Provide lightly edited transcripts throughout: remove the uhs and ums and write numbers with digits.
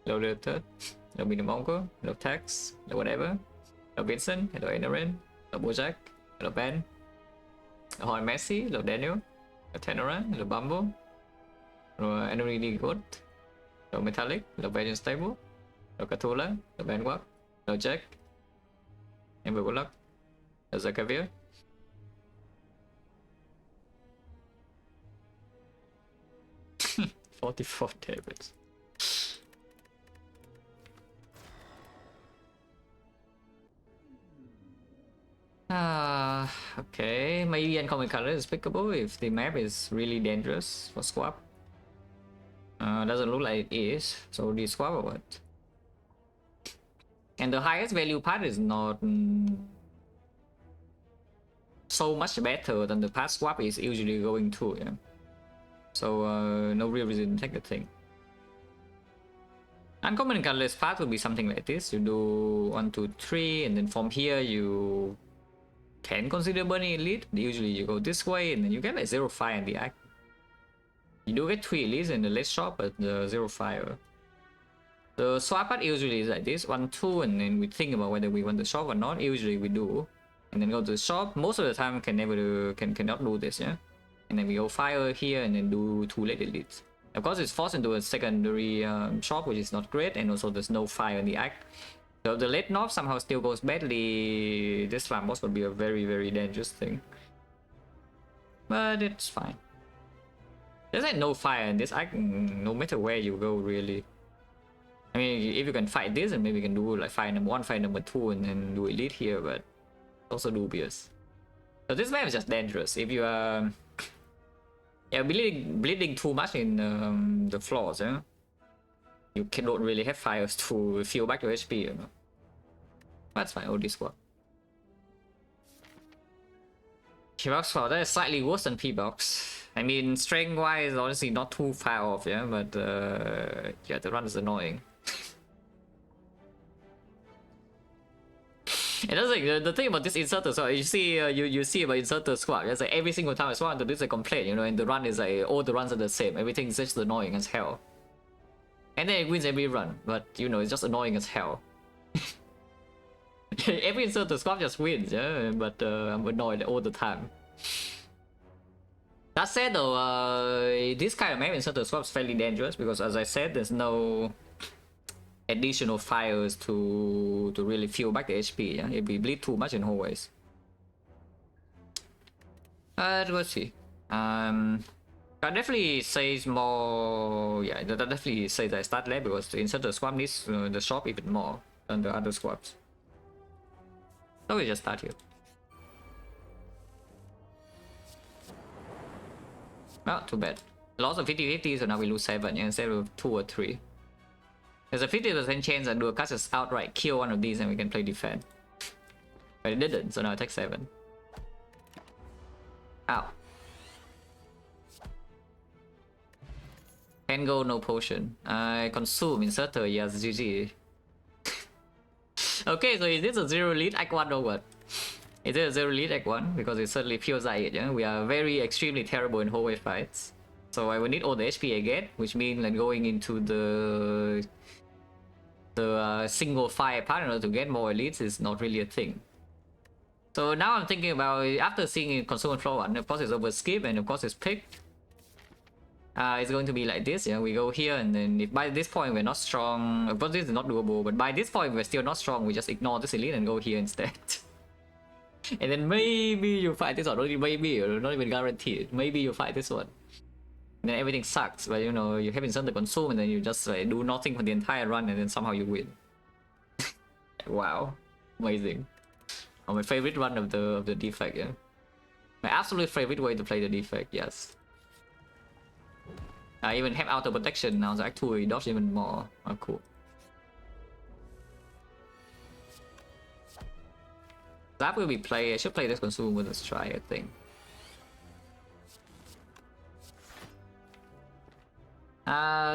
Hello Luther. Hello Minimongo. Hello Tax. Hello whatever. Hello Vincent. Hello Enerin. Hello Bojack. Hello Ben. Hello Messi. Hello Daniel. Hello Tenora. Hello Bumble. Hello Energy Good. Hello Metallic. Hello Vengeance Stable. Hello Catula. Hello Benwalk. Hello Jack. And good luck. Hello Zakavir. $44 tables. Okay, maybe uncommon color is pickable if the map is really dangerous for swap. Doesn't look like it is, so do you swap or what? And the highest value part is not so much better than the past swap is usually going to, yeah. So no real reason to take the thing. Uncommon colorless path would be something like this. You do 1, 2, 3, and then from here you can consider burning elite. Usually you go this way and then you get like 0-5 in the act. You do get 3 elites in the late shop, but the 0-5. The swap part usually is like this 1, 2, and then we think about whether we want the shop or not. Usually we do, and then go to the shop. Most of the time cannot do this, yeah. And then we go fire here and then do 2 late elites. Of course, it's forced into a secondary shop, which is not great, and also there's no fire in the act. So if the late knob somehow still goes badly, this slam boss would be a very, very dangerous thing. But it's fine. There's like no fire in this act, no matter where you go, really. I mean, if you can fight this, and maybe you can do like fire number 1, fire number 2, and then do elite here, but it's also dubious. So this map is just dangerous. If you are bleeding too much in the floors, yeah, you don't really have fires to fill back your HP, you know. That's fine. Oh, this work. P-Box for that is slightly worse than P-Box. I mean, strength wise, honestly, not too far off, yeah, but yeah, the run is annoying. And that's like the thing about this inserter. So you see, you see about inserter squad. It's like every single time I swap into this, I complain, you know. And the run is like all the runs are the same. Everything's just annoying as hell. And then it wins every run, but you know, it's just annoying as hell. Every inserter squad just wins, yeah. But I'm annoyed all the time. That said, though, this kind of map inserter squad is fairly dangerous because, as I said, there's no additional fires to really fuel back the HP, yeah? If we bleed too much in hallways. Let's see. That definitely says more. Yeah, that definitely says I start late because the inserter squad needs the shop even more than the other squads. So we just start here. Well, too bad. Loss of 50-50, so now we lose 7, yeah, instead of 2 or 3. There's a 50% chance that Dual Cast just outright kill one of these and we can play defend. But it didn't, so now I take 7. Ow. Can go, no potion. I consume inserter, yes, GG. Okay, so is this a 0 lead act 1 or what? Is it a 0 lead act 1? Because it certainly feels like it, yeah? We are very extremely terrible in hallway fights. So I will need all the HP I get, which means like going into the single fire partner to get more elites is not really a thing. So now I'm thinking about, after seeing consumer floor 1, of course it's over skip and of course it's pick. It's going to be like this, yeah, we go here and then if by this point we're not strong, of course this is not doable, but by this point we're still not strong, we just ignore this elite and go here instead. And then maybe you fight this one, only maybe, or not even guaranteed, maybe you fight this one. And then everything sucks, but you know, you have inserted consume and then you just do nothing for the entire run and then somehow you win. Wow, amazing. Oh, my favorite run of the defect, yeah. My absolute favorite way to play the defect, yes. I even have auto protection now, so actually dodge even more. Oh, cool. That will be play. I should play this consume with a try, I think.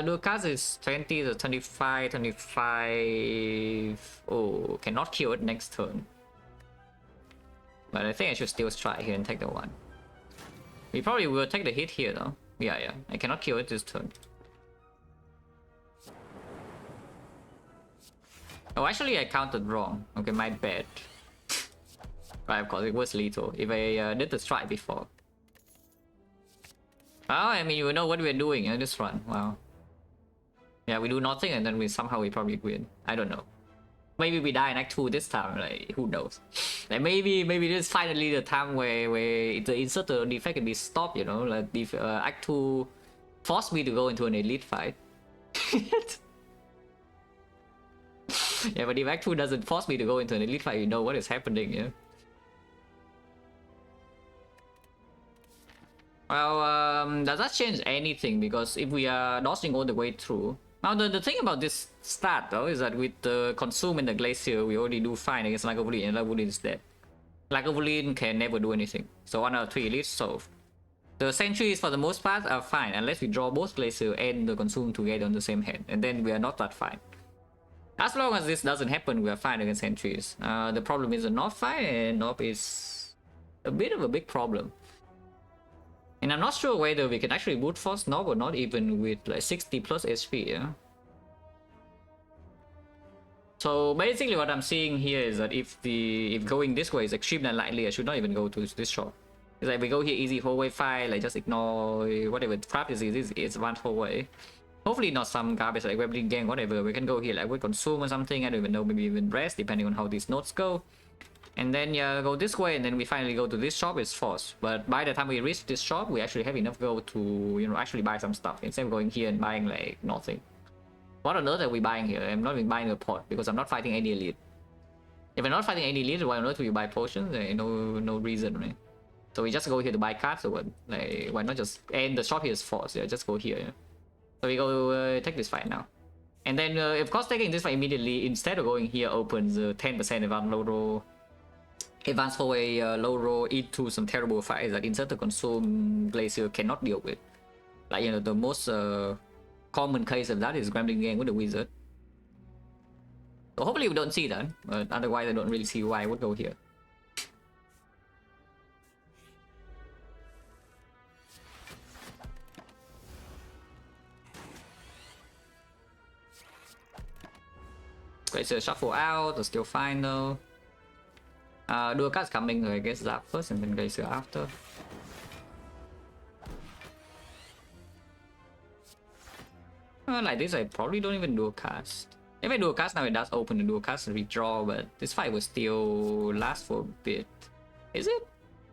Lucas is 20 to 25, 25. Oh, cannot kill it next turn. But I think I should still try here and take the 1. We probably will take the hit here though. Yeah, I cannot kill it this turn. Oh, actually I counted wrong. Okay, my bad. Right, of course it was lethal if I did the strike before. Oh, I mean, you know what we're doing in this run. Wow. Yeah, we do nothing and then we probably win. I don't know. Maybe we die in Act 2 this time, like, who knows. Like, maybe this is finally the time where the insert the defect can be stopped, you know? Like, Act 2 forced me to go into an elite fight. Yeah, but if Act 2 doesn't force me to go into an elite fight, you know what is happening, yeah? Well, does that change anything? Because if we are dodging all the way through... Now, the thing about this stat, though, is that with the Consume and the Glacier, we already do fine against Lagavulin, and Lagavulin is dead. Lagavulin can never do anything. So 1 out of 3 elites solved. The sentries, for the most part, are fine, unless we draw both Glacier and the Consume together on the same hand, and then we are not that fine. As long as this doesn't happen, we are fine against sentries. The problem is the North fight, and North is a bit of a big problem. And I'm not sure whether we can actually brute force Nob or not, even with like 60 plus HP, yeah? So basically what I'm seeing here is that if going this way is extremely unlikely, I should not even go to this shop. It's like we go here easy hallway fight, like just ignore whatever crap is it's advanced hallway. Hopefully not some garbage like Webbling Gang, whatever. We can go here like with Consume or something, I don't even know, maybe even Rest, depending on how these nodes go. And then go this way, and then we finally go to this shop. It's forced, but by the time we reach this shop, we actually have enough gold to, you know, actually buy some stuff instead of going here and buying like nothing. What on earth are we buying here? I'm not even buying a pot because I'm not fighting any elite. If I'm not fighting any elite, why on earth will you buy potions? No reason, right? So we just go here to buy cards or what? Like, why not just... And the shop here is forced, yeah, just go here, yeah? So we go take this fight now. And then, of course, taking this fight immediately, instead of going here, opens 10% advanced low roll. Advanced hallway low roll into some terrible fights that insert the Consume Glacier cannot deal with. Like, you know, the most common case of that is Gremlin Gang with the Wizard. So hopefully we don't see that, but otherwise I don't really see why I would go here. Glacier shuffle out, they're still fine though. Dual cards coming, so I guess Zap first and then Glacier after. Like this, I probably don't even dual cast. If I dual cast now, it does open the dual cast and redraw, but this fight will still last for a bit. Is it?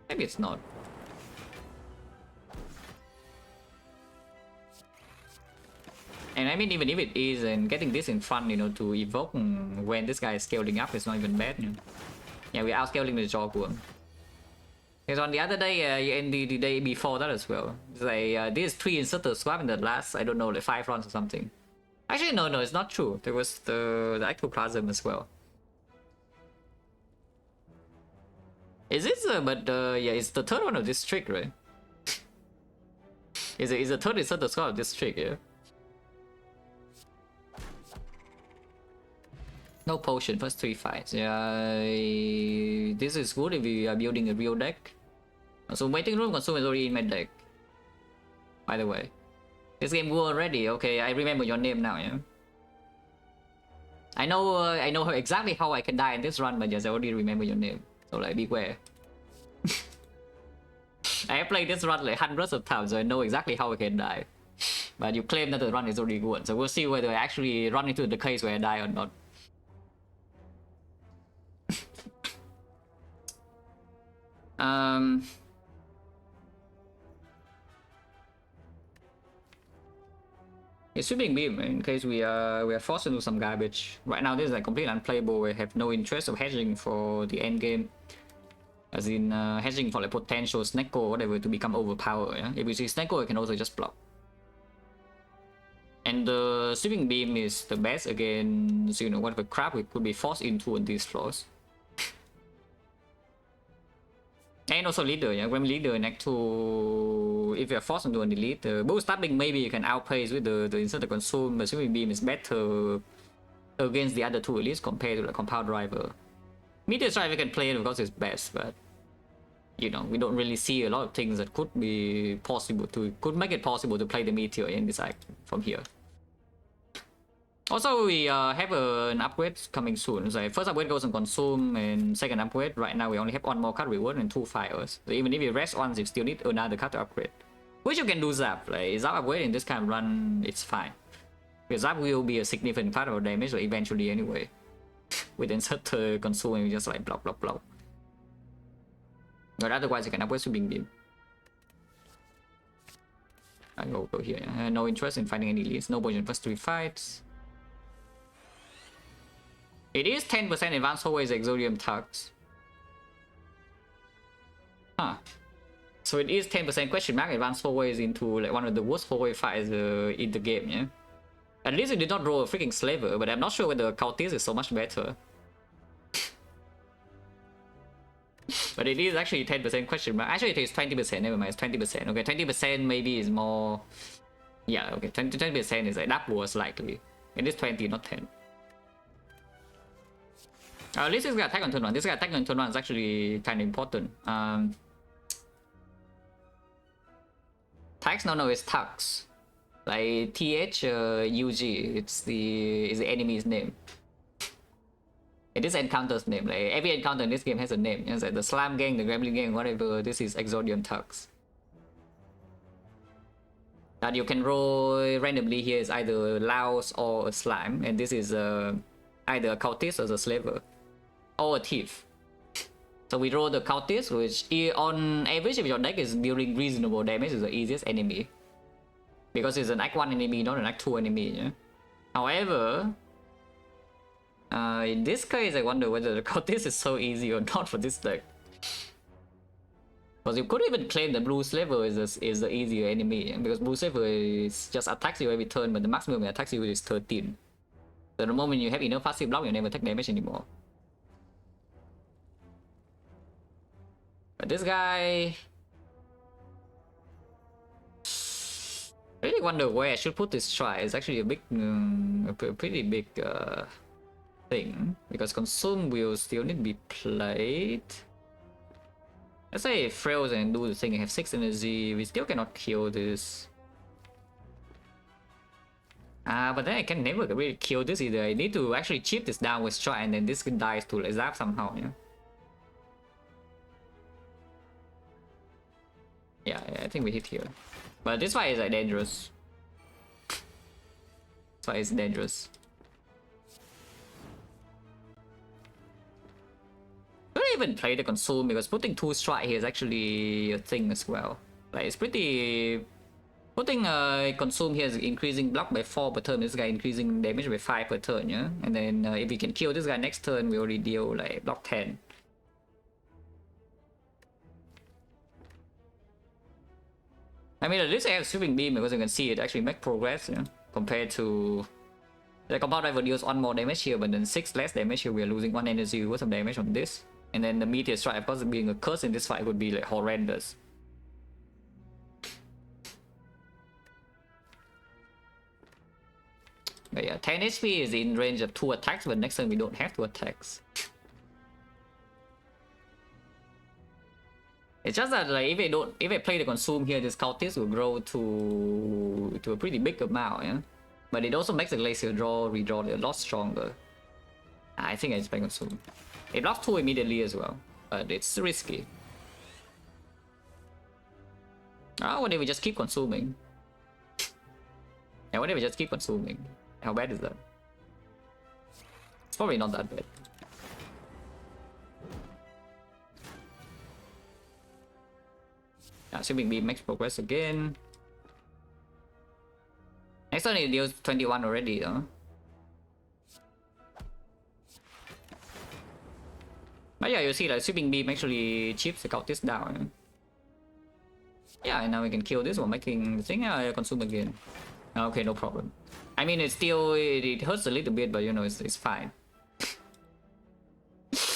Maybe it's not. And I mean, even if it is, and getting this in front, you know, to evoke when this guy is scaling up is not even bad. You know? Yeah, we're outscaling the Jawworm. Because on the other day, and the day before that as well, it's like this 3 inserter swap in the last, I don't know, like 5 runs or something. Actually, no, it's not true. There was the Ectoplasm as well. Is it? Yeah, it's the third one of this trick, right? Is the third inserter swap of this trick, yeah? No potion, first 3 fights. Yeah, this is good if we are building a real deck. So waiting room Consume is already in my deck. By the way. This game good already, okay, I remember your name now, yeah? I know exactly how I can die in this run, but yes, I already remember your name. So like, beware. I have played this run like hundreds of times, so I know exactly how I can die. But you claim that the run is already good, so we'll see whether I actually run into the case where I die or not. It's sweeping beam in case we are forced into some garbage. Right now this is like completely unplayable. We have no interest of hedging for the end game. As in hedging for like potential Snecko or whatever to become overpowered. Yeah? If we see Snecko, we can also just block. And the sweeping beam is the best against, you know, whatever crap we could be forced into on these floors. And also leader, yeah, when leader in Act 2, if you're forced into an elite, bootstrapping maybe you can outpace with the insert consume, but sweeping beam is better against the other 2 elites compared to the compound driver. Meteor driver can play it because it's best, but you know, we don't really see a lot of things that could be possible to, could make it possible to play the meteor in this act from here. Also, we have an upgrade coming soon. So first upgrade goes on consume, and second upgrade, right now we only have one more card reward and 2 fires. So even if you rest once, you still need another card to upgrade. Which you can do Zap. Like, Zap upgrade in this kind of run, it's fine. Because Zap will be a significant part of damage eventually anyway. With insert consume, and you just like block, block, block. But otherwise, you can upgrade Sweeping Beam. I go here. No interest in fighting any leads. No poison first 3 fights. It is 10% advanced hallways Exodium Tux. Huh. So it is 10% question mark advanced hallways into like one of the worst hallway fights in the game, yeah? At least it did not roll a freaking slaver, but I'm not sure whether Cultist is so much better. But it is actually 10% question mark. Actually, it is 20%. Never mind, it's 20%. Okay, 20% maybe is more. Yeah, okay, 20% is like that was likely. It is 20, not 10. At least this guy attack on turn 1. This guy attack on turn 1 is actually kind of important. Tax? No, it's Tux. Like THUG. It's the enemy's name. It is encounter's name. Like every encounter in this game has a name. It's like the Slam Gang, the Gremlin Gang, whatever. This is Exodium Tux. That you can roll randomly here is either Laos or a Slime, and this is either a Cultist or a Slaver. Or a Thief. So we roll the Cultist, which on average if your deck is dealing reasonable damage is the easiest enemy. Because it's an Act 1 enemy, not an Act 2 enemy. Yeah? However, in this case I wonder whether the Cultist is so easy or not for this deck. Because you could even claim that Blue Slaver is the easier enemy. Yeah? Because Blue Slaver is just attacks you every turn, but the maximum it attacks you is 13. So the moment you have enough passive block, you never take damage anymore. But this guy... I really wonder where I should put this try. It's actually a big, a pretty big thing. Because Consume will still need to be played. Let's say it fails and do the thing and have 6 energy. We still cannot kill this. But then I can never really kill this either. I need to actually chip this down with Strike and then this dies to like Zap somehow, yeah? Yeah, I think we hit here. But this fight is like dangerous. This fight is dangerous. I don't even play the Consume because putting 2 strike here is actually a thing as well. Like it's pretty... Putting a Consume here is increasing block by 4 per turn, this guy increasing damage by 5 per turn, yeah? And then if we can kill this guy next turn, we already deal like block 10. I mean, at least I have Sweeping Beam because you can see it actually make progress, yeah? Compared to... The Compound Rival deals 1 more damage here, but then 6 less damage here, we are losing 1 energy worth of damage on this. And then the Meteor Strike, of course, being a curse in this fight would be like horrendous. But yeah, 10 HP is in range of 2 attacks, but next turn we don't have 2 attacks. It's just that like if I play the Consume here, this Cultist will grow to a pretty big amount, yeah. But it also makes the Glacier redraw a lot stronger. I think I just play Consume. It blocks 2 immediately as well, but it's risky. What if we just keep consuming? Yeah, what if we just keep consuming? How bad is that? It's probably not that bad. Sweeping Beam makes progress again. Next turn it deals 21 already, huh? But yeah, you see like Sweeping Beam actually chips the Cultist down. Yeah, and now we can kill this one, making the thing consume again. Okay, no problem. I mean, it's still it hurts a little bit, but you know it's fine.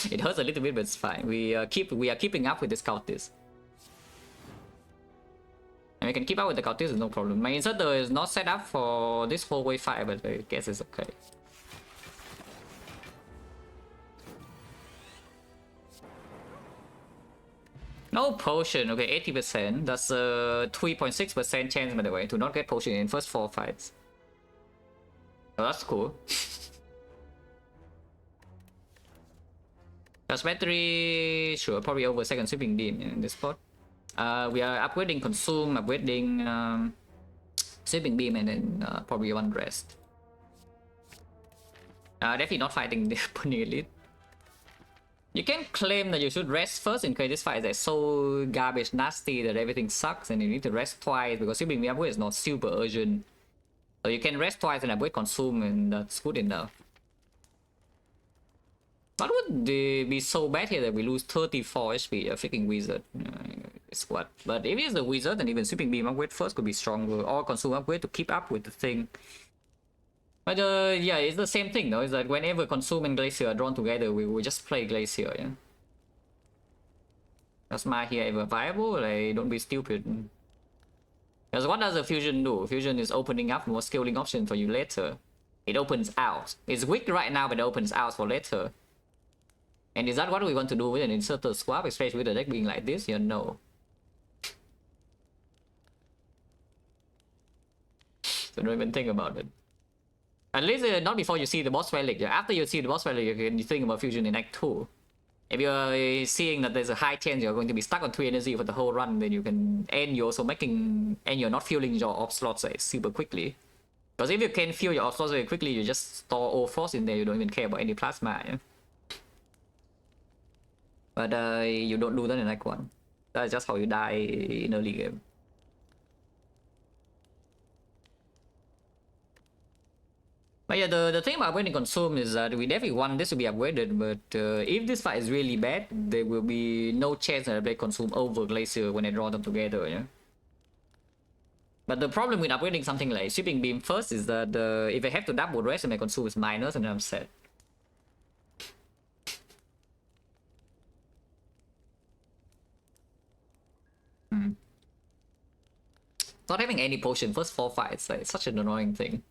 It hurts a little bit, but it's fine. We are keeping up with this Cultist. And we can keep up with the Cultist, no problem. My inserter is not set up for this whole wave fight, but I guess it's okay. No potion, okay, 80%. That's a 3.6% chance, by the way, to not get potion in first 4 fights. Oh, that's cool. Charge battery, sure, probably over second sweeping beam in this spot. We are upgrading consume, upgrading sweeping beam, and then probably one rest. Definitely not fighting the opponent elite. You can claim that you should rest first in case this fight is so garbage nasty that everything sucks and you need to rest twice because sweeping beam upgrade is not super urgent. So you can rest twice and upgrade consume and that's good enough. What would be so bad here that we lose 34 HP? A freaking wizard. It's what? But if it's a wizard, then even sweeping beam upgrade first could be stronger, or consume upgrade to keep up with the thing. But yeah, it's the same thing though. It's that whenever consume and glacier are drawn together, we just play glacier. Yeah. Does my here ever viable? Like, don't be stupid. Because what does a fusion do? Fusion is opening up more scaling options for you later. It opens out. It's weak right now, but it opens out for later. And is that what we want to do with an inserter swap, especially with the deck being like this? Yeah, no. So don't even think about it. At least not before you see the boss relic. After you see the boss relic, you can think about fusion in Act 2. If you're seeing that there's a high chance you're going to be stuck on 3 energy for the whole run, then you can end you're also making and you're not filling your off slots super quickly. Because if you can fill your off slots very quickly, you just store all frost in there, you don't even care about any plasma. Yeah? But you don't do that in Act 1. That's just how you die in early game. But yeah, the thing about upgrading consume is that we definitely want this to be upgraded, but if this fight is really bad, there will be no chance that I play consume over glacier when I draw them together, yeah? But the problem with upgrading something like sweeping beam first is that if I have to double rest and my consume is minus, and then I'm set. Not having any potion first 4 fights, like, it's such an annoying thing.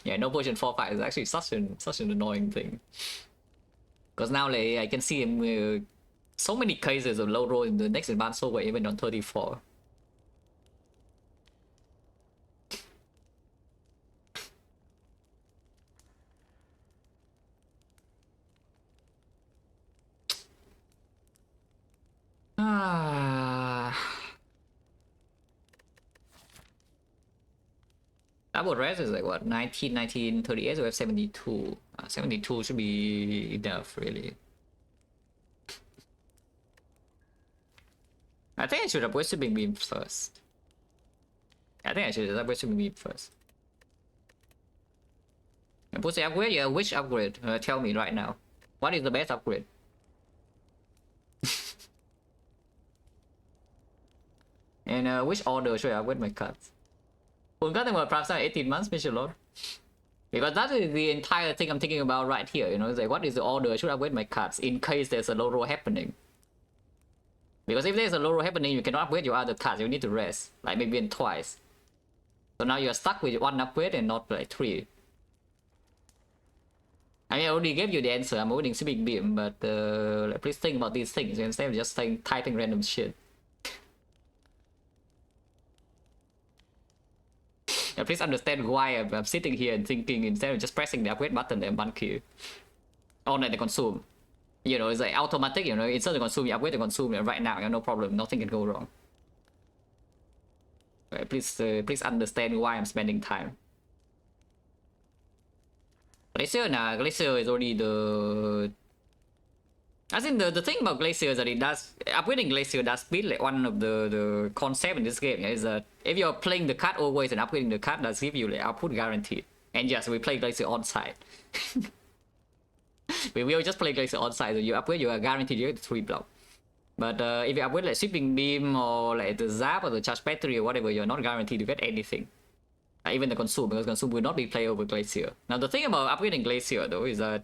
Yeah, no potion 4 fight is actually such an annoying thing. Because now like, I can see him so many cases of low roll in the next advanced soul even on 34. Double res is like what, 19, 38, so we have 72. 72 should be enough, really. I think I should upgrade sweeping beam first. I think I should upgrade sweeping beam first. And put the upgrade? Yeah, which upgrade? Tell me right now. What is the best upgrade? And which order should I upgrade my cards? Forgotten about perhaps 18 months, Mr. Lord. Because that is the entire thing I'm thinking about right here, you know, it's like what is the order should I upgrade my cards in case there's a low roll happening. Because if there's a low roll happening, you cannot upgrade your other cards, you need to rest, like maybe in twice. So now you're stuck with 1 upgrade and not like 3. I mean, I already gave you the answer, I'm avoiding sweeping beam, but like, please think about these things instead of just typing random shit. Yeah, please understand why I'm sitting here and thinking instead of just pressing the upgrade button and 1 kill. Or like the consume. You know, it's like automatic, you know, insert the consume, you upgrade the consume right now, you know, no problem, nothing can go wrong. Right, please understand why I'm spending time. Glacier, nah, Glacier is already the... I think the thing about Glacier is that it does... Upgrading Glacier does beat like one of the concept in this game, yeah, is that if you're playing the card always and upgrading the card does give you like output guaranteed. And yes, we play Glacier on site. We will just play Glacier on site, so you upgrade, you are guaranteed you get 3 block. But if you upgrade like sweeping beam or like the zap or the charge battery or whatever, you're not guaranteed to get anything. Even the consume, because consume will not be played over Glacier. Now the thing about upgrading Glacier though is that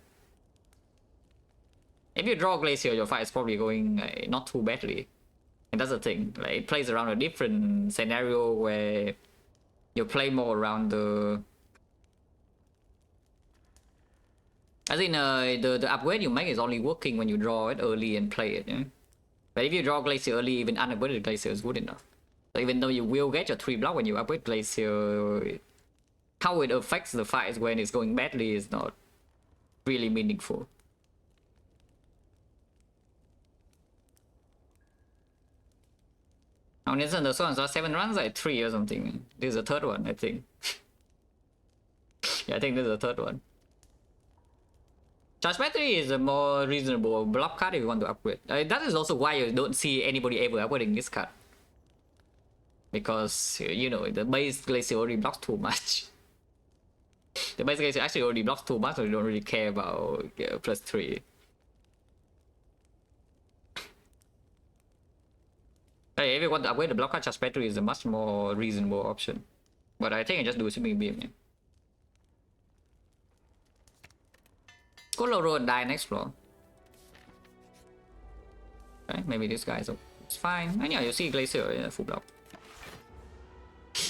if you draw Glacier, your fight is probably going not too badly. And that's the thing, like it plays around a different scenario where you play more around the... I think the upgrade you make is only working when you draw it early and play it, yeah? But if you draw Glacier early, even unupgraded Glacier is good enough. So even though you will get your 3 block when you upgrade Glacier, how it affects the fight when it's going badly is not really meaningful. Now Nelson, the ones are 7 runs, like 3 or something. This is the third one, I think. Yeah, I think this is the third one. Charge battery is a more reasonable block card if you want to upgrade. That is also why you don't see anybody ever upgrading this card. Because, you know, the base Glacier already blocks too much. The base Glacier actually already blocks too much, so you don't really care about +3. Hey, if you want to upgrade the block card, Charge battery is a much more reasonable option. But I think I just do a swimming beam. Yeah. Go low road, die next floor. Okay, maybe this guy is it's fine. And yeah, you see Glacier, yeah, full block.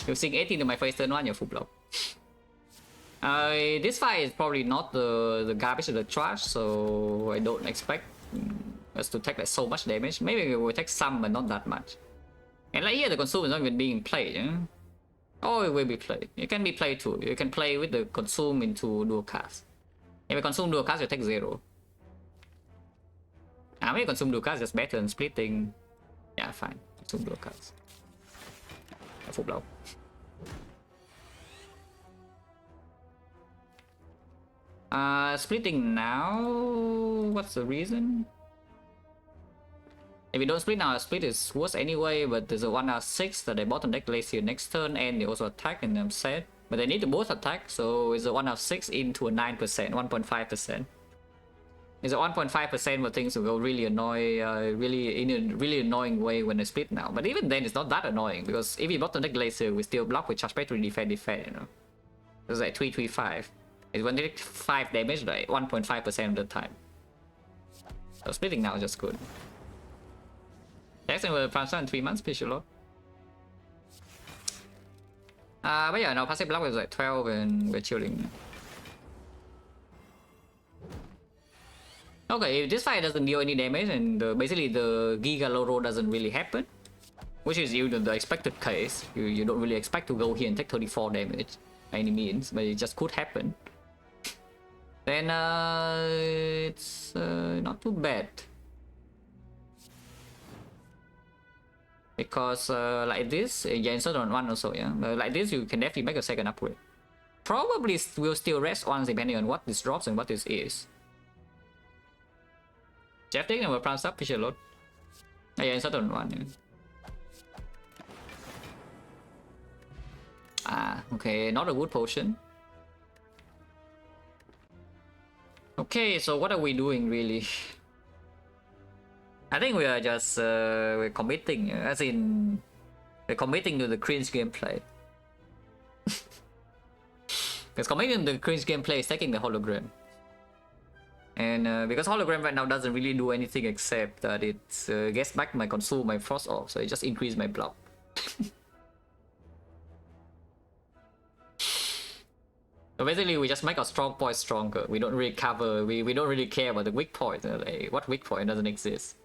You sink 18 to my first turn 1, you're full block. This fight is probably not the garbage or the trash, so I don't expect us to take like so much damage. Maybe we will take some, but not that much. And like here, the consume is not even being played. Yeah? Oh, it will be played. It can be played too. You can play with the consume into dual cast. If you consume dual cast, you take 0. Maybe consume dual cast is better than splitting. Yeah, fine. Consume dual cast. Full blow. Splitting now. What's the reason? If you don't split now, split is worse anyway. But there's a 1 out of 6 that they bottom deck Glacier next turn, and they also attack, and I'm sad. But they need to both attack, so it's a 1 out of 6 into a 9%, 1.5%. It's a 1.5% where things will go really really in a really annoying way when they split now. But even then, it's not that annoying because if you bottom deck Glacier, we still block with Charge battery, defend, you know. It's like 335. It's when they take 5 damage, like 1.5% of the time. So splitting now is just good. Jackson will transfer in 3 months, pretty lot. But yeah, now passive block is like 12 and we're chilling. Okay, if this fight doesn't deal any damage and basically the Giga low roll doesn't really happen, which is even the expected case, you don't really expect to go here and take 34 damage by any means, but it just could happen. Then it's not too bad. Because like this, yeah, insert on 1 also, yeah. Like this, you can definitely make a second upgrade. Probably will still rest once depending on what this drops and what this is. Jeff taking our prance up, fish a lot. Oh, yeah, insert on 1. Yeah. Okay, not a good potion. Okay, so what are we doing really? I think we are just we're committing, as in we're committing to the cringe gameplay. Because committing to the cringe gameplay is taking the hologram. And because hologram right now doesn't really do anything except that it gets back my consume, my frost off, so it just increases my block. So basically we just make our strong point stronger. We don't really cover, we don't really care about the weak point. Like, what weak point doesn't exist?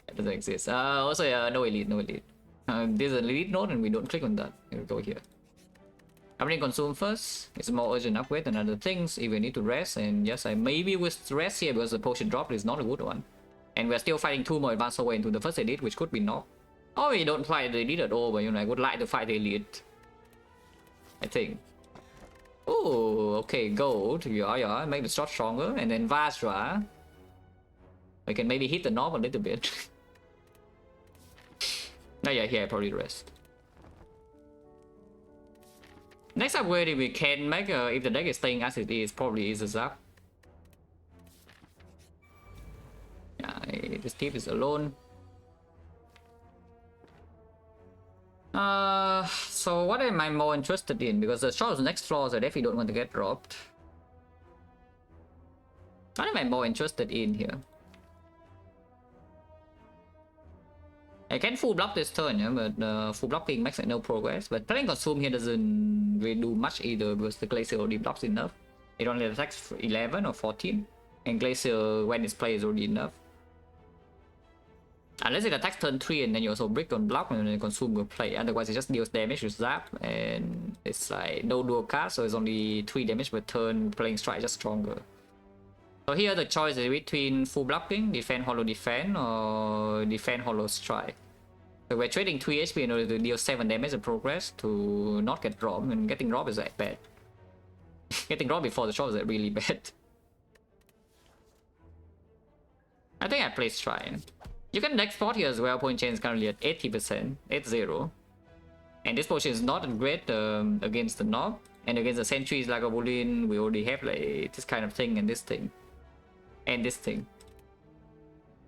It doesn't exist. Also, no elite, no elite. There's an elite node and we don't click on that. We'll go here. Upgrading consume first. It's more urgent upgrade than other things if we need to rest. And yes, I maybe will rest here because the potion drop is not a good one. And we're still fighting 2 more advanced away into the first elite, which could be knocked. Or we don't fight the elite at all, but you know, I would like to fight the elite. I think. Oh, okay, gold. Yeah, make the shot stronger. And then Vajra. We can maybe hit the knob a little bit. Oh yeah, here I probably rest. Next upgrade, if we can make, if the deck is staying as it is, probably is a zap. Yeah, this tip is alone. So what am I more interested in? Because the short's next floors I definitely don't want to get dropped. What am I more interested in here? I can full block this turn, yeah, but full blocking makes like no progress. But playing consume here doesn't really do much either because the Glacier already blocks enough. It only attacks 11 or 14, and Glacier when it's played is already enough. Unless it attacks turn 3 and then you also brick on block and then consume your play. Otherwise it just deals damage with zap and it's like no dual card, so it's only 3 damage per turn. Playing strike just stronger. So here the choice is between full blocking, defend hollow defend, or defend hollow strike. So we're trading 3 HP in order to deal 7 damage in progress to not get robbed, and getting robbed is like bad. Getting robbed before the shot is like really bad. I think I play strike. You can deck spot here as well. Point chain is currently at 80%, 80. And this potion is not great against the knob. And against the sentries like a Bullion, we already have like this kind of thing and this thing. And this thing.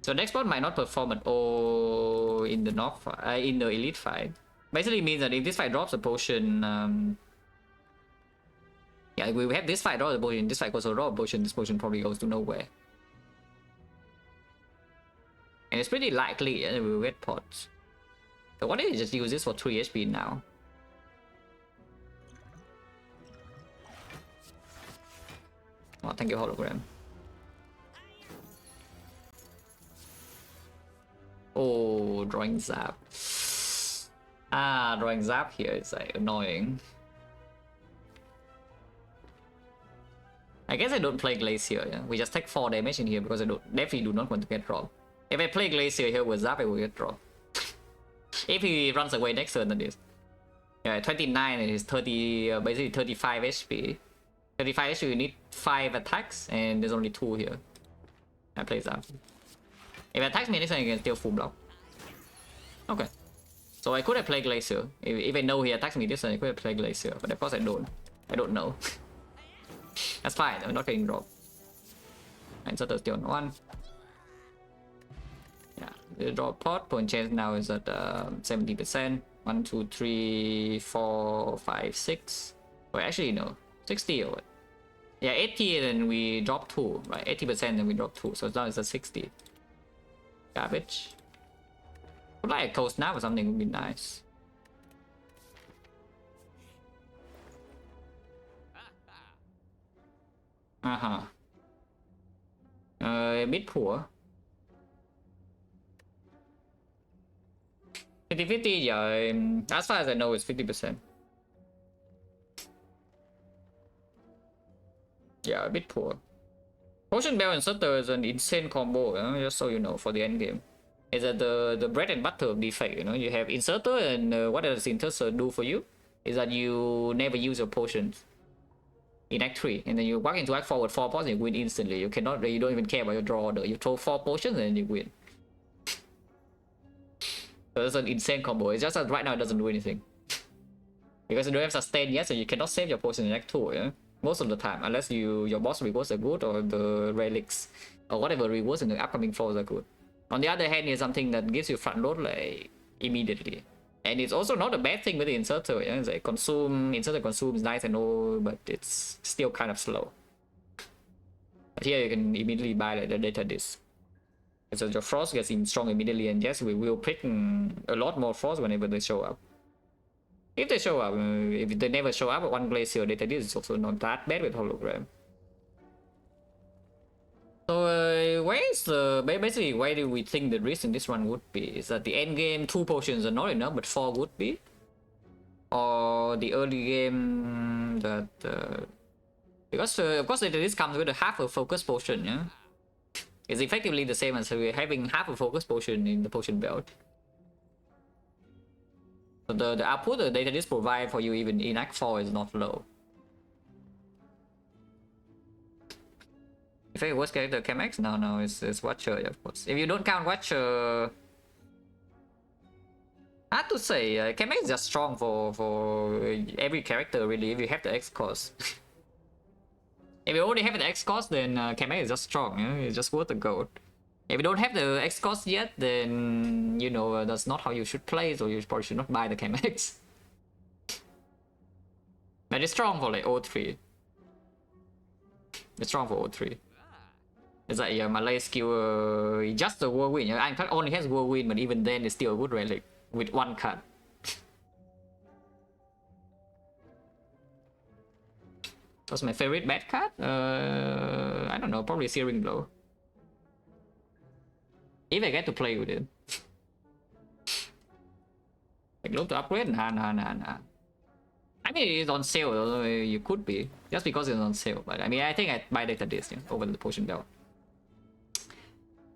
So next spot might not perform at all in the knob, in the elite fight. Basically means that if this fight drops a potion, yeah, we have this fight draw the potion, this fight goes to draw a potion, this potion probably goes to nowhere. And it's pretty likely we will get pots. So what if you just use this for 3 HP now? Oh, thank you, hologram. Oh, drawing zap. Ah, drawing zap here is like annoying. I guess I don't play Glacier, yeah? We just take 4 damage in here because I definitely do not want to get dropped. If I play Glacier here with Zap, I will get dropped. If he runs away next turn, that is. Yeah, 29 and he's 30, basically 35 HP. 35 HP, you need 5 attacks, and there's only 2 here. I play Zap. If it attacks me next turn, I can still full block. Okay. So I could have played Glacier. If I know he attacks me this turn, I could have played Glacier, but of course I don't. I don't know. That's fine, I'm not getting dropped. And so there's still on 1. Yeah, the draw pot. Point chance now is at 70%. 1, 2, 3, 4, 5, 6. Wait, actually no, 60 or what? Yeah, 80 and then we drop 2, right? 80% and we drop 2, so now it's at 60. Garbage. Would like a cold snap or something would be nice. A bit poor. 50-50, yeah, as far as I know it's 50%. Yeah, a bit poor. Potion Bell and Sutter is an insane combo, you know, just so you know, for the end game. Is that the bread and butter of Defect, you know? You have Inserter, and what does Inserter do for you? Is that you never use your potions in Act 3, and then you walk into Act 4 with 4 potions and you win instantly. You don't even care about your draw order. You throw 4 potions and you win. So that's an insane combo. It's just that right now it doesn't do anything. Because you don't have sustain yet, so you cannot save your potion in Act 2, yeah? Most of the time, unless your boss rewards are good, or the relics, or whatever rewards in the upcoming floors are good. On the other hand, it's something that gives you front load like immediately. And it's also not a bad thing with the Inserter, yeah? It's like Inserter consumes nice and all, but it's still kind of slow. But here you can immediately buy like the data disc. So your frost gets strong immediately, and yes, we will pick a lot more frost whenever they show up. If they show up, if they never show up, one glacier data disc is also not that bad with hologram. So basically where do we think the risk in this one would be? Is that the end game 2 potions are not enough, but 4 would be? Or the early game that because of course this comes with a half a focus potion, yeah? It's effectively the same as having half a focus potion in the potion belt. So the output the data disc provide for you even in Act 4 is not low. If I worst character Chemex? No, it's Watcher, of course. If you don't count Watcher, hard to say. Chemex is just strong for every character really. If you have the X cost. If you already have the X cost, then Chemex is just strong. Yeah? It's just worth the gold. If you don't have the X cost yet, then you know that's not how you should play. So you probably should not buy the Chemex. But it's strong for like O3. It's strong for O3. It's like yeah, Malay skill, just the whirlwind. In fact, only has whirlwind, but even then, it's still a good relic with 1 card. What's my favorite bad card? I don't know, probably Searing Blow. If I get to play with it. Like, look to upgrade? Nah. I mean, it's on sale, though. You could be. Just because it's on sale. But I mean, I think I'd buy it at this, over the potion belt.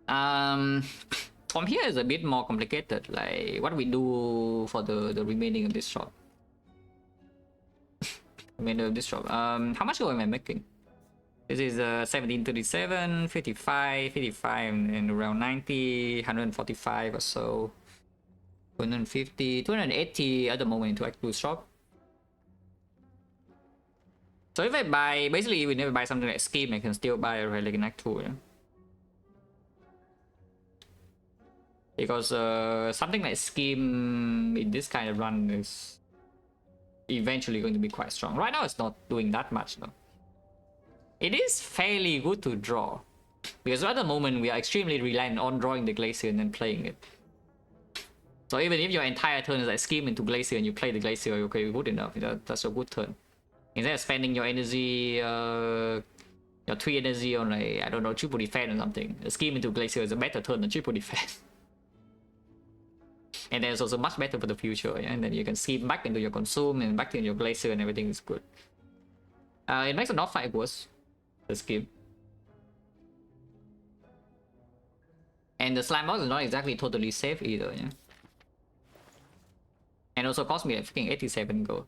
From here is a bit more complicated. Like, what we do for the remaining of this shop. Remainder of this shop. How much gold am I making? This is 1737, 55, 55, and around 90, 145 or so. 250, 280 at the moment to active shop. So if I buy, basically even if I buy something like Scheme, I can still buy a relic in Act 2, yeah? Because something like Scheme in this kind of run is eventually going to be quite strong. Right now it's not doing that much though. It is fairly good to draw, because at the moment we are extremely reliant on drawing the Glacier and then playing it. So even if your entire turn is like Scheme into Glacier and you play the Glacier, okay, good enough. That's a good turn. Instead of spending your energy, your 3 energy on like, I don't know, triple defense or something. A Scheme into Glacier is a better turn than triple defense. And then it's also much better for the future, yeah? And then you can Scheme back into your Consume and back into your Glacier and everything is good. It makes a not fight worse, the Scheme. And the Slime Box is not exactly totally safe either, yeah? And also cost me like freaking 87 gold.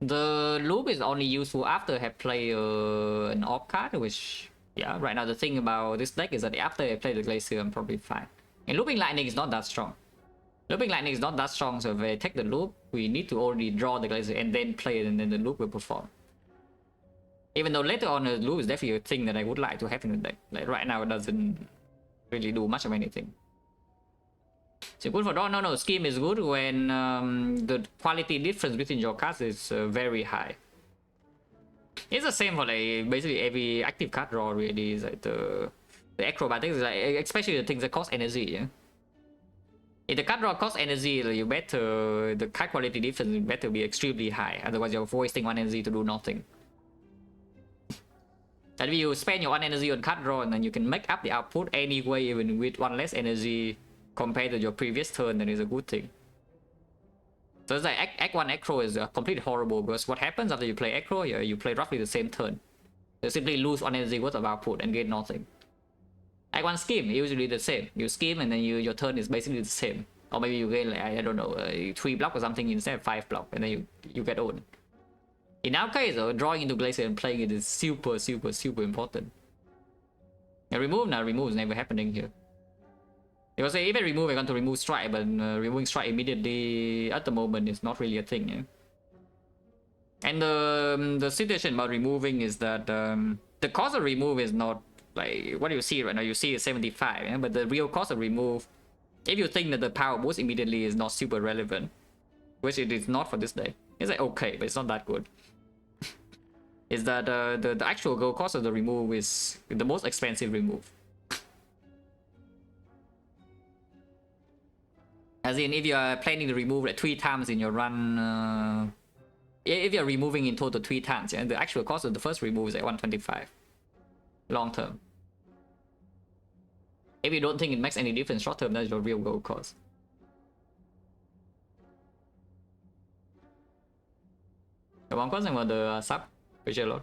The loop is only useful after I have played an Orb card, which, yeah, right now the thing about this deck is that after I play the Glacier, I'm probably fine. And Looping Lightning is not that strong. Looping Lightning is not that strong, so if I take the loop, we need to already draw the Glacier and then play it, and then the loop will perform. Even though later on the loop is definitely a thing that I would like to have in the deck. Like right now it doesn't really do much of anything. So good for draw? No, Scheme is good when the quality difference between your cards is very high. It's the same for like basically every active card draw really. Is like the acrobatics, like, especially the things that cost energy, yeah? If the card draw costs energy, you better, the card quality difference better be extremely high, otherwise you're wasting 1 energy to do nothing. That if you spend your 1 energy on card draw and then you can make up the output anyway, even with 1 less energy compared to your previous turn, then is a good thing. So it's like Act 1 Acro is completely horrible, because what happens after you play Acro, you play roughly the same turn. You simply lose 1 energy worth of output and gain nothing. Act 1 Scheme, usually the same. You Scheme and then your turn is basically the same. Or maybe you gain like, I don't know, 3 block or something instead of 5 block, and then you get owned. In our case though, drawing into Glacier and playing it is super important. And remove is never happening here. Because if I remove, I want to remove Strike, but removing Strike immediately at the moment is not really a thing, yeah? And the situation about removing is that the cost of remove is not like what you see right now. You see is 75, yeah? But the real cost of remove, if you think that the power boost immediately is not super relevant, which it is not for this day, it's like okay, but it's not that good. Is that the actual gold cost of the remove is the most expensive remove. As in, if you are planning to remove like 3 times in your run, if you're removing in total 3 times, yeah, the actual cost of the first remove is like 125 long term. If you don't think it makes any difference short term, that's your real gold cost. One question about the sub, appreciate a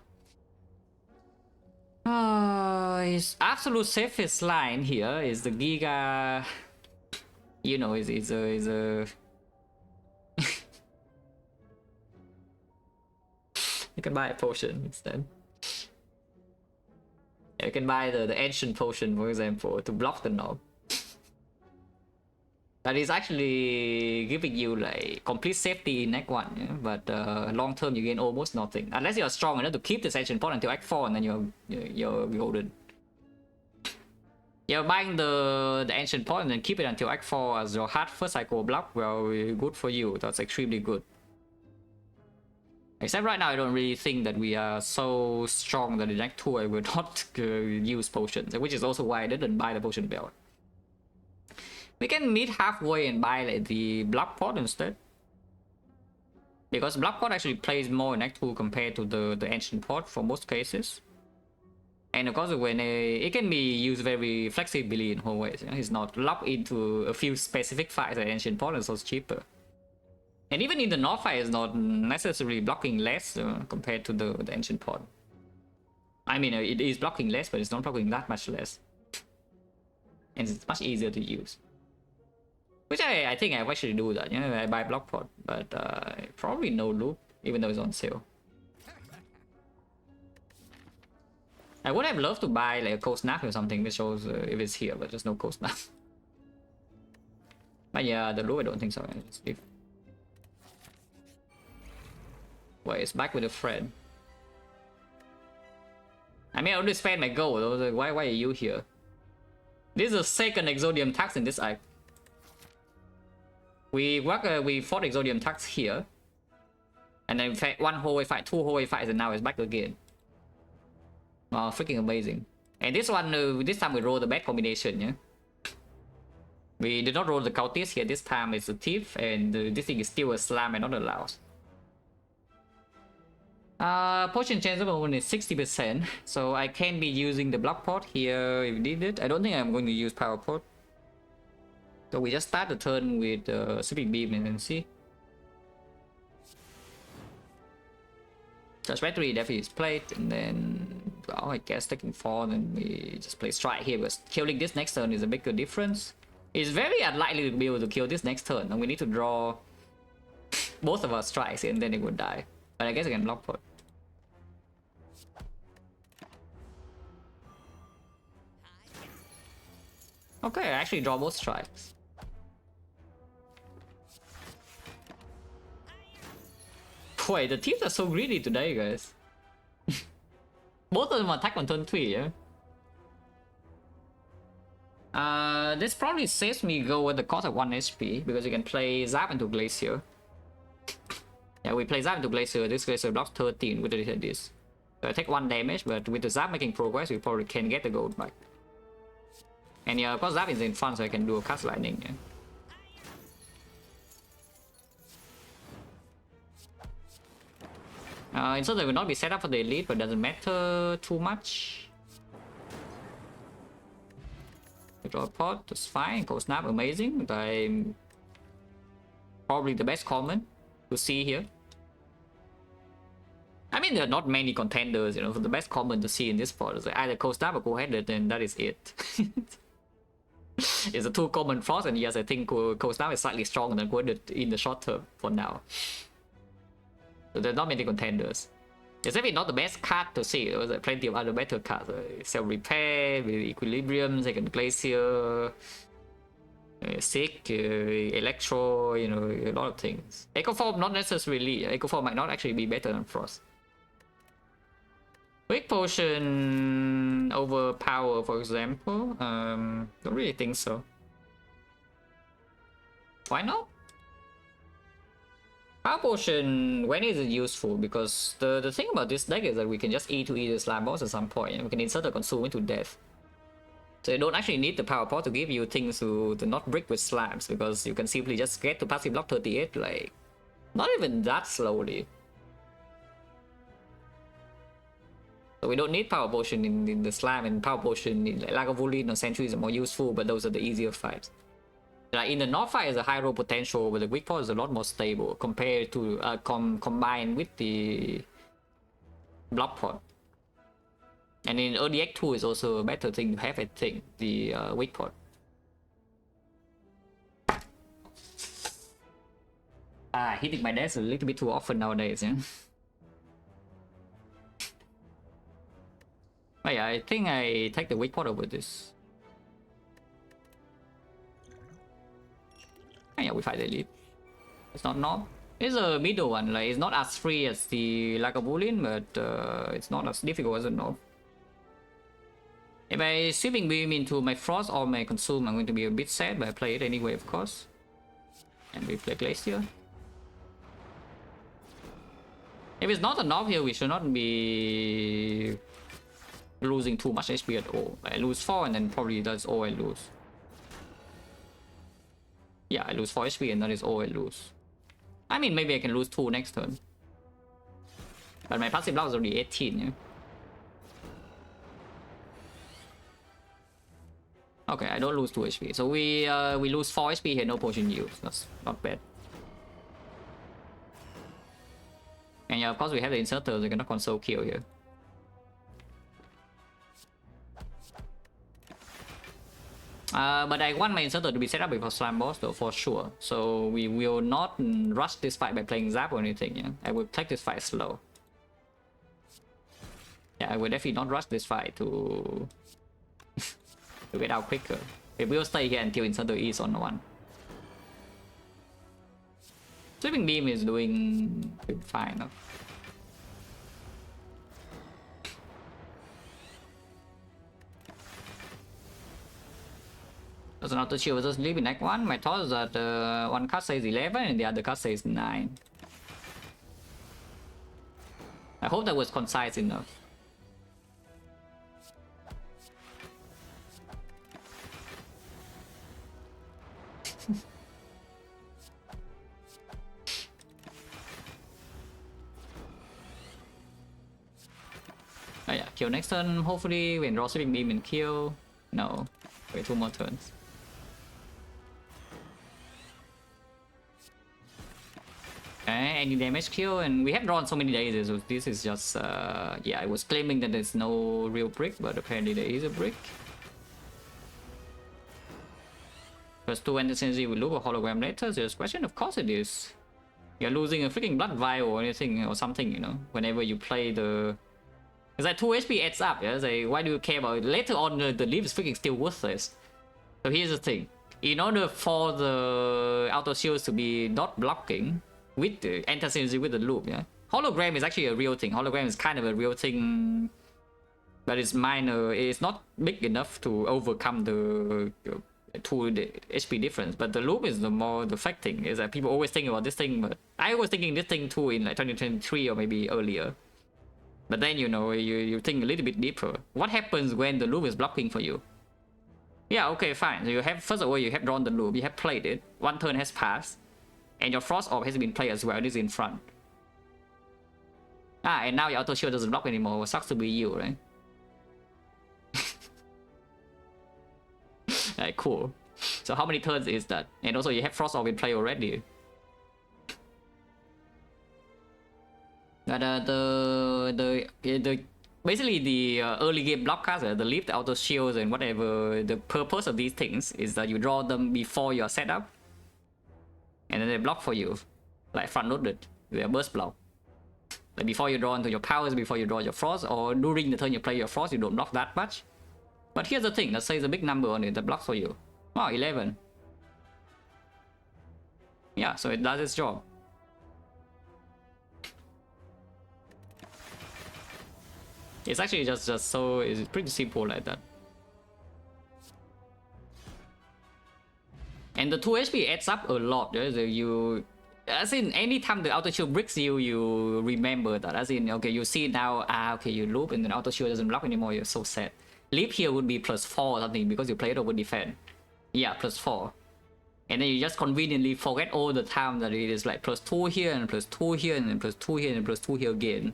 lot. His absolute safest line here is the Giga. You know, is a you can buy a potion instead. You can buy the ancient potion, for example, to block the knob. That is actually giving you like complete safety in Act 1, yeah? But long term you gain almost nothing. Unless you're strong enough to keep this ancient pot until Act 4 and then you're golden. You're buying the ancient pot and then keep it until Act 4 as your hard first cycle block. Well, good for you. That's extremely good. Except right now I don't really think that we are so strong that in Act 2 I will not use potions, which is also why I didn't buy the potion belt. We can meet halfway and buy like the block pot instead. Because block pot actually plays more in Act 2 compared to the ancient pot for most cases. And of course, when it can be used very flexibly in whole ways. You know? It's not locked into a few specific fights like Ancient Port, so it's cheaper. And even in the North fight, it's not necessarily blocking less compared to the Ancient Port. I mean, it is blocking less, but it's not blocking that much less. And it's much easier to use. Which I think I actually do that, you know, I buy block pot, but probably no loop, even though it's on sale. I would have loved to buy like a cold snap or something that shows if it's here, but there's no cold snap. But yeah, the loop I don't think so. Wait, it's back with a friend. I mean, I already spent my gold. I was like, why are you here? This is the second Exodium tax in this act. We fought Exodium tax here, and then one hallway fight, two hallway fights, and now it's back again. Oh, freaking amazing! And this one, this time we roll the bad combination, yeah. We did not roll the cultist here. This time it's a thief, and this thing is still a slam and not a louse. Potion chance of only 60%, so I can be using the block pot here if needed. I don't think I'm going to use power pot. So we just start the turn with Sweeping Beam and then see. Charge Battery definitely is played, and then, well, I guess taking 4, then we just play Strike here, because killing this next turn is a bigger difference. It's very unlikely to be able to kill this next turn, and we need to draw both of our strikes, and then it would die. But I guess I can block pot. Okay, I actually draw both strikes. Wait, the teams are so greedy today, guys. Both of them attack on turn 3, yeah? This probably saves me go at the cost of 1 HP, because you can play Zap into Glacier. Yeah, we play Zap into Glacier, this Glacier blocks 13 with this. So I take 1 damage, but with the Zap making progress, we probably can get the gold back. And yeah, of course Zap is in front, so I can do a Cast Lightning, yeah. So they will not be set up for the elite, but doesn't matter too much. Draw a pot, that's fine. Cold Snap, amazing. But I'm probably the best common to see here. I mean, there are not many contenders, you know, for the best common to see in this pot. It's like either Cold Snap or Cold-Headed, and that is it. It's a 2 common frost, and yes, I think Cold Snap is slightly stronger than Cold-Headed in the short term for now. So there's not many contenders. It's definitely not the best card to see. There was plenty of other better cards. Self-Repair, with Equilibrium, Second Glacier, Sick, Electro, you know, a lot of things. Echo Form not necessarily. Echo Form might not actually be better than Frost. Quick Potion over Power, for example. Don't really think so. Why not? Power Potion, when is it useful? Because the thing about this deck is that we can just E to E the Slime Boss at some point, and we can insert a Consume into death. So you don't actually need the Power Pot to give you things to not brick with slams, because you can simply just get to passive block 38, like, not even that slowly. So we don't need Power Potion in the slam, and Power Potion in like Lagavulin or Centuries are more useful, but those are the easier fights. Like in the North fight is a high roll potential, but the weak pot is a lot more stable compared to combined with the block pot. And in early Act 2 is also a better thing to have, I think, the weak pot. Hitting my desk a little bit too often nowadays, yeah. But yeah, I think I take the weak pot over this. And yeah, we fight the elite. It's not knob. It's a middle one, like it's not as free as the Lagavulin, but it's not as difficult as a knob. If I Sweeping Beam into my Frost or my Consume, I'm going to be a bit sad, but I play it anyway, of course. And we play Glacier. If it's not a knob here, we should not be losing too much HP at all. I lose 4 and then probably that's all I lose. Yeah, I lose 4 HP and that is all I lose. I mean, maybe I can lose 2 next turn. But my passive block is already 18, yeah? Okay, I don't lose 2 HP. So we lose 4 HP here, no potion use. That's not bad. And yeah, of course we have the inserter, so we cannot console kill here. But I want my inserter to be set up before slime boss though, for sure. So we will not rush this fight by playing Zap or anything, yeah? I will take this fight slow. Yeah, I will definitely not rush this fight to to get out quicker. We will stay here until inserter is on 1. Sweeping beam is doing fine enough. There's an auto shield versus leave in Act 1. My thought is that one card says 11 and the other card says 9. I hope that was concise enough. Oh yeah, kill next turn. Hopefully when draw sweeping beam and kill. No, wait 2 more turns. Okay, any damage kill, and we have drawn so many days, so this is just yeah, I was claiming that there's no real brick, but apparently there is a brick. First 2 energy will loop a hologram later, so there's a question, of course it is. You're losing a freaking blood vial or anything or something, you know, whenever you play the... It's like 2 HP adds up, yeah? So why do you care about it? Later on, the leaf is freaking still worthless. So here's the thing. In order for the auto shields to be not blocking with the anti-synergy with the loop, yeah? Hologram is actually a real thing. Hologram is kind of a real thing, but it's minor. It's not big enough to overcome the 2 HP difference. But the loop is the more the fact thing. Is that people always think about this thing, but I was thinking this thing too in like 2023 or maybe earlier. But then, you know, you think a little bit deeper. What happens when the loop is blocking for you? Yeah, okay, fine. So you have, first of all, you have drawn the loop, you have played it, 1 turn has passed, and your Frost Orb has been played as well, it is in front. Ah, and now your auto shield doesn't block anymore. It sucks to be you, right? Alright, cool. So how many turns is that? And also you have Frost Orb in play already. But basically the early game block cards, the leaf, the auto shields, and whatever, the purpose of these things is that you draw them before your setup, and then they block for you, like front loaded. They are burst block. Like before you draw into your powers, before you draw your frost, or during the turn you play your frost, you don't block that much. But here's the thing, let's say there's a big number on it that blocks for you. Wow, 11. Yeah, so it does its job. It's actually just so, it's pretty simple like that. And the 2 HP adds up a lot. So you, as in, anytime the auto shield bricks you, you remember that. As in, okay, you see now, okay, you loop and then auto shield doesn't block anymore, you're so sad. Leap here would be +4 or something because you play it over defend. Yeah, +4. And then you just conveniently forget all the time that it is like +2 here and +2 here and then +2 here and +2 here again.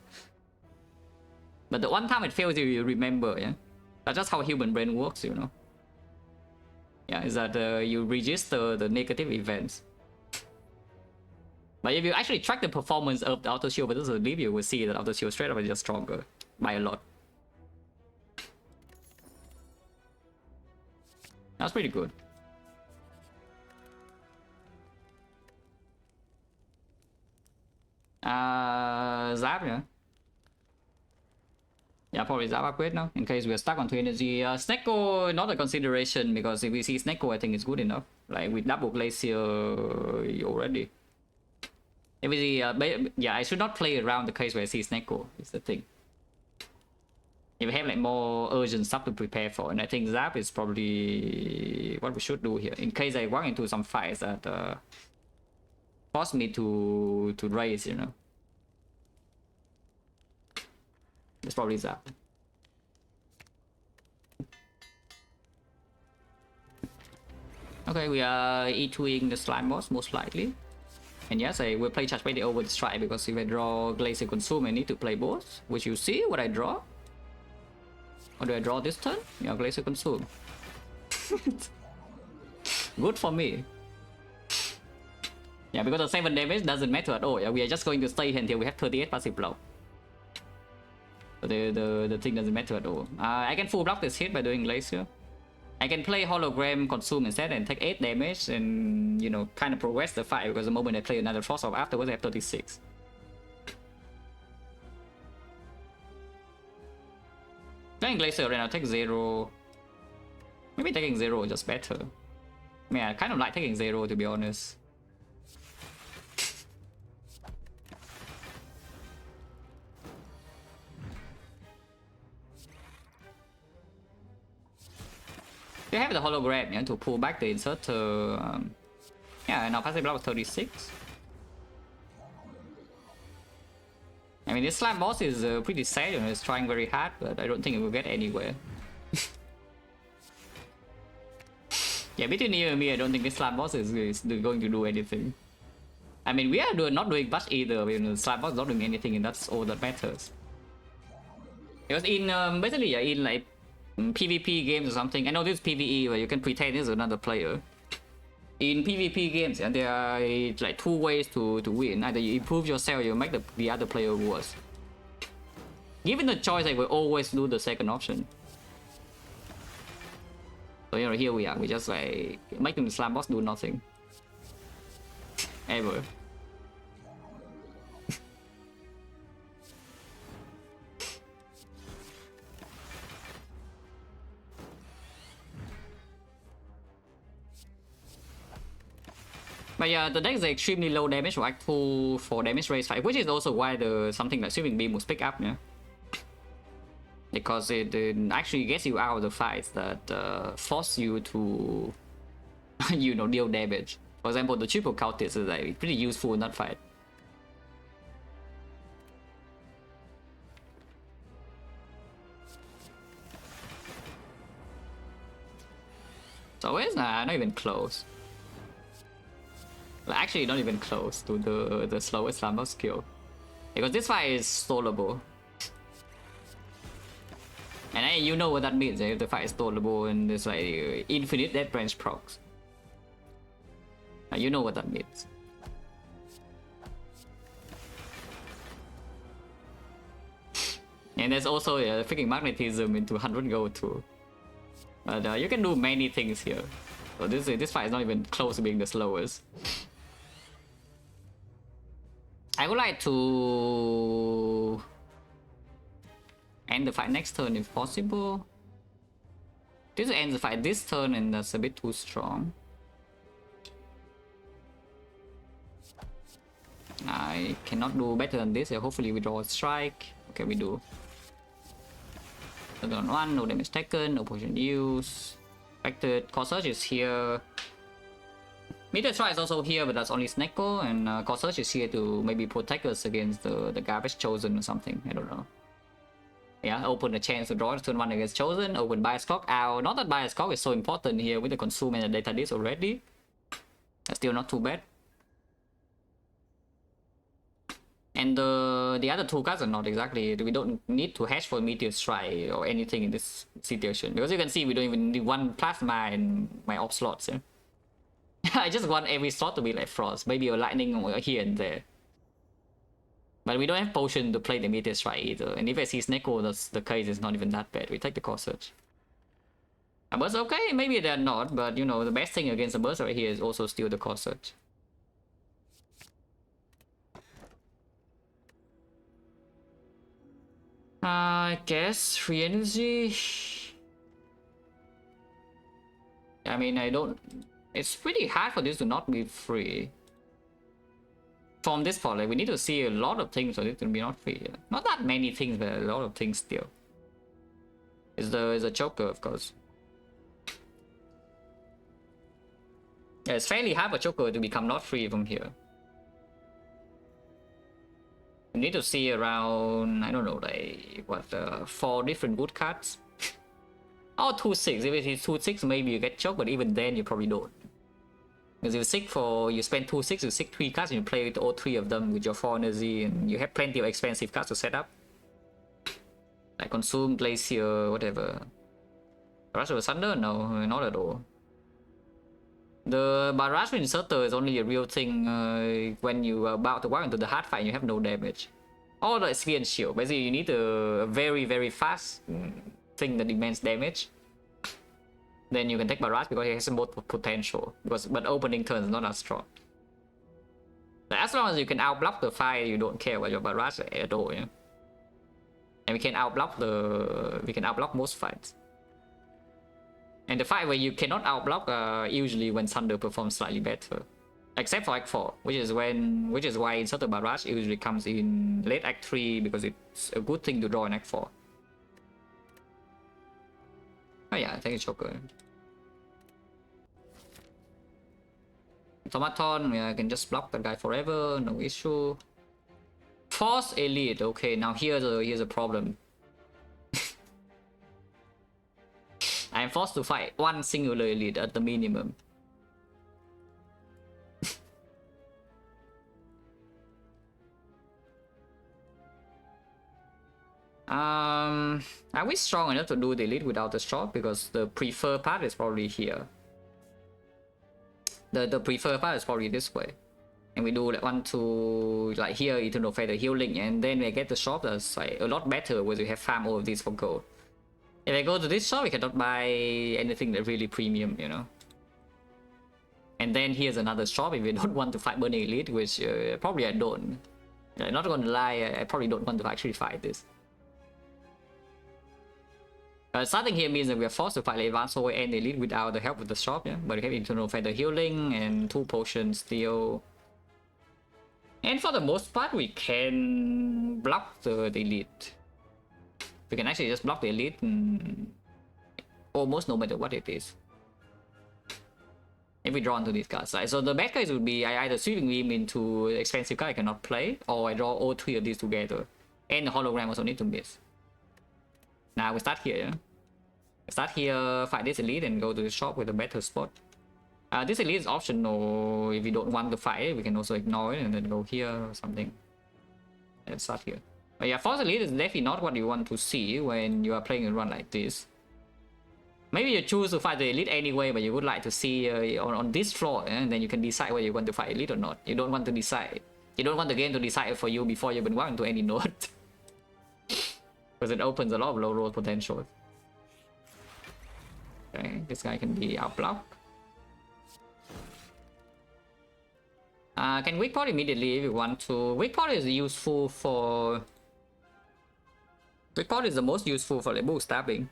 But the one time it fails you, you remember, yeah? That's just how human brain works, you know? Yeah, is that you register the negative events. But if you actually track the performance of the auto shield versus the leap, you will see that auto shield straight up is just stronger by a lot. That's pretty good. Zap, yeah? Yeah, probably Zap upgrade now, in case we're stuck on 2 energy. Snecko, not a consideration, because if we see Snecko, I think it's good enough. Like, with double Glacier already. If we see, yeah, I should not play around the case where I see Snecko, is the thing. If we have like more urgent stuff to prepare for, and I think Zap is probably what we should do here, in case I walk into some fights that force me to raise, you know. It's probably Zap. Okay, we are E2ing the slime boss most likely. And yes, I will play Charge Radio over the strike because if I draw Glacier Consume, I need to play both. Which you see what I draw. Or do I draw this turn? Yeah, Glacier Consume. Good for me. Yeah, because the 7 damage doesn't matter at all. Yeah, we are just going to stay here until we have 38 passive block. So the thing doesn't matter at all. I can full block this hit by doing Glacier. I can play Hologram Consume instead and take 8 damage and, you know, kind of progress the fight, because the moment I play another Frost Orb afterwards I have 36. Playing Glacier right now, take 0. Maybe taking 0 is just better. I mean, I kind of like taking 0 to be honest. You have the hologram, yeah, to pull back the insert. Yeah, now passive block 36. I mean, this slab boss is pretty sad, you know, it's trying very hard, but I don't think it will get anywhere. Yeah, between you and me, I don't think this slab boss is going to do anything. I mean, we are not doing much either, you know, the slab boss is not doing anything, and that's all that matters. Because in, basically, yeah, in like PvP games or something, I know this is PvE where you can pretend this is another player. In PvP games, yeah, there are like 2 ways to win. Either you improve yourself or you make the other player worse. Given the choice, I will always do the second option. So, you know, here we are. We just like making the slam boss do nothing. Ever. But yeah, the deck is extremely low damage for Act 2 for damage raise 5, which is also why the something like Sweeping Beam was picked up, yeah. Because it actually gets you out of the fights that force you to, you know, deal damage. For example, the triple cultist is like pretty useful in that fight. So it's not even close. Well, actually, not even close to the slowest Slambo skill. Because this fight is stallable. And you know what that means, if the fight is stallable and there's like infinite death branch procs. You know what that means. And there's also freaking magnetism into 100 gold too. But you can do many things here. So this fight is not even close to being the slowest. I would like to end the fight next turn if possible. This ends the fight this turn and that's a bit too strong. I cannot do better than this. Hopefully we draw a strike. Okay, we do. Turn 1, no damage taken, no potion used. Affected. Corsage is here. Meteor Strike is also here, but that's only Snecko, and Corsage is here to maybe protect us against the Garbage Chosen or something. I don't know. Yeah, open a chance to draw turn 1 against Chosen, open Bias Clock out. Not that Bias Clock is so important here with the Consume and the Data Disk already. That's still not too bad. And the other 2 cards are not exactly, we don't need to hash for Meteor Strike or anything in this situation. Because you can see we don't even need 1 Plasma in my op slots. Yeah? I just want every slot to be like Frost, maybe a Lightning here and there. But we don't have Potion to play the Meteor Strike either. And if I see Snecko, that's the case, it's not even that bad. We take the Corsage. A Burst, okay, maybe they're not, but you know, the best thing against a Burst right here is also still the Corsage. I guess free energy. I mean, I don't. It's pretty hard for this to not be free. From this point, like, we need to see a lot of things for it to be not free. Not that many things, but a lot of things still. Is a choker, of course. Yeah, it's fairly hard for choker to become not free from here. We need to see around, I don't know, like, what, 4 different good cards? Or 2-6, if it is 2-6 maybe you get choked, but even then you probably don't. Because you spend 2-6, you 6 3 cards and you play with all 3 of them with your 4 energy, and you have plenty of expensive cards to set up. Like Consume, Glacier, whatever. Barrage with Thunder? No, not at all. The Barrage with Inserter is only a real thing when you are about to walk into the hard fight and you have no damage. Or the Sphere Shield. Basically, you need a very, very fast thing that demands damage. Then you can take Barrage because it has both potential. But opening turn is not as strong. But as long as you can outblock the fight, you don't care about your Barrage at all, yeah. And we can outblock most fights. And the fight where you cannot outblock usually when Thunder performs slightly better. Except for Act 4, which is why Inserter Barrage usually comes in late Act 3 because it's a good thing to draw in Act 4. Oh yeah, I think it's Joker. Automaton, yeah, I can just block that guy forever, no issue. Force Elite, okay, now here's a problem. I am forced to fight one singular elite at the minimum. Are we strong enough to do the elite without the shop? Because the prefer part is probably here. The prefer part is probably this way. And we do like 1 to like here Eternal Feather healing, and then we get the shop that's like a lot better where we have farm all of these for gold. If I go to this shop, we cannot buy anything that really premium, you know. And then here's another shop if we don't want to fight Burning Elite, which probably I don't. I'm not gonna lie, I probably don't want to actually fight this. Starting here means that we are forced to fight like Advanced Sword and Elite without the help of the shop, yeah. But we have Eternal Feather healing and 2 potions still. And for the most part, we can block the elite. We can actually just block the elite almost no matter what it is. If we draw into these cards. So the bad case would be I either sweeping beam into expensive card I cannot play, or I draw all 3 of these together. And the hologram also need to miss. Now we start here, yeah? We start here, fight this elite and go to the shop with a better spot. This elite is optional. If you don't want to fight it, we can also ignore it and then go here or something. Let's start here. But yeah, Force Elite is definitely not what you want to see when you are playing a run like this. Maybe you choose to fight the elite anyway, but you would like to see on this floor, and then you can decide whether you want to fight elite or not. You don't want to decide. You don't want the game to decide for you before you've been walking to any node. Because it opens a lot of low roll potential. Okay, this guy can be outblocked. Can weak pot immediately if you want to. Weak pot is useful for... Weak pot is the most useful for like boost stabbing.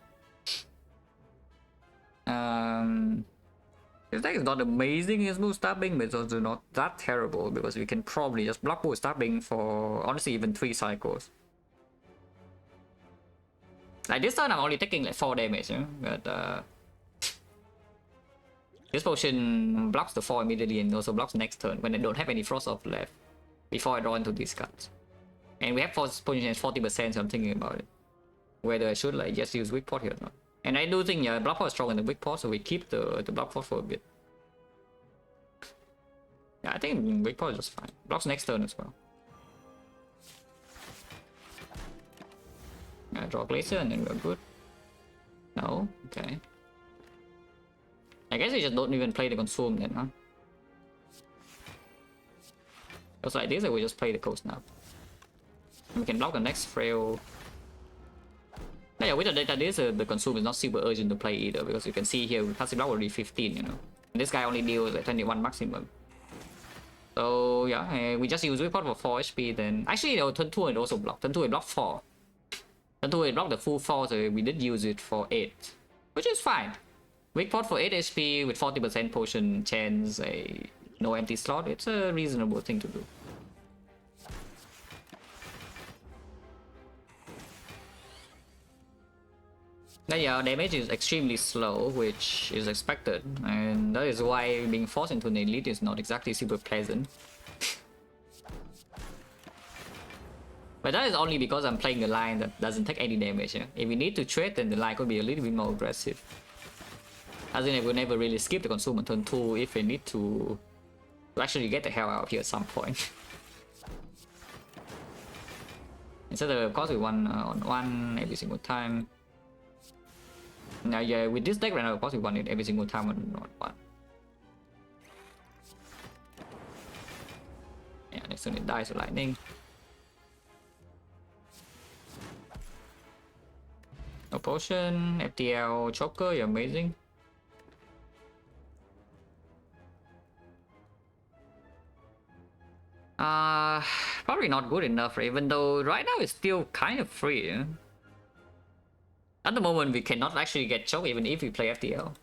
This deck is not amazing as boost stabbing, but it's also not that terrible because we can probably just block boost stabbing for honestly even 3 cycles. Like this turn I'm only taking like 4 damage, you know? But this potion blocks the 4 immediately and also blocks next turn when I don't have any frost off left before I draw into these cards. And we have potion at 40%, so I'm thinking about it. Whether I should like just use weak pot here or not. And I do think block pot is stronger than weak pot, so we keep the block pot for a bit. Yeah, I think weak pot is just fine. Blocks next turn as well. Yeah, draw Glacier and then we're good. No? Okay. I guess we just don't even play the Consume then, huh? Just like this, we just play the Coast now. We can block the next Frail. Yeah, with the data this, the Consume is not super urgent to play either, because you can see here, we passive block already 15, you know. And this guy only deals like 21 maximum. So yeah, we just use Weak Pot for 4 HP then. Actually, no, turn 2 it also block. Turn 2 it block 4. Turn 2 it block the full 4, so we did use it for 8. Which is fine. Weak Pot for 8 HP with 40% potion chance, no empty slot, it's a reasonable thing to do. Now yeah, damage is extremely slow, which is expected, and that is why being forced into an elite is not exactly super pleasant. But that is only because I'm playing a line that doesn't take any damage. Yeah? If we need to trade, then the line could be a little bit more aggressive. As in, I will never really skip the Consume on turn 2 if we need to actually get the hell out of here at some point. Instead of course we 1 on 1 every single time. Now, yeah, with this deck right now, of course, we want it every single time on one. Yeah, next turn it dies to lightning. No potion, FTL choker, you're amazing. Probably not good enough, even though right now it's still kind of free. Yeah? At the moment, we cannot actually get choke even if we play FTL.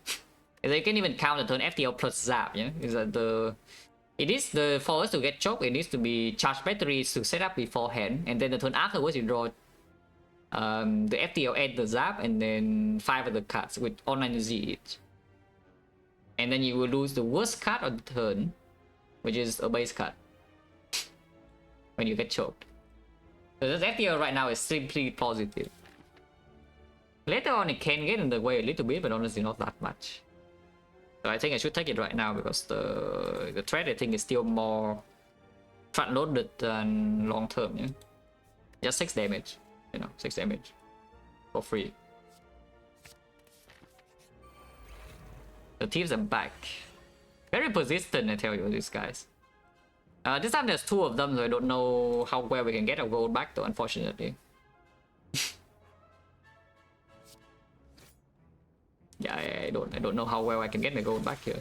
They can even count the turn FTL plus zap. Yeah, is that it is for us to get choke, it needs to be charged batteries to set up beforehand, and then the turn afterwards you draw the FTL add the zap and then 5 of the cards with online Z each. And then you will lose the worst card of the turn, which is a base card. When you get choked. So this FTL right now is simply positive. Later on it can get in the way a little bit, but honestly not that much. So I think I should take it right now because the threat I think is still more front loaded than long term. Yeah? Just 6 damage. 6 damage. For free. The thieves are back. Very persistent, I tell you, these guys. This time there's 2 of them, so I don't know how well we can get our gold back though, unfortunately. Yeah, I don't know how well I can get the gold back here.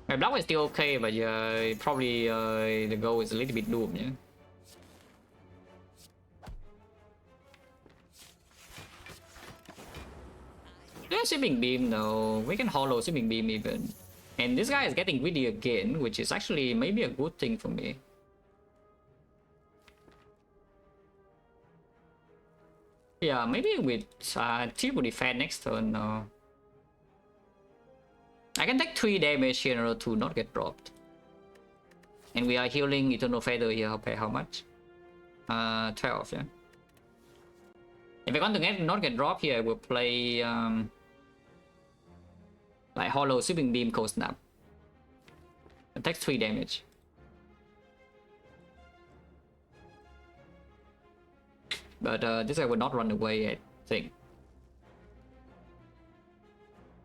My block is still okay, but yeah, probably the goal is a little bit doomed, yeah. Yeah, shipping beam though. We can hollow shipping beam even. And this guy is getting greedy again, which is actually maybe a good thing for me. Yeah, maybe with triple defense next turn. I can take 3 damage here in order to not get dropped. And we are healing Eternal Feather here. I'll pay how much? 12, yeah. If I want to not get dropped here, I will play like Hollow Sweeping Beam Cold Snap. It takes 3 damage. But this guy will not run away, I think.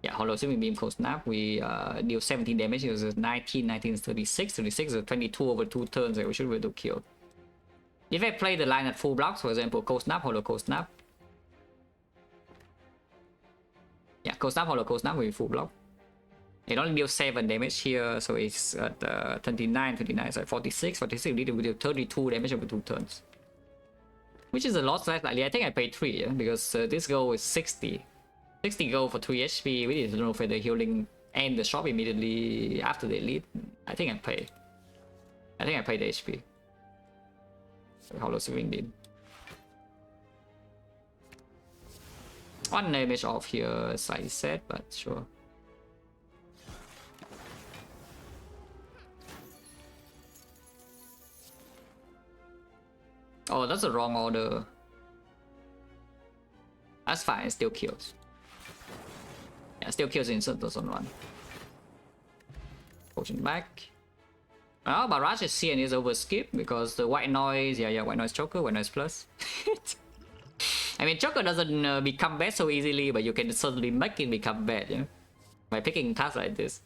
Yeah, Hollow Sweeping Beam Cold Snap. We deal 17 damage. It was 19, 19 is 36. 36 is 22 over 2 turns. So we should be able to kill. If I play the line at full blocks, for example, Cold Snap, Hollow Cold Snap. Yeah, Cold Snap, Hollow Cold Snap will be full block. It only deals 7 damage here, so it's at 29, 29, so 46, 46, we deal 32 damage over 2 turns. Which is a lot slightly. I think I paid 3, yeah? Because this goal is 60. 60 gold for 3 HP, we didn't know for the healing and the shop immediately after the elite. I think I pay. I think I paid the HP. Hollow Sweeping Beam. 1 damage off here, as I said, but sure. Oh, that's the wrong order. That's fine, it still kills. Yeah, still kills instant on 1. Potion back. Well, Barrage is here and is over skip because the white noise, yeah, white noise choker, white noise plus. I mean, choker doesn't become bad so easily, but you can certainly make it become bad, yeah, by picking tasks like this.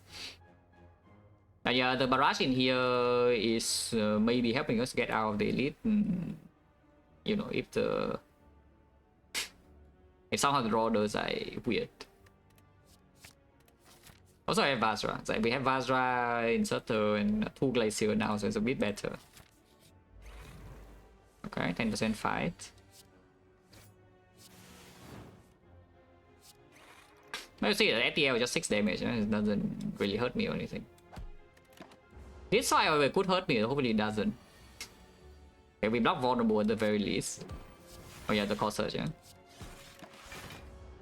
But yeah, the barrage in here is maybe helping us get out of the elite. You know, if somehow the orders are weird. Also, I have Vajra. So we have Vajra, Inserter, and 2 Glacier now, so it's a bit better. Okay, 10% fight. But you see, the FTL is just 6 damage. It doesn't really hurt me or anything. This side, however, could hurt me. Hopefully, it doesn't. Okay, we block vulnerable at the very least. Oh yeah, the core search, yeah.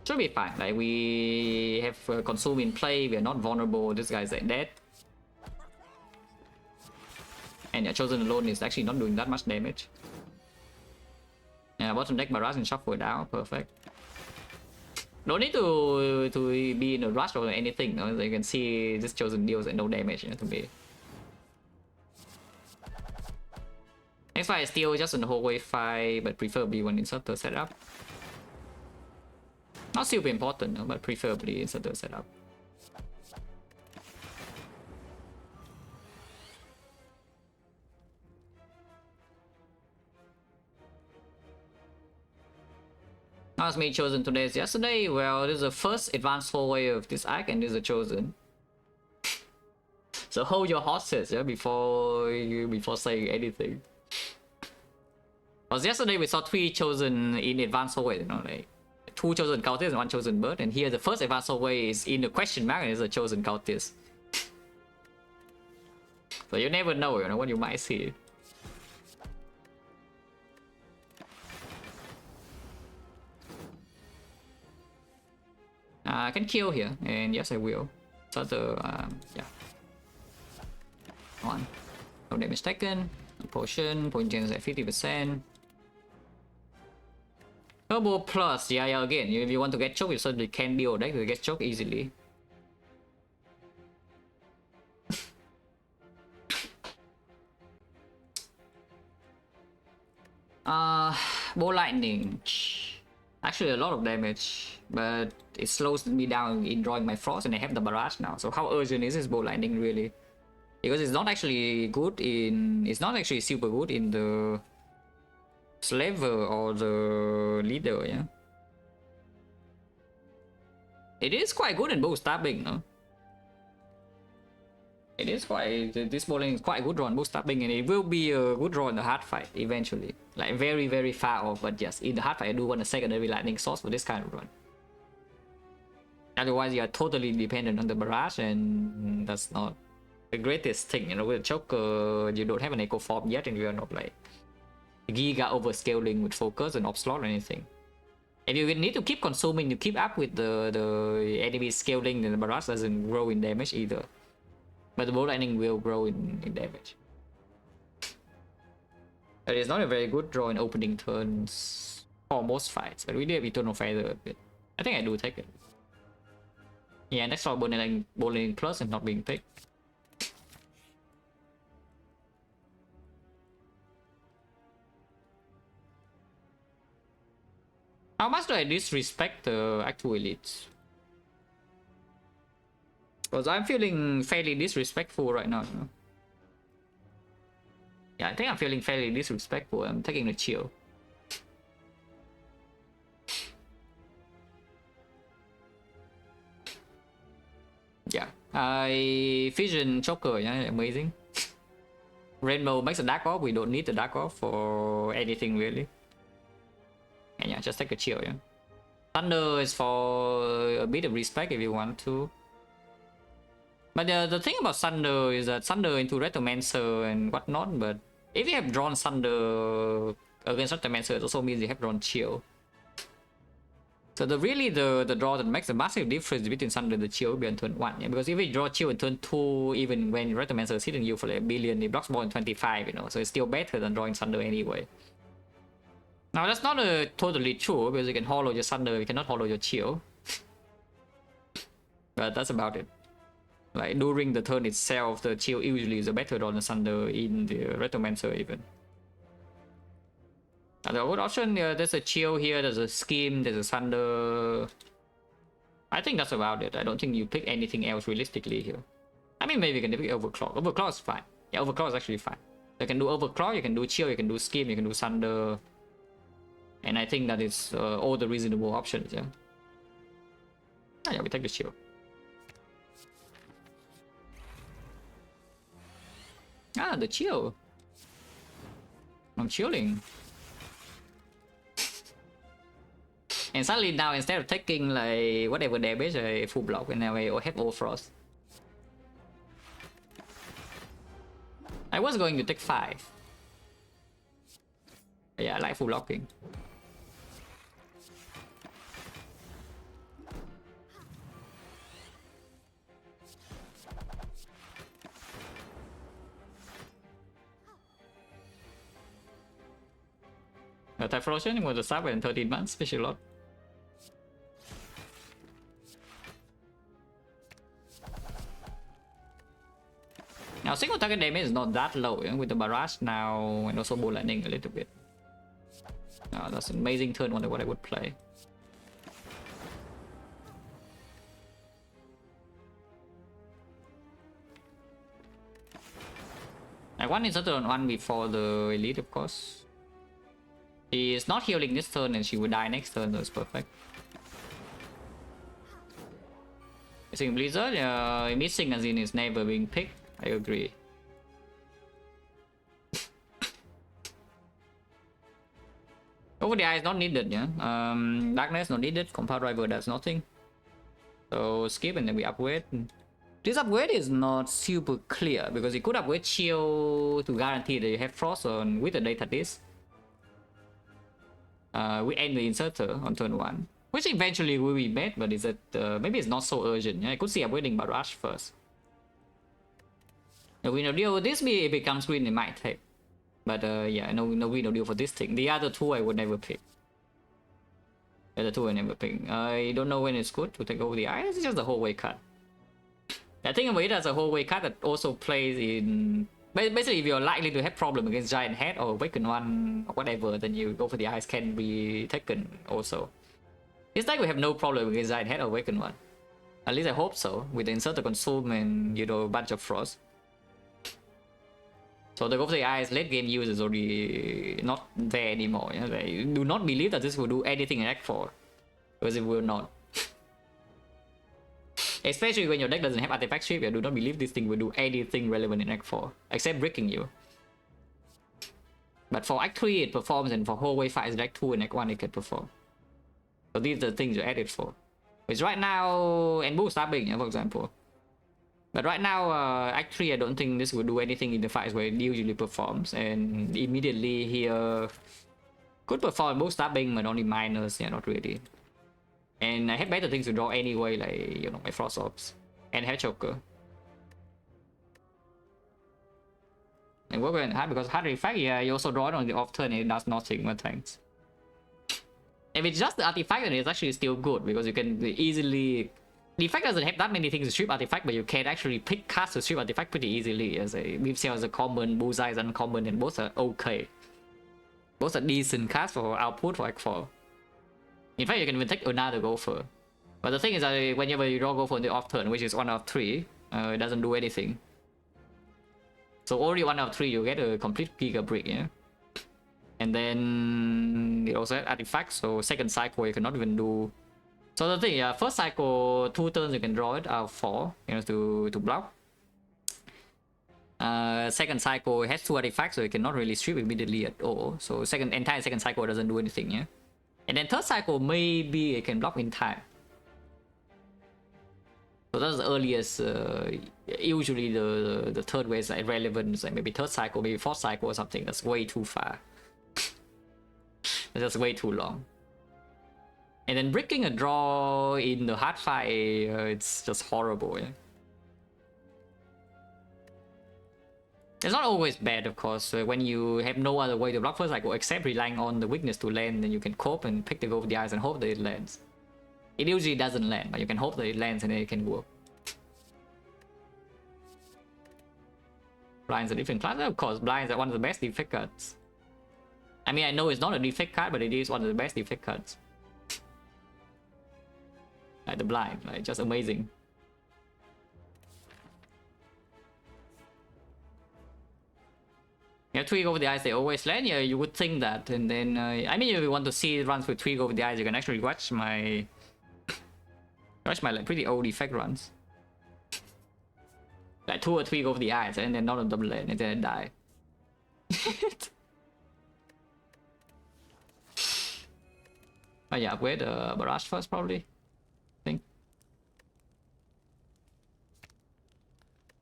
Should be fine. Like, we have consume in play. We are not vulnerable. This guy's dead. And yeah, chosen alone is actually not doing that much damage. Yeah, bottom deck barrage and shuffle down. Perfect. No need to be in a rush or anything. No? You can see this chosen deals no damage, yeah, to me. Next fight is still just an hallway fight, but preferably one inserter setup. Not super important, no, but preferably in certain setup. How's me chosen today's yesterday? Well, this is the first advanced 4-way of this arc, and this is a chosen. So hold your horses, yeah, before saying anything. Because yesterday we saw 3 chosen in advanced 4-way, you know, like 2 chosen cultists and 1 chosen bird, and here the first advanced 4-way is in the question mark and it's a chosen cultist. So you never know, you know, what you might see. I can kill here, and yes, I will. So the yeah, 1. No damage taken. Potion chance at 50%. Turbo plus, yeah, again, if you want to get choked, you certainly can build deck to get choked easily. Ball lightning. Actually, a lot of damage, but it slows me down in drawing my frost, and I have the barrage now. So how urgent is this ball lightning really? Because it's not actually good in. It's not actually super good in the slaver or the leader, yeah. It is quite good in both stabbing, no? It is quite. This bowling is quite good draw in both stabbing, and it will be a good draw in the hard fight eventually. Like very, very far off, but yes, in the hard fight I do want a secondary lightning source for this kind of run. Otherwise, you are totally dependent on the barrage, and that's not the greatest thing. You know, with choker, you don't have an echo form yet, and you are not like giga overscaling with focus and obslot or anything. And you need to keep consuming to keep up with the enemy scaling, and the barrage doesn't grow in damage either. But the ball lightning will grow in damage. It is not a very good draw in opening turns for most fights, but we do have Eternal Feather a bit. I think I do take it. Yeah, next draw bowling plus and not being picked. How much do I disrespect the actual elites? Because I'm feeling fairly disrespectful right now, you know? Yeah, I think I'm feeling fairly disrespectful. I'm taking the chill. Yeah, I Vision Choker, yeah, amazing. Rainbow makes a Dark Orb. We don't need the Dark Orb for anything really. And yeah, just take a chill, yeah. Thunder is for a bit of respect if you want to. But the thing about Thunder is that Thunder into Retromancer and whatnot, but if you have drawn Thunder against Retromancer, it also means you have drawn Chill. So the draw that makes a massive difference between Thunder and the Chill will be on turn 1, yeah? Because if you draw Chill in turn 2, even when Retromancer is hitting you for like a billion, it blocks more than 25, you know, so it's still better than drawing Thunder anyway. Now that's not totally true, because you can hollow your Thunder, you cannot hollow your Chill. But that's about it. Like during the turn itself, the Chill usually is a better draw than Thunder in the Retromancer even. The other option, there's a Chill here, there's a Scheme, there's a Thunder. I think that's about it. I don't think you pick anything else realistically here. I mean, maybe you can pick Overclock. Overclock is fine. Yeah, Overclock is actually fine. You can do Overclock, you can do Chill, you can do Scheme, you can do Thunder. And I think that is all the reasonable options, yeah. Oh, yeah, we take the Chill. Ah, the Chill. I'm chilling. And suddenly now, instead of taking like whatever damage, I full block, and now I have all frost. I was going to take 5. But yeah, I like full blocking. Typhlosion was a sub in 13 months, special lot. Now single target damage is not that low, yeah? With the barrage now and also ball lightning a little bit. That's an amazing turn. Wonder what I would play. I want inserted on 1 before the elite, of course. She is not healing this turn and she will die next turn, so it's perfect. Missing Blizzard, missing as in is never being picked. I agree. Over the eye is not needed, yeah. Darkness not needed, Compound Driver does nothing. So skip and then we upgrade. This upgrade is not super clear because you could upgrade Chill to guarantee that you have Frost on with the data this. We end the inserter on turn 1, which eventually will be met, but is it maybe it's not so urgent. Yeah? I could see upgrading Barrage first. If we no deal with this, if it becomes green, it might take. But yeah, no win, no deal for this thing. The other two I would never pick. The other two I never pick. I don't know when it's good to take over the eye. It's just a whole way cut. I think of it as a whole way cut that also plays in. Basically, if you're likely to have problem against Giant Head or Awaken One or whatever, then you go for the eyes can be taken also. It's like we have no problem against Giant Head or Awaken One. At least I hope so, with the Inserter Consume and, you know, a bunch of Frost. So the go for the eyes late game use is already not there anymore. You know? They do not believe that this will do anything in Act 4. Because it will not. Especially when your deck doesn't have artifact strip, I do not believe this thing will do anything relevant in Act 4. Except bricking you. But for Act 3 it performs, and for whole way fights Act 2 and Act 1 it can perform. So these are the things you add it for. Which right now, and boost stabbing, for example. But right now, Act 3 I don't think this will do anything in the fights where it usually performs. And immediately here could perform boost stabbing, but only minors, yeah, not really. And I have better things to draw anyway, like, you know, my Frost Orbs and Hair Choker. And work on hard because hard artifact, yeah, you also draw it on the off turn and it does nothing, but thanks. If it's just the artifact, then it's actually still good because you can easily. The effect doesn't have that many things to strip artifact, but you can actually pick cards to strip artifact pretty easily. As a Beam Cell is a common, Bullseye is uncommon, and both are okay. Both are decent cards for output for Act 4. In fact, you can even take another Gopher. But the thing is that whenever you draw Gopher on the off turn, which is 1 out of 3, it doesn't do anything. So only 1 out of 3 you get a complete Giga Brick, yeah? And then it also has artifacts, so second cycle you cannot even do. So the thing, yeah, first cycle 2 turns you can draw it out of 4, you know, to block. Second cycle it has 2 artifacts, so you cannot really strip immediately at all. So entire second cycle doesn't do anything, yeah. And then third cycle maybe it can block in time. So that's the earliest. Usually the third way is like relevant, like maybe third cycle, maybe fourth cycle or something. That's way too far. That's just way too long. And then breaking a draw in the hard fight, it's just horrible. Yeah? It's not always bad, of course. When you have no other way to block first cycle except relying on the weakness to land, then you can cope and pick the go of the eyes and hope that it lands. It usually doesn't land, but you can hope that it lands and then it can work. Blind's a different class, of course. Blind's one of the best defect cards. I mean, I know it's not a defect card, but it is one of the best defect cards. Like the blind, like just amazing. Yeah, Twig over the eyes, they always land. Yeah, you would think that. And then, I mean, if you want to see runs with Twig over the eyes, you can actually watch my like pretty old effect runs. Like 2 or 3 over the eyes, and then not on double land, and then die. Oh yeah, upgrade Barrage first, probably. I think.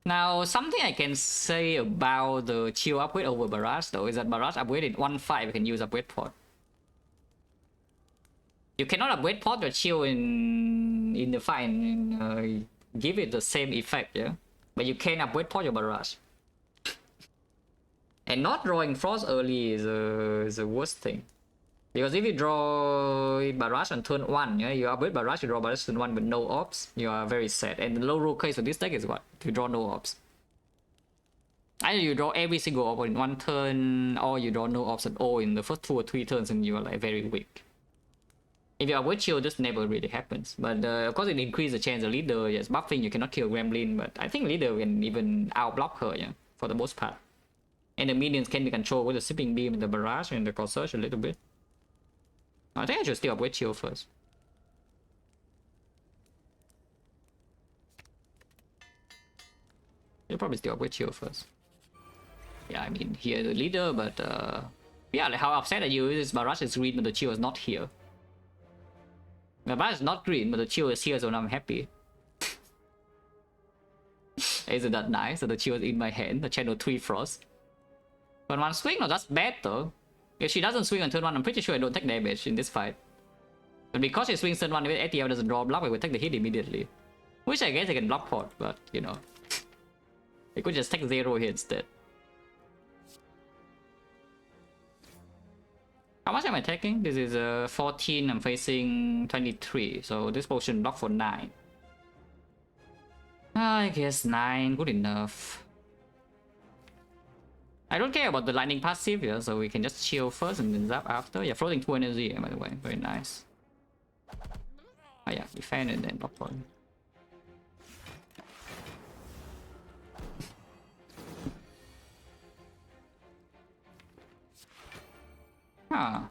Now, something I can say about the Chill upgrade over Barrage, though, is that Barrage upgrade in 1-5 you can use upgrade port. You cannot upgrade port your Chill in the fight and give it the same effect, yeah? But you can upgrade port your Barrage. And not drawing Frost early is the worst thing. Because if you draw Barrage on turn 1, yeah, you upgrade Barrage, you draw Barrage turn 1 with no ops, you are very sad. And the low roll case for this deck is what? You draw no ops. Either you draw every single op in 1 turn, or you draw no ops at all in the first 2 or 3 turns and you are like very weak. If you upgrade Chill, this never really happens. But of course it increases the chance of leader, yes, buffing, you cannot kill Gremlin, but I think leader can even outblock her, yeah, for the most part. And the minions can be controlled with the Sipping Beam and the Barrage and the Corsage a little bit. I think I should still upgrade Chill first. You'll probably still upgrade Chill first. Yeah, I mean, here the leader, but yeah, like how upset are you? This Barrage is green, but the Chill is not here. The Barrage is not green, but the Chill is here, so now I'm happy. Isn't that nice? So the Chill is in my hand, the channel 3 Frost. But one swing, no, that's bad though. If she doesn't swing on turn 1, I'm pretty sure I don't take damage in this fight. But because she swings turn 1, if ATL doesn't draw block, I will take the hit immediately. Which I guess I can block pot, but you know. I could just take 0 here instead. How much am I taking? This is 14, I'm facing 23. So this potion block for 9. I guess 9, good enough. I don't care about the lightning passive here, so we can just chill first and then zap after. Yeah, floating 2 energy, by the way, very nice. Oh yeah, defend and then block point. Huh.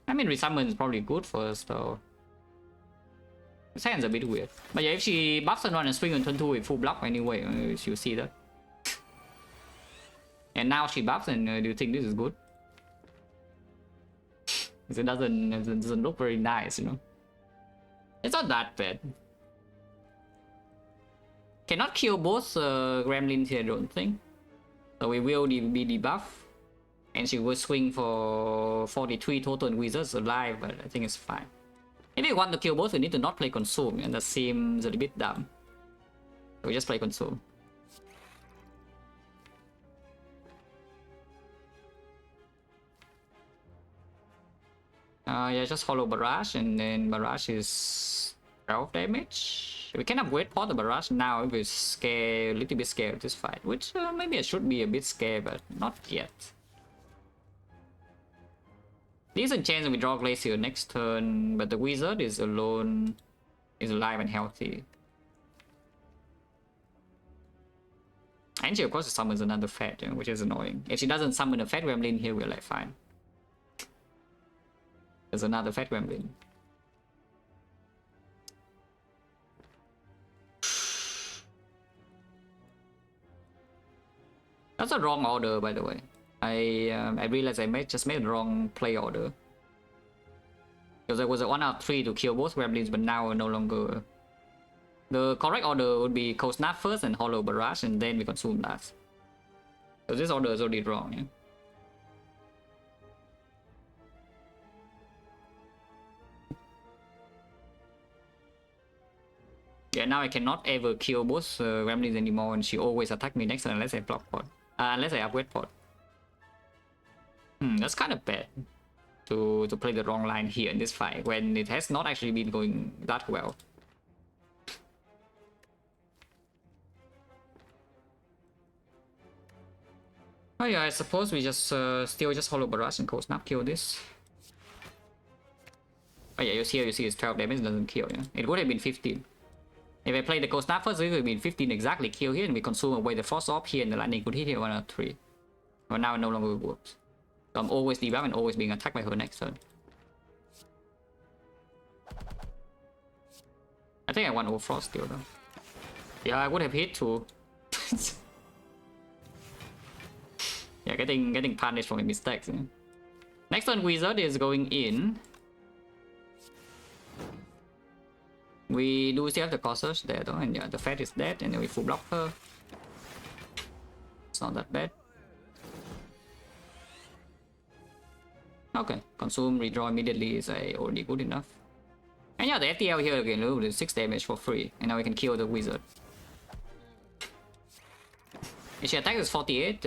I mean, resummon is probably good for us though. This hand's a bit weird. But yeah, if she buffs on 1 and swing on turn 2 with full block anyway, you'll see that. And now she buffs, and do you think this is good? It doesn't look very nice, you know. It's not that bad. Cannot kill both gremlins here, I don't think. So we will be debuff. And she will swing for 43 total wizards alive, but I think it's fine. If you want to kill both, you need to not play Consume, and that seems a little bit dumb. So we just play Consume. Yeah, just Hollow Barrage, and then Barrage is 12 damage. We can upgrade pot the Barrage now if we're scared, a little bit scared of this fight, which maybe I should be a bit scared, but not yet. Decent chance we draw Glacier next turn, but the Wizard is alone, is alive and healthy. And she of course summons another Fat, which is annoying. If she doesn't summon a Fat Gremlin here, we're like fine. There's another Fat Gremlin. That's a wrong order, by the way. I realized I just made the wrong play order. Because there was a 1 out of 3 to kill both Gremlins, but now no longer. The correct order would be Cold Snap first and Hollow Barrage, and then we consume last. So this order is already wrong, yeah? Yeah, now I cannot ever kill both Gremlins anymore, and she always attack me next turn unless I block pot. Unless I upgrade pot. That's kind of bad to play the wrong line here in this fight when it has not actually been going that well. Oh yeah, I suppose we just still just Hollow Barrage and Cold Snap kill this. Oh yeah, you see it's 12 damage, doesn't kill, yeah. It would have been 15. If I play the Cold Snap first, it would have been 15 exactly kill here, and we consume away the Frost Orb here, and the lightning could hit here 1 out of 3. But now it no longer works. So I'm always debuff and always being attacked by her next turn. I think I want Old Frost still though. Yeah, I would have hit too. Yeah, getting punished for my mistakes. Yeah. Next turn Wizard is going in. We do still have the Corsage there though, and yeah, the Fat is dead, and then we full block her. It's not that bad. Okay, consume, redraw immediately is already good enough. And yeah, the FTL here again, with 6 damage for free, and now we can kill the Wizard. If she attacks is 48,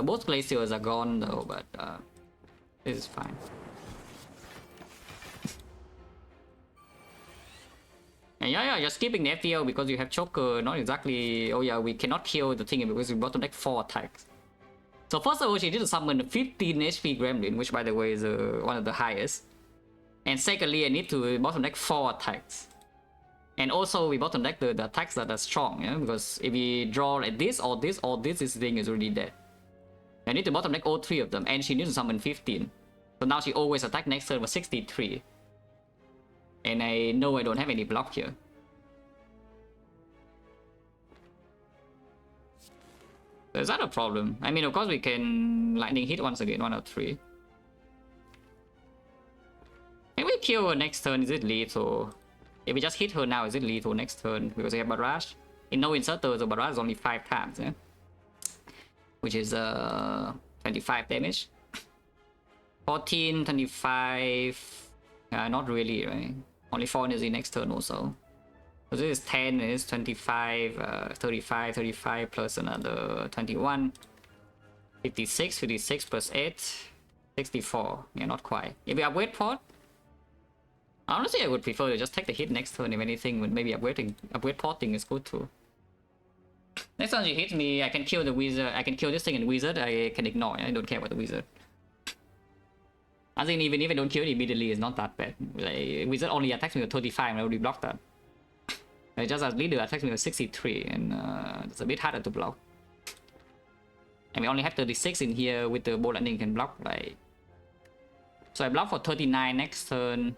both Glaciers are gone though, but this is fine. And yeah, just keeping the FTL because you have Choker, not exactly. Oh yeah, we cannot kill the thing because we bottom deck 4 attacks. So first of all, she did summon a 15 HP Gremlin, which by the way is one of the highest. And secondly, I need to bottom deck 4 attacks. And also we bottom deck the attacks that are strong, yeah? Because if we draw like this or this or this thing is already dead. I need to bottom deck all 3 of them, and she needs to summon 15. So now she always attack next turn with 63. And I know I don't have any block here. So is that a problem? I mean, of course we can lightning hit once again, 1 out of 3. Can we kill her next turn? Is it lethal? If we just hit her now, is it lethal next turn? Because we have barrage. In no inserter, so barrage is only 5 times, yeah? Which is 25 damage. 14, 25. Not really, right? Only 4 energy next turn also. So this is 10, is 25, 35, 35 plus another 21. 56, 56 plus 8. 64. Yeah, not quite. If we upgrade pot, honestly I would prefer to just take the hit next turn if anything, but maybe upgrade potting is good too. Next time she hits me, I can kill the wizard. I can kill this thing and wizard. I can ignore. I don't care about the wizard. I think even if I don't kill it immediately, it's not that bad. Like, wizard only attacks me with 35 and I already blocked that. It just as leader attacks me with 63 and it's a bit harder to block. And we only have 36 in here with the bolt lightning can block. Like, so I block for 39 next turn.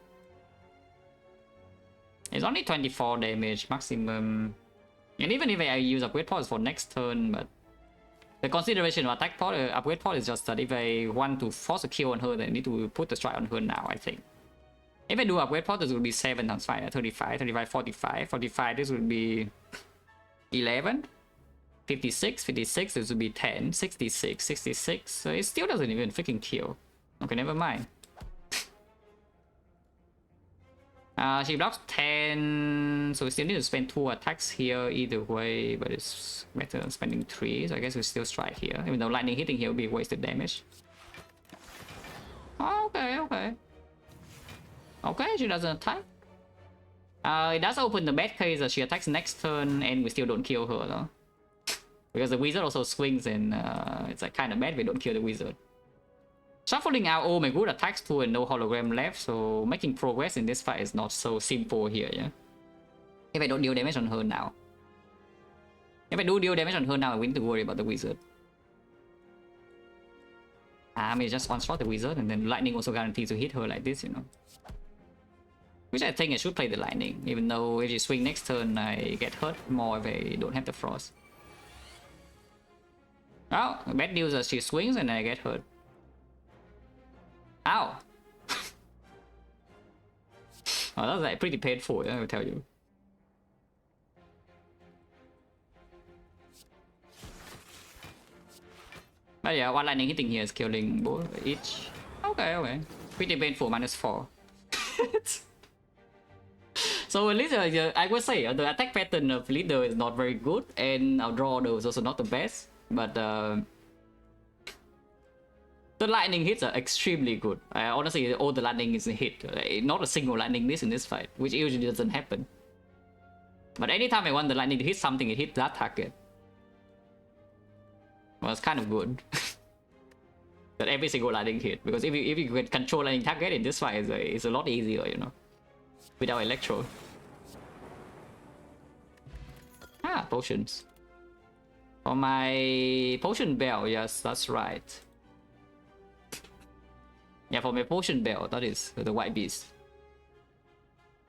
It's only 24 damage maximum. And even if I use upgrade pot for next turn, but the consideration of attack pot, upgrade pot is just that if I want to force a kill on her, then I need to put the strike on her now, I think. If I do upgrade pot, this will be 7 times 5, 35, 35, 45, 45, this would be 11, 56, 56, this would be 10, 66, 66, so it still doesn't even freaking kill. Okay, never mind. She blocks 10, so we still need to spend 2 attacks here either way, but it's better than spending 3, so I guess we still strike here, even though lightning hitting here will be wasted damage. Oh, okay, okay. Okay, she doesn't attack. It does open the bad case that she attacks next turn and we still don't kill her though. Because the wizard also swings and it's like kind of bad we don't kill the wizard. Shuffling out all my good attacks too and no hologram left, so making progress in this fight is not so simple here, yeah? If I don't deal damage on her now. If I do deal damage on her now, I need to worry about the wizard. I may just one-shot the wizard and then lightning also guarantees to hit her like this, you know? Which I think I should play the lightning, even though if you swing next turn, I get hurt more if I don't have the frost. Oh, bad news is she swings and I get hurt. Ow! Oh, that's like pretty painful, I will tell you. But yeah, one lightning hitting here is killing both each. Okay, okay. Pretty painful, -4. So at least I would say the attack pattern of leader is not very good, and our draw order is also not the best. But the lightning hits are extremely good. Honestly, all the lightning is a hit. Not a single lightning miss in this fight, which usually doesn't happen. But anytime I want the lightning to hit something, it hits that target. Well, it's kind of good. That every single lightning hit, because if you can control lightning target in this fight, it's a lot easier, you know, without electro. Ah, potions. For my potion bell, yes, that's right. Yeah, for my potion bell, that is the white beast.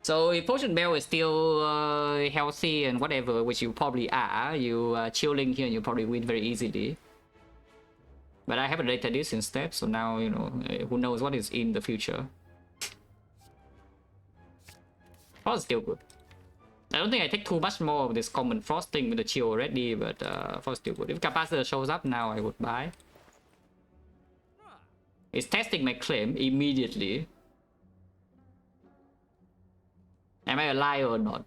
So if potion bell is still healthy and whatever, which you probably are, you chilling here and you probably win very easily. But I haven't rated this instead, so now, you know, who knows what is in the future. Frost is still good. I don't think I take too much more of this common frost thing with the chill already, but Frost is still good. If capacitor shows up now, I would buy. It's testing my claim immediately. Am I a liar or not?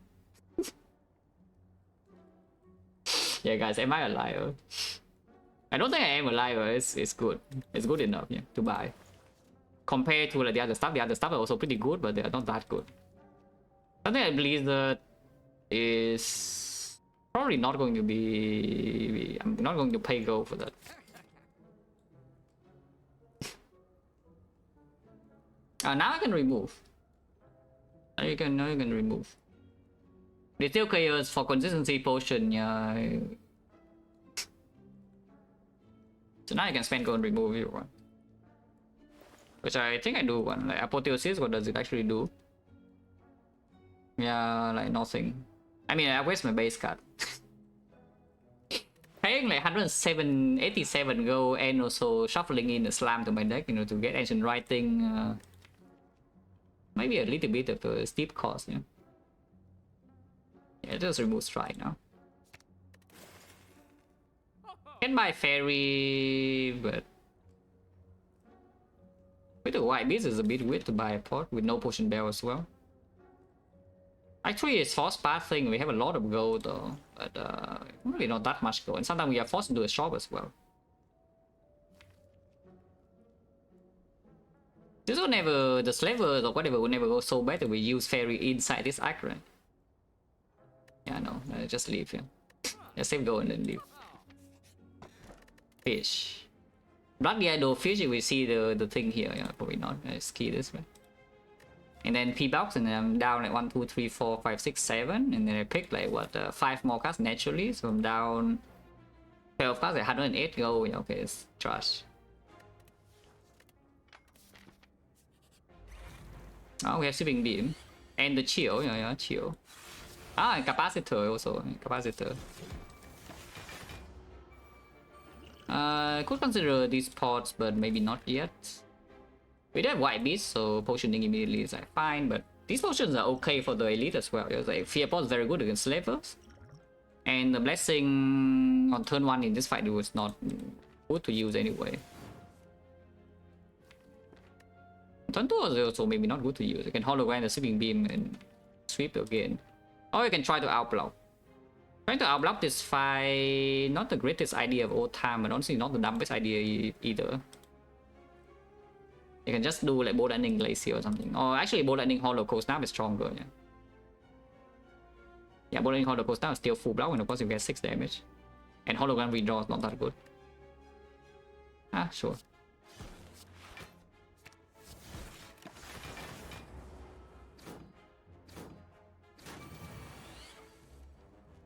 Yeah, guys, am I a liar? I don't think I am a liar. It's good. It's good enough, yeah, to buy. Compared to like the other stuff are also pretty good, but they are not that good. Something I believe that is probably not going to be. I'm not going to pay gold for that. Now I can remove. Now you can remove. They still chaos for consistency potion, yeah. So now I can spend gold and remove you one. Which I think I do one. Like apotheosis, what does it actually do? Yeah, like nothing. I mean, I waste my base card. Paying like 187 gold and also shuffling in a slam to my deck, you know, to get ancient writing. Maybe a little bit of a steep cost, yeah. Yeah, just remove strike now. Can buy fairy, but with the white beast is a bit weird to buy a pot with no potion bell as well. Actually, it's force path thing. We have a lot of gold though, but really not that much gold. And sometimes we are forced to do a shop as well. This will never, the slavers or whatever will never go so bad that we use fairy inside this act, right? Yeah, no, just leave here. Just save gold and then leave. Fish. Bloody idol fish, we see the thing here. Yeah, probably not. Let's key this way. And then P box, and then I'm down like 1, 2, 3, 4, 5, 6, 7. And then I picked like what 5 more cards naturally. So I'm down 12 cards, like 108 gold. Yeah, okay, it's trash. Oh, we have shipping beam. And the chill, yeah, chill. Ah, and capacitor also. Capacitor. Could consider these pots, but maybe not yet. We do have white beast, so potioning immediately is like fine, but these potions are okay for the elite as well. It's like fear pot is very good against slavers. And the blessing on turn 1 in this fight was not good to use anyway. Turn 2 is also maybe not good to use. You can hologram the sweeping beam and sweep again. Or you can try to outblock. Trying to outblock this fight, not the greatest idea of all time, but honestly not the dumbest idea either. You can just do like Bolt Lightning Glacier or something. Or actually Bolt Lightning Holocaust now is stronger, yeah. Yeah, Bolt Lightning Holocaust now is still full block, and of course you get 6 damage. And Hologram Redraw is not that good. Ah, sure.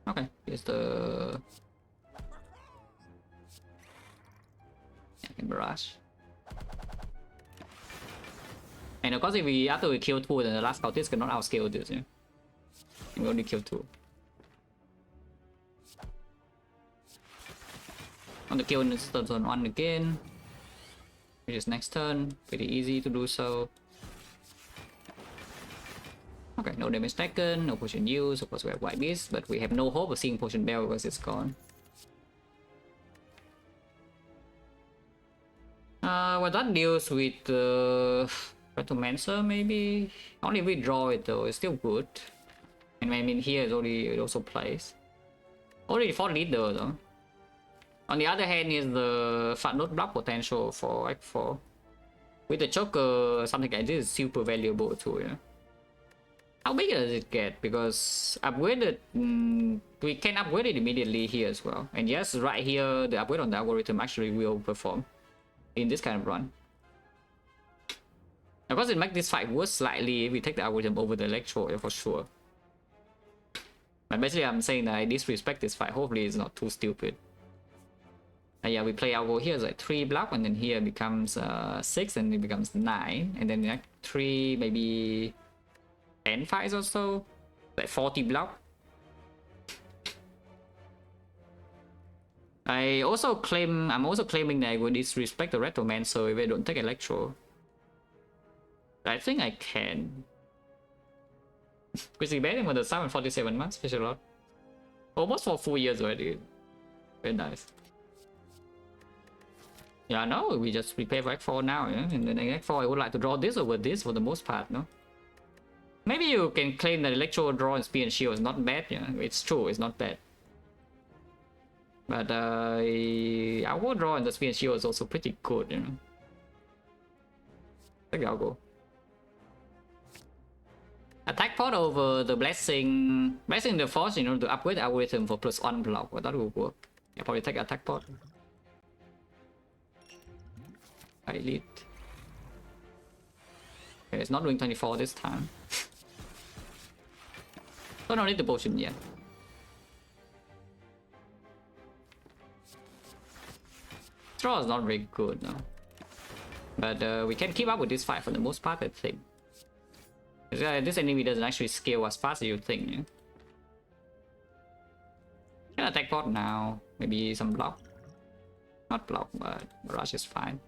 Okay, here's the... Yeah, I can barrage. And of course if we, after we kill 2, then the last cultist cannot outscale this, yeah. We only kill 2. Want to kill this turn 1 again. Which is next turn, pretty easy to do so. Okay, no damage taken, no potion used. Of course, we have white beast, but we have no hope of seeing potion bell because it's gone. Well, that deals with Retomancer, maybe. Only if we draw it though, it's still good. And I mean, here is only it also plays. Only default leader though. On the other hand, is the fat note block potential for Act 4. With the choker, something like this is super valuable too, yeah. How big does it get? Because upgraded, we can upgrade it immediately here as well. And yes, right here, the upgrade on the algorithm actually will perform in this kind of run. Of course, it makes this fight worse slightly if we take the algorithm over the electro, yeah, for sure. But basically, I'm saying that I disrespect this fight. Hopefully, it's not too stupid. Yeah, we play algo here, it's like 3 block, and then here becomes 6, and it becomes 9. And then like 3, maybe 10 fights or so, like 40 block. I'm also claiming that I would disrespect the Retomancer if I don't take Electro. I think I can. Because he betting with the 747 months, special lot. Almost for 4 years already. Very nice. Yeah, no, we just prepare for Act 4 now, yeah? And then Act 4 I would like to draw this over this for the most part, no? Maybe you can claim that Electro draw and Spear and Shield is not bad, yeah? It's true, it's not bad. But our draw and the Spear and Shield is also pretty good, you know? I think I'll go. Attack pot over the Blessing the Force, you know, to upgrade the algorithm for +1 block, well, that will work. I'll probably take attack pot. Elite. Okay, it's not doing 24 this time. So I don't need the potion yet. Straw is not very good now. But we can keep up with this fight for the most part, I think. This enemy doesn't actually scale as fast as you think. Yeah? Can attack bot now. Maybe some block. Not block, but rush is fine.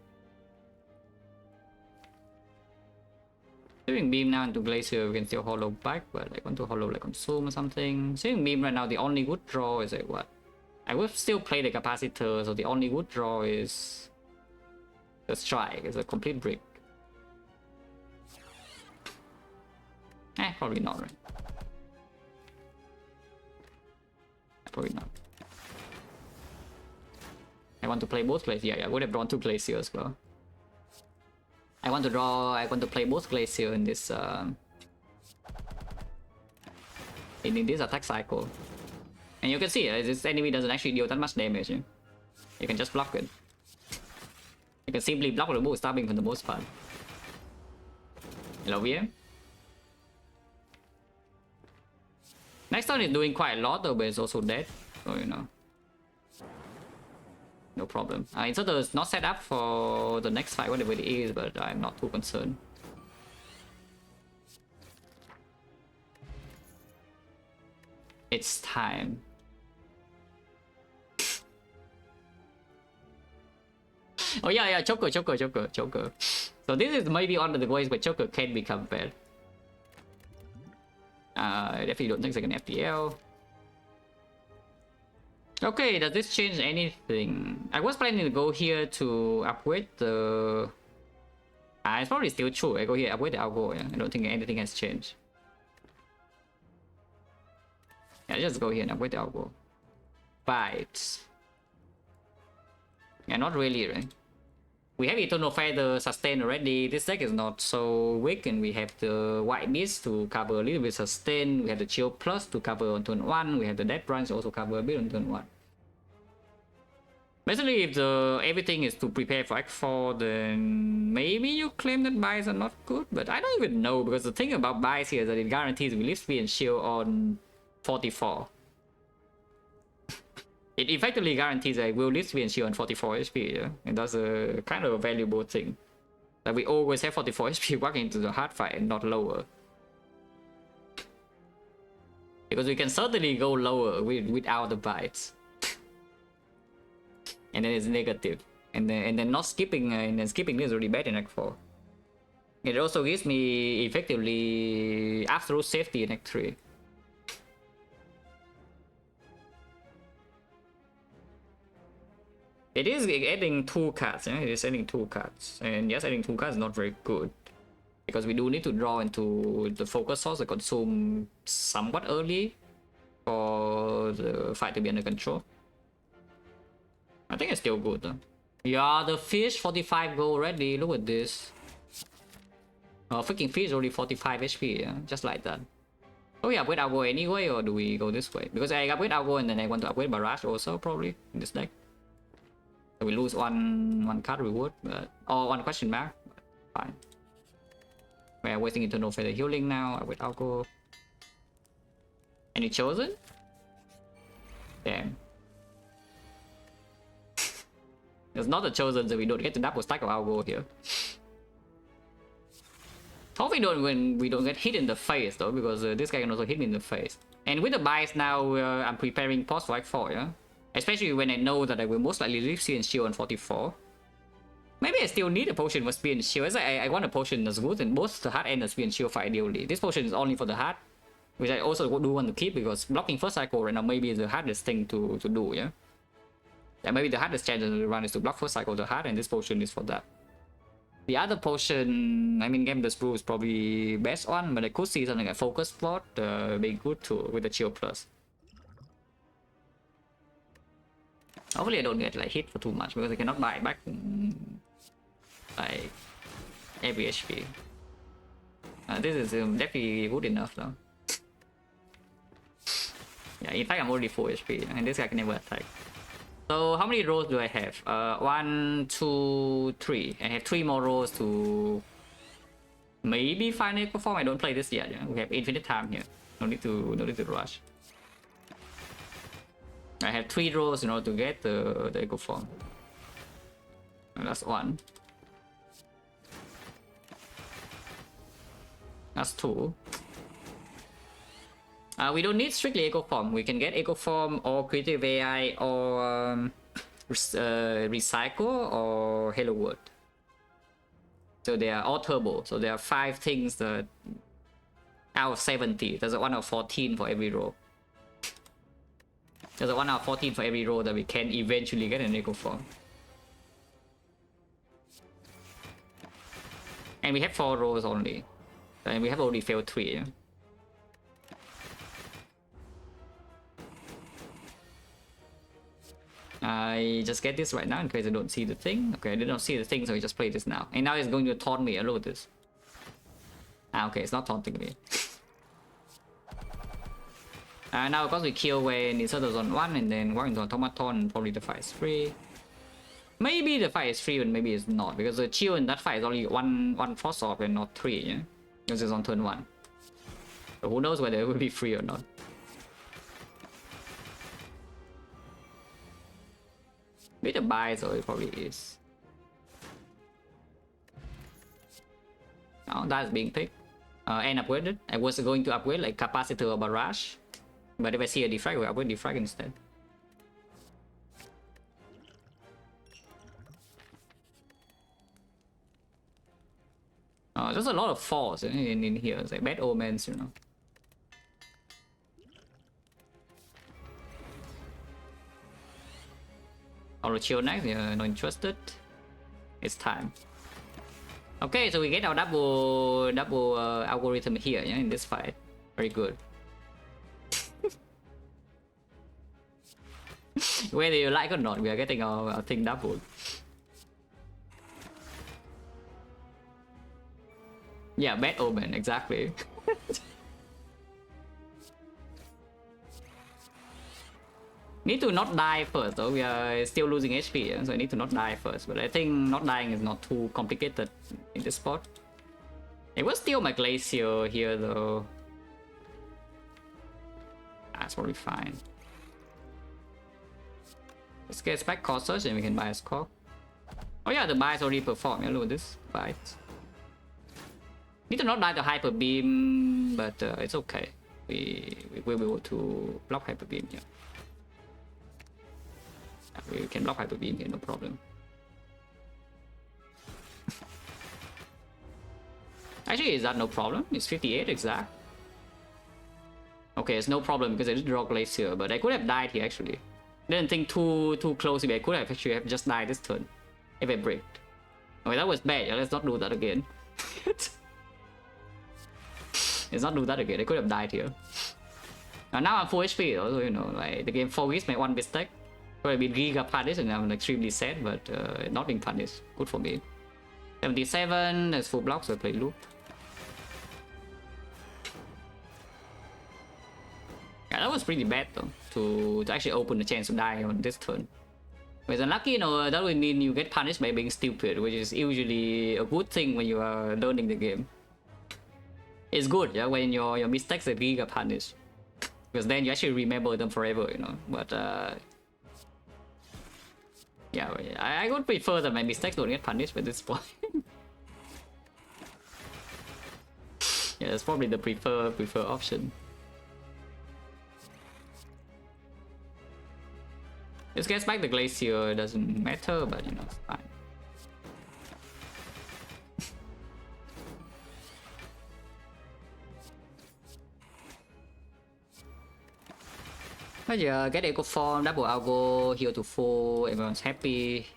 Saving beam now into glacier, we can still hollow back, but I want to hollow like consume or something. Saving beam right now, the only good draw is like what? I will still play the capacitor, so the only good draw is the strike. It's a complete brick. Probably not, right? Probably not. I want to play both glacier. Yeah, I would have drawn 2 glacier as well. I want to play both glacier in this in this attack cycle. And you can see this enemy doesn't actually deal that much damage. Yeah? You can just block it. You can simply block the move stabbing for the most part. Hello here. Next turn is doing quite a lot though, but it's also dead. So you know. No problem. Inserter is not set up for the next fight, whatever it is, but I'm not too concerned. It's time. Oh yeah, choker. So this is maybe one of the ways where choker can become bad. I definitely don't think it's like an FPL. Okay, does this change anything? I was planning to go here to upgrade the... it's probably still true. I go here, upgrade the algo, yeah? I don't think anything has changed. Yeah, just go here and upgrade the algo. Bites. Yeah, not really, right? We have Eternal Feather sustain already. This deck is not so weak, and we have the White Beast to cover a little bit sustain. We have the Chill Plus to cover on turn 1. We have the Death Branch also cover a bit on turn 1. Basically, if everything is to prepare for Act 4, then maybe you claim that buys are not good, but I don't even know, because the thing about buys here is that it guarantees we live speed and shield on 44. It effectively guarantees that we'll live speed and shield on 44 HP, yeah? And that's a kind of a valuable thing. That we always have 44 HP walking into the hard fight and not lower. Because we can certainly go lower without the bites. And then it's negative, and then not skipping, and then skipping is really bad in Act 4. It also gives me effectively absolute safety in Act 3. It is adding 2 cards, yeah? It is adding 2 cards, and yes, adding 2 cards is not very good, because we do need to draw into the focus source and consume somewhat early for the fight to be under control. I think it's still good though. Yeah, the fish 45 gold already. Look at this. Freaking fish only 45 HP, yeah? Just like that. Oh yeah, upgrade Algo anyway, or do we go this way? Because I upgrade Algo and then I want to upgrade Barrage also probably in this deck. So we lose one card reward, but or 1 question mark. Fine. We are wasting Eternal Feather healing now. Upgrade Algo. Any chosen? Damn. It's not a chosen, so we don't get the double stack of Algo here. Hopefully we don't get hit in the face though, because this guy can also hit me in the face. And with the bias now, I'm preparing post for Act 4, yeah? Especially when I know that I will most likely leave Spear and Shield on 44. Maybe I still need a potion for Spear and Shield, as I want a potion that's good in both the heart and the Spear and Shield for ideally. This potion is only for the heart, which I also do want to keep, because blocking first cycle right now maybe is the hardest thing to do, yeah? Yeah, maybe the hardest challenge to run is to block first cycle the heart, and this potion is for that. The other potion, I mean, Game the Brew is probably best one, but I could see something like Focus Plot being good too with the Chill Plus. Hopefully I don't get like hit for too much, because I cannot buy back like every HP. This is definitely good enough though. Yeah, in fact I'm already 4 HP, and this guy can never attack. So how many rows do I have? 1, 2, 3. I have 3 more rows to Maybe final echo form. I don't play this yet. Yeah? We have infinite time here. No need to rush. I have 3 rows in order to get the echo form. And that's 1. That's 2. We don't need strictly echo form. We can get echo form or creative AI or recycle or hello world. So they are all turbo. So there are 5 things that out of 70. There's a 1 out of 14 for every row. There's a 1 out of 14 for every row that we can eventually get an echo form. And we have 4 rows only. And we have already failed 3. Yeah? I just get this right now in case I don't see the thing. Okay, I did not see the thing, so I just play this now. And now it's going to taunt me. Look at this. Okay, it's not taunting me. Now because we kill when it's on 1 and then one into automaton, probably the fight is free. Maybe the fight is free, but maybe it's not, because the chill in that fight is only one frost off and not 3, yeah? Because it's on turn 1. So who knows whether it will be free or not. With a buy, so it probably is. Oh, that's being picked. And upgraded. I was going to upgrade like capacitor or barrage. But if I see a defrag, we'll upgrade defrag instead. There's a lot of falls in here. It's like bad omens, you know. I'll chill next. Yeah, not interested. It's time. Okay, so we get our double algorithm here, yeah, in this fight. Very good. Whether you like or not, we are getting our thing double. Yeah, bad omen, exactly. Need to not die first, though. We are still losing HP, yeah? So I need to not die first. But I think not dying is not too complicated in this spot. It was still my glacier here, though. That's probably fine. Let's get back core search and we can buy a score. Oh yeah, the buy is already performed. Yeah, look at this. Buy. Need to not die to hyper beam, but it's okay. We will be able to block hyper beam here. Yeah, we can block hyper beam here, no problem. Actually, is that no problem? It's 58 exact. Okay, it's no problem because I did draw glacier, but I could have died here actually. Didn't think too close. If I could have actually have just died this turn if I bricked. Okay, that was bad. Yeah, let's not do that again. Let's not do that again. I could have died here. Now I'm full HP though, so you know, like the game forgives my one mistake. Could have been giga punished and I'm extremely sad, but not being punished. Good for me. 77. That's full block, so I play loop. Yeah, that was pretty bad though, to actually open the chance to die on this turn. But unlucky, you know, that would mean you get punished by being stupid, which is usually a good thing when you are learning the game. It's good, yeah, when your mistakes are giga punished, because then you actually remember them forever, you know. But yeah, I would prefer that my mistakes don't get punished at this point. Yeah, that's probably the prefer option. This gets back the glacier, it doesn't matter, but you know, it's fine. But yeah, get echo form, double algo, heal to full, everyone's happy.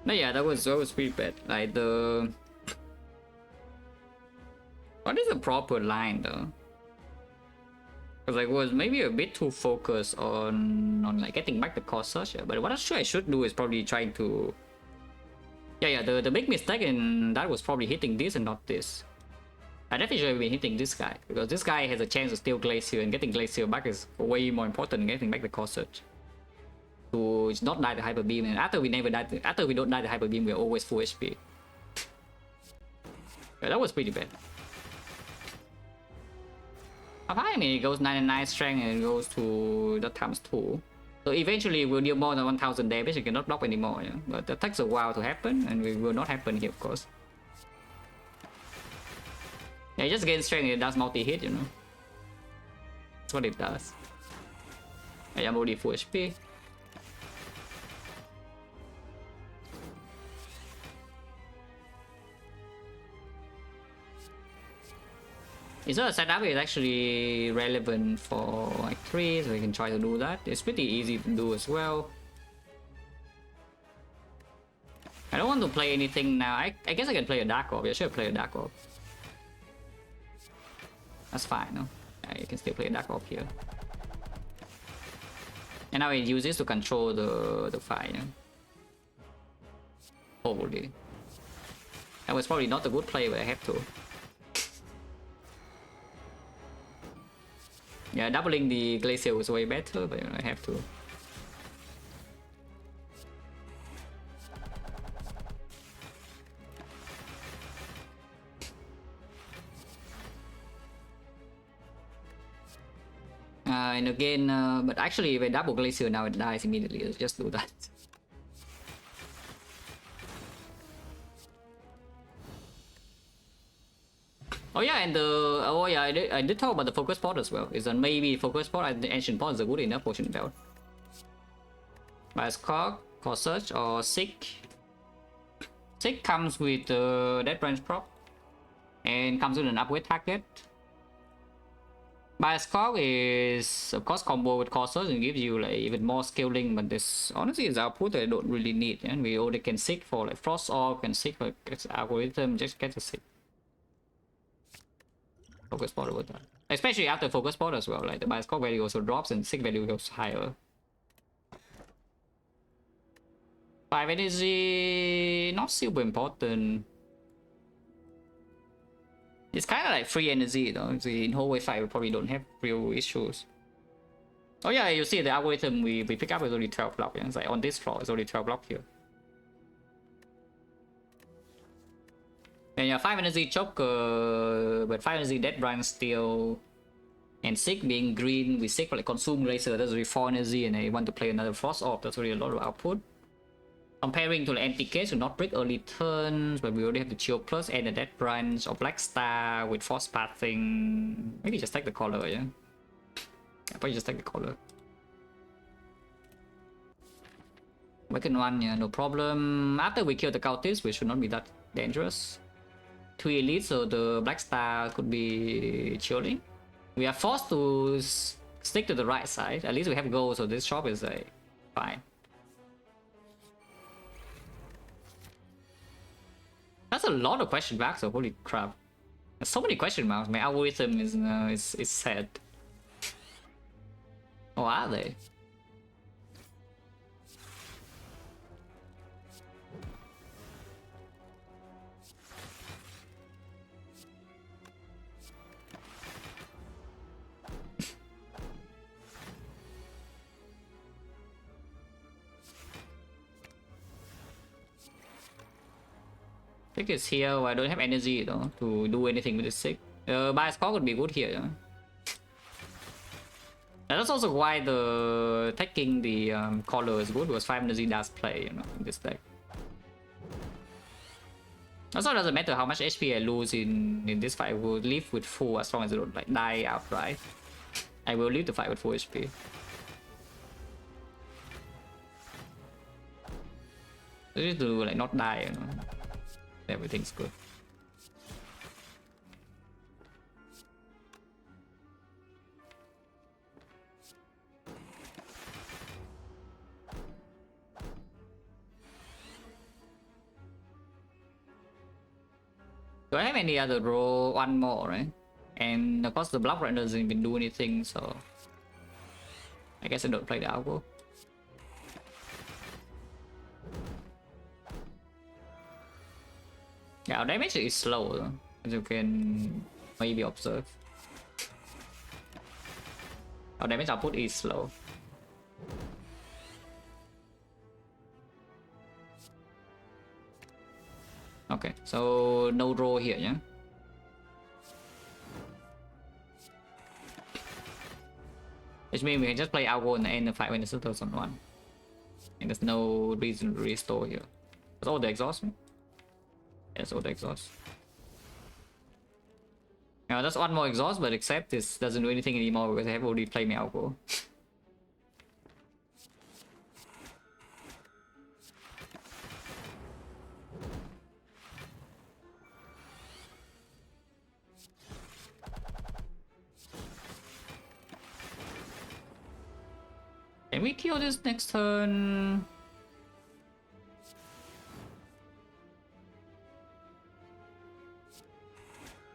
But yeah, that was pretty bad. Like the... What is the proper line though? Because I was maybe a bit too focused on like getting back the core search. But what I should do is probably trying to... Yeah, the big mistake in that was probably hitting this and not this. I definitely should have been hitting this guy, because this guy has a chance to steal Glacier, and getting Glacier back is way more important than getting back the Core Surge. To not die the Hyper Beam, and after we don't die the Hyper Beam, we're always full HP. Yeah, that was pretty bad. I mean, it goes 99 strength and it goes to that times 2. So eventually we'll deal more than 1000 damage and cannot block anymore, yeah? But that takes a while to happen, and it will not happen here, of course. Yeah, it just gains strength and it does multi-hit, you know. That's what it does. I'm already full HP. So a setup is actually relevant for like 3, so we can try to do that. It's pretty easy to do as well. I don't want to play anything now. I guess I can play a Dark Orb. I should play a Dark Orb. That's fine, no? Yeah, you can still play a Dark Orb here. And now I use this to control the fire. Hopefully. That was probably not a good play, but I have to. Yeah, doubling the Glacier was way better, but I have to. And again, but actually if I double Glacier now it dies immediately, let's just do that. Oh yeah, and I did talk about the focus pot as well. Is that maybe focus pot and the ancient pot is a good enough potion belt. Bias Cog, Core Surge, or Sick. Sick comes with Dead Branch prop and comes with an upgrade target. Bias Cog is of course combo with Core Surge and gives you like even more scaling, but this honestly is output that I don't really need, and we only can Sick for like Frost Orb and Sick for algorithm, just get a Sick. Focus pot over that. Especially after focus pot as well, like the Bias Cog value also drops and Sick value goes higher. 5 energy, not super important. It's kind of like free energy though. In whole wave 5 we probably don't have real issues. Oh yeah, you see the algorithm we pick up is only 12 block. Yeah? It's like on this floor it's only 12 block here. And yeah, 5 energy choker, but 5 energy dead branch still. And Sick being green, we Sick for like consume Glacier, that's only 4 energy, and I want to play another Frost Orb, that's already a lot of output. Comparing to the anti-case, to not break early turns, but we already have the Chill Plus and the Dead Branch or Black Star with Force Pathing. Maybe just take the color, yeah? I'll probably just take the color. Weaken 1, yeah, no problem. After we kill the cultist, we should not be that dangerous. 2 elites, so the Black Star could be chilling. We are forced to stick to the right side. At least we have gold, so this shop is like fine. That's a lot of question marks, so holy crap. There's so many question marks. My algorithm is sad. Or are they? Sick is here. I don't have energy though to do anything with the Sick. Bias Cog would be good here. Yeah? And that's also why the taking the collar is good, because 5 energy does play, you know, in this deck. Also, it doesn't matter how much HP I lose in this fight. I will live with full as long as I don't like die outright. I will leave the fight with full HP. So just to like not die, you know. Everything's good. Do I have any other roll? One more, right? And of course the block runner doesn't even do anything, so I guess I don't play the algo. Yeah, our damage is slow though. As you can maybe observe. Our damage output is slow. Okay, so no roll here, yeah. Which means we can just play Algo and end the fight when the Sutters on 1. And there's no reason to restore here. That's all the exhaust. That's all the exhaust. Now that's one more exhaust, but except this doesn't do anything anymore because I have already played my Algo. Can we kill this next turn?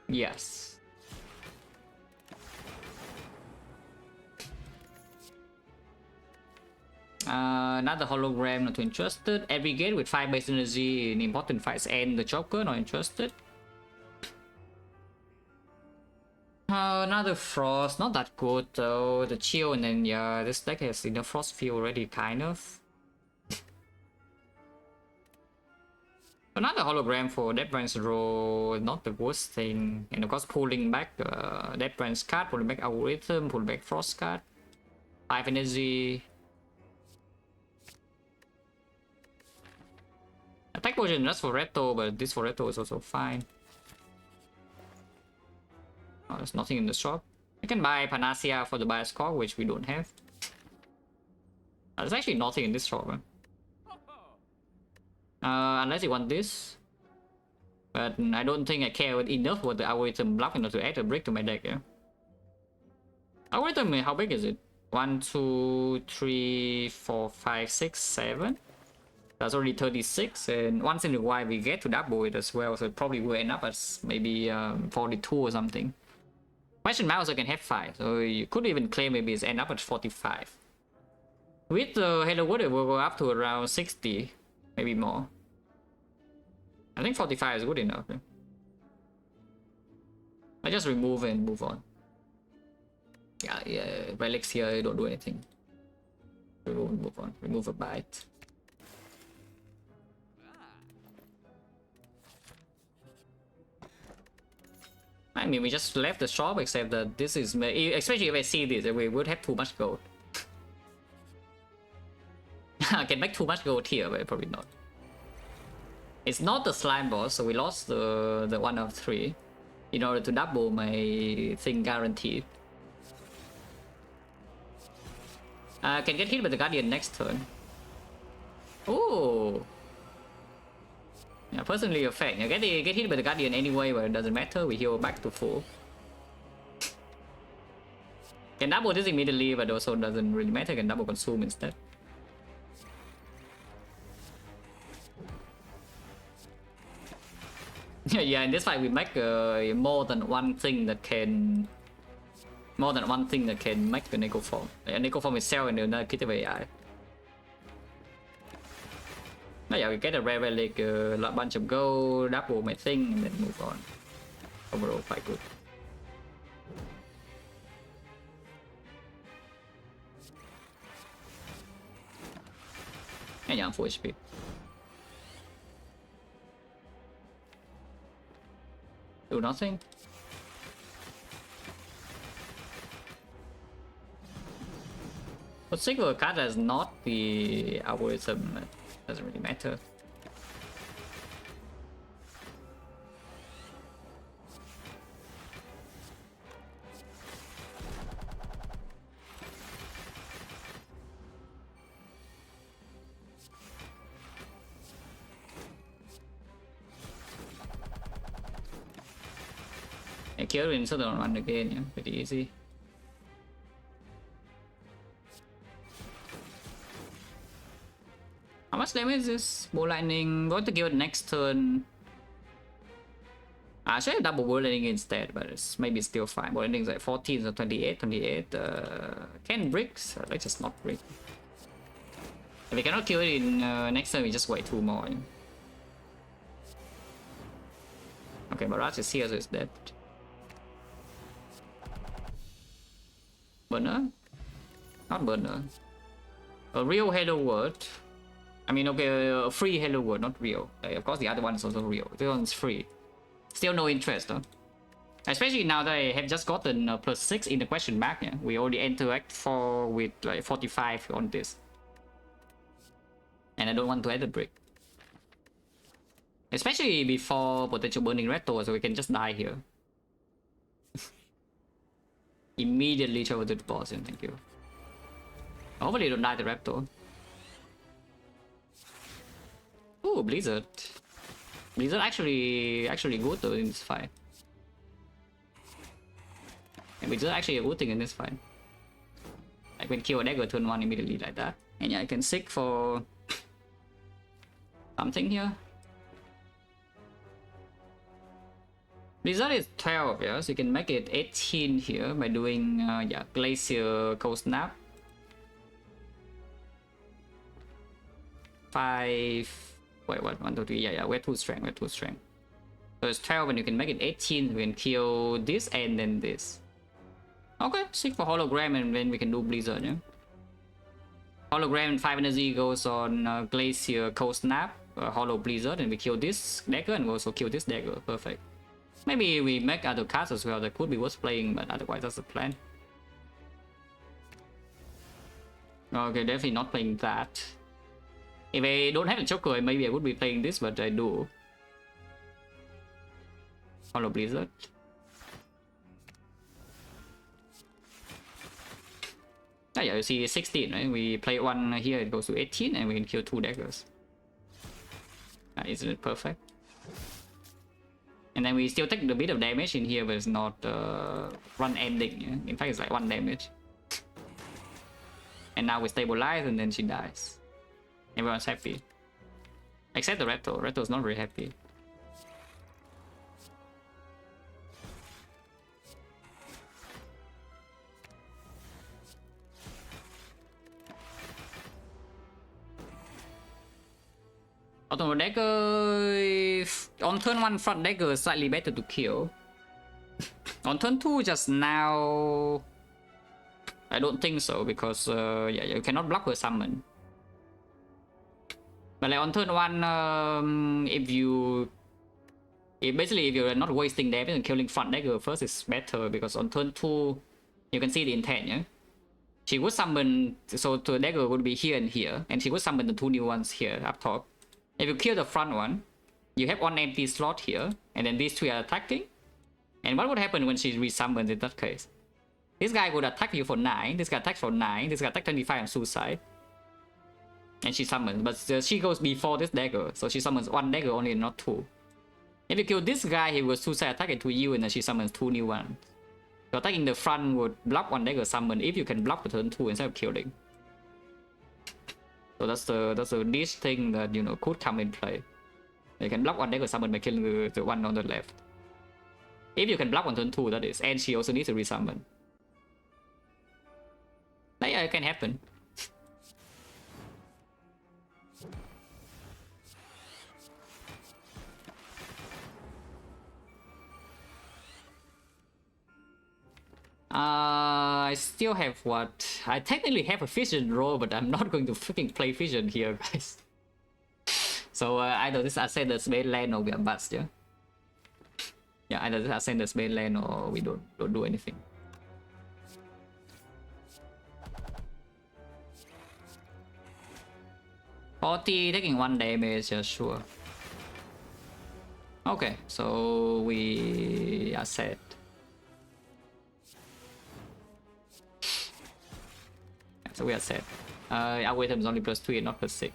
Yes. Another hologram, not interested. Every gate with 5 base energy in important fights and the Joker, not interested. Another Frost, not that good though. The Chill, and then yeah, this deck has enough Frost Field already, kind of. Another hologram for Dead Branch row, not the worst thing. And of course, pulling back Dead Branch card, pulling back Algorithm, pulling back Frost card. 5 energy. Attack potion just for Reto, but this for Reto is also fine. Oh, there's nothing in the shop. I can buy Panacea for the bias core, which we don't have. There's actually nothing in this shop. Unless you want this. But I don't think I care enough with the algorithm block enough to add a brick to my deck. Yeah. Algorithm, how big is it? 1, 2, 3, 4, 5, 6, 7. That's already 36, and once in a while we get to double it as well, so it probably will end up as maybe 42 or something. Question mark also can have 5, so you could even claim maybe it's end up at 45. With the Halo Wood, it will go up to around 60, maybe more. I think 45 is good enough. Yeah. I just remove and move on. Yeah, relics here don't do anything. Move on. Remove a bite. I mean, we just left the shop, except that this is, especially if I see this, we would have too much gold. I can make too much gold here, but probably not. It's not the slime boss, so we lost the 1 of 3 in order to double my thing guaranteed. Can get hit by the Guardian next turn. Ooh. Yeah, personally effect. I get hit by the Guardian anyway, but it doesn't matter. We heal back to full. Can double this immediately, but also doesn't really matter. Can double consume instead. Yeah, in this fight we make more than one thing that can make the Neko form. The Neko form itself and the Kitty AI. Oh yeah, we get a rare relic, a bunch of gold, double my thing, and then move on. Overall, quite good. And yeah, I'm full HP. Do nothing. But single card is not the algorithm. Doesn't really matter. I kill in Southern Run again, yeah, pretty easy. How much damage is this? Ball Lightning. Going to kill it next turn. I should have double Ball Lightning instead, but it's maybe still fine. Ball Lightning is like 14, so 28, 28. Can bricks? Let's just not brick. If we cannot kill it in next turn, we just wait 2 more. Yeah. Okay, Barrage is here, so it's dead. Burner? Not burner. A real hello world. I mean, okay, a free hello world, not real. Of course, the other one is also real. This one's free. Still no interest, though. Especially now that I have just gotten +6 in the question mark. Yeah? We already interact 4 with like 45 on this. And I don't want to add a brick. Especially before potential burning retro, so we can just die here. Immediately travel to the boss, and thank you. Hopefully don't die the Raptor. Ooh, Blizzard. Blizzard actually good though in this fight. And Blizzard actually a good thing in this fight. I can kill a dagger turn 1 immediately like that. And yeah, I can seek for something here. Blizzard is 12, yeah, so you can make it 18 here by doing yeah, Glacier Cold Snap. 5. Wait, what? 1, 2, 3. Yeah, we're 2 strength. We're 2 strength. So it's 12, and you can make it 18. We can kill this and then this. Okay, seek for hologram, and then we can do Blizzard. Yeah. Hologram 5 energy goes on Glacier Cold Snap, Hollow Blizzard, and we kill this dagger, and we also kill this dagger. Perfect. Maybe we make other cards as well that could be worth playing, but otherwise that's the plan. Okay, definitely not playing that. If I don't have a choker, maybe I would be playing this, but I do. Hollow Blizzard. Oh yeah, you see 16, right? We play 1 here, it goes to 18, and we can kill 2 daggers. Isn't it perfect? And then we still take a bit of damage in here, but it's not run ending. Yeah? In fact, it's like 1 damage. And now we stabilize, and then she dies. Everyone's happy. Except the Retro. Retro's not very happy. Auto dagger. On turn 1, front dagger is slightly better to kill. On turn 2, just now, I don't think so, because yeah, you cannot block her summon. But like on turn 1, if you're not wasting damage and killing front dagger first, is better, because on turn 2, you can see the intent, yeah? She would summon, so the dagger would be here and here, and she would summon the 2 new ones here up top. If you kill the front one, you have 1 empty slot here, and then these 3 are attacking. And what would happen when she resummons in that case? This guy would attack you for 9, this guy attacks for 9, this guy attacks 25 on suicide. And she summons, but she goes before this dagger, so she summons 1 dagger only, not 2. If you kill this guy, he will suicide attack it to you, and then she summons 2 new ones. So attacking the front would block 1 dagger summon if you can block the turn 2 instead of killing. So that's the niche thing that, you know, could come in play. You can block 1 dagger summon by killing the one on the left. If you can block on turn 2, that is, and she also needs to resummon. But yeah, it can happen. I still have what? I technically have a fission roll, but I'm not going to freaking play fission here, guys. So either this Ascender's mainland or we are bust, yeah? Yeah, either this Ascender's mainland or we don't do anything. Taking 1 damage, yeah, sure. Okay, so we are set. So we are set. Our weight is only +3 and not +6.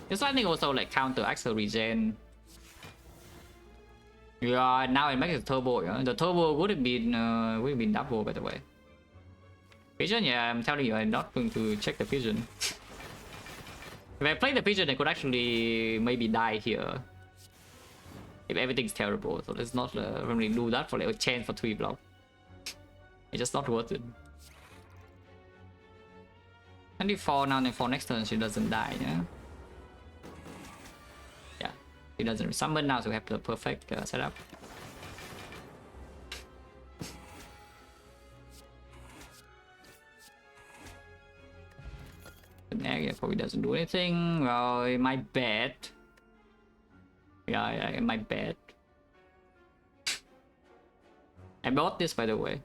This lightning also like counter axle regen. Yeah, now it makes it turbo. Yeah? The turbo would have been double, by the way. Vision, yeah, I'm telling you, I'm not going to check the vision. If I play the vision, I could actually maybe die here. If everything's terrible, so let's not really do that for like a chance for 3 block. It's just not worth it. 24 now, then for next turn she doesn't die, yeah? Yeah, she doesn't summon now, so we have the perfect setup. Yeah, probably doesn't do anything. Well, it might bet. Yeah, it might bet. I bought this, by the way,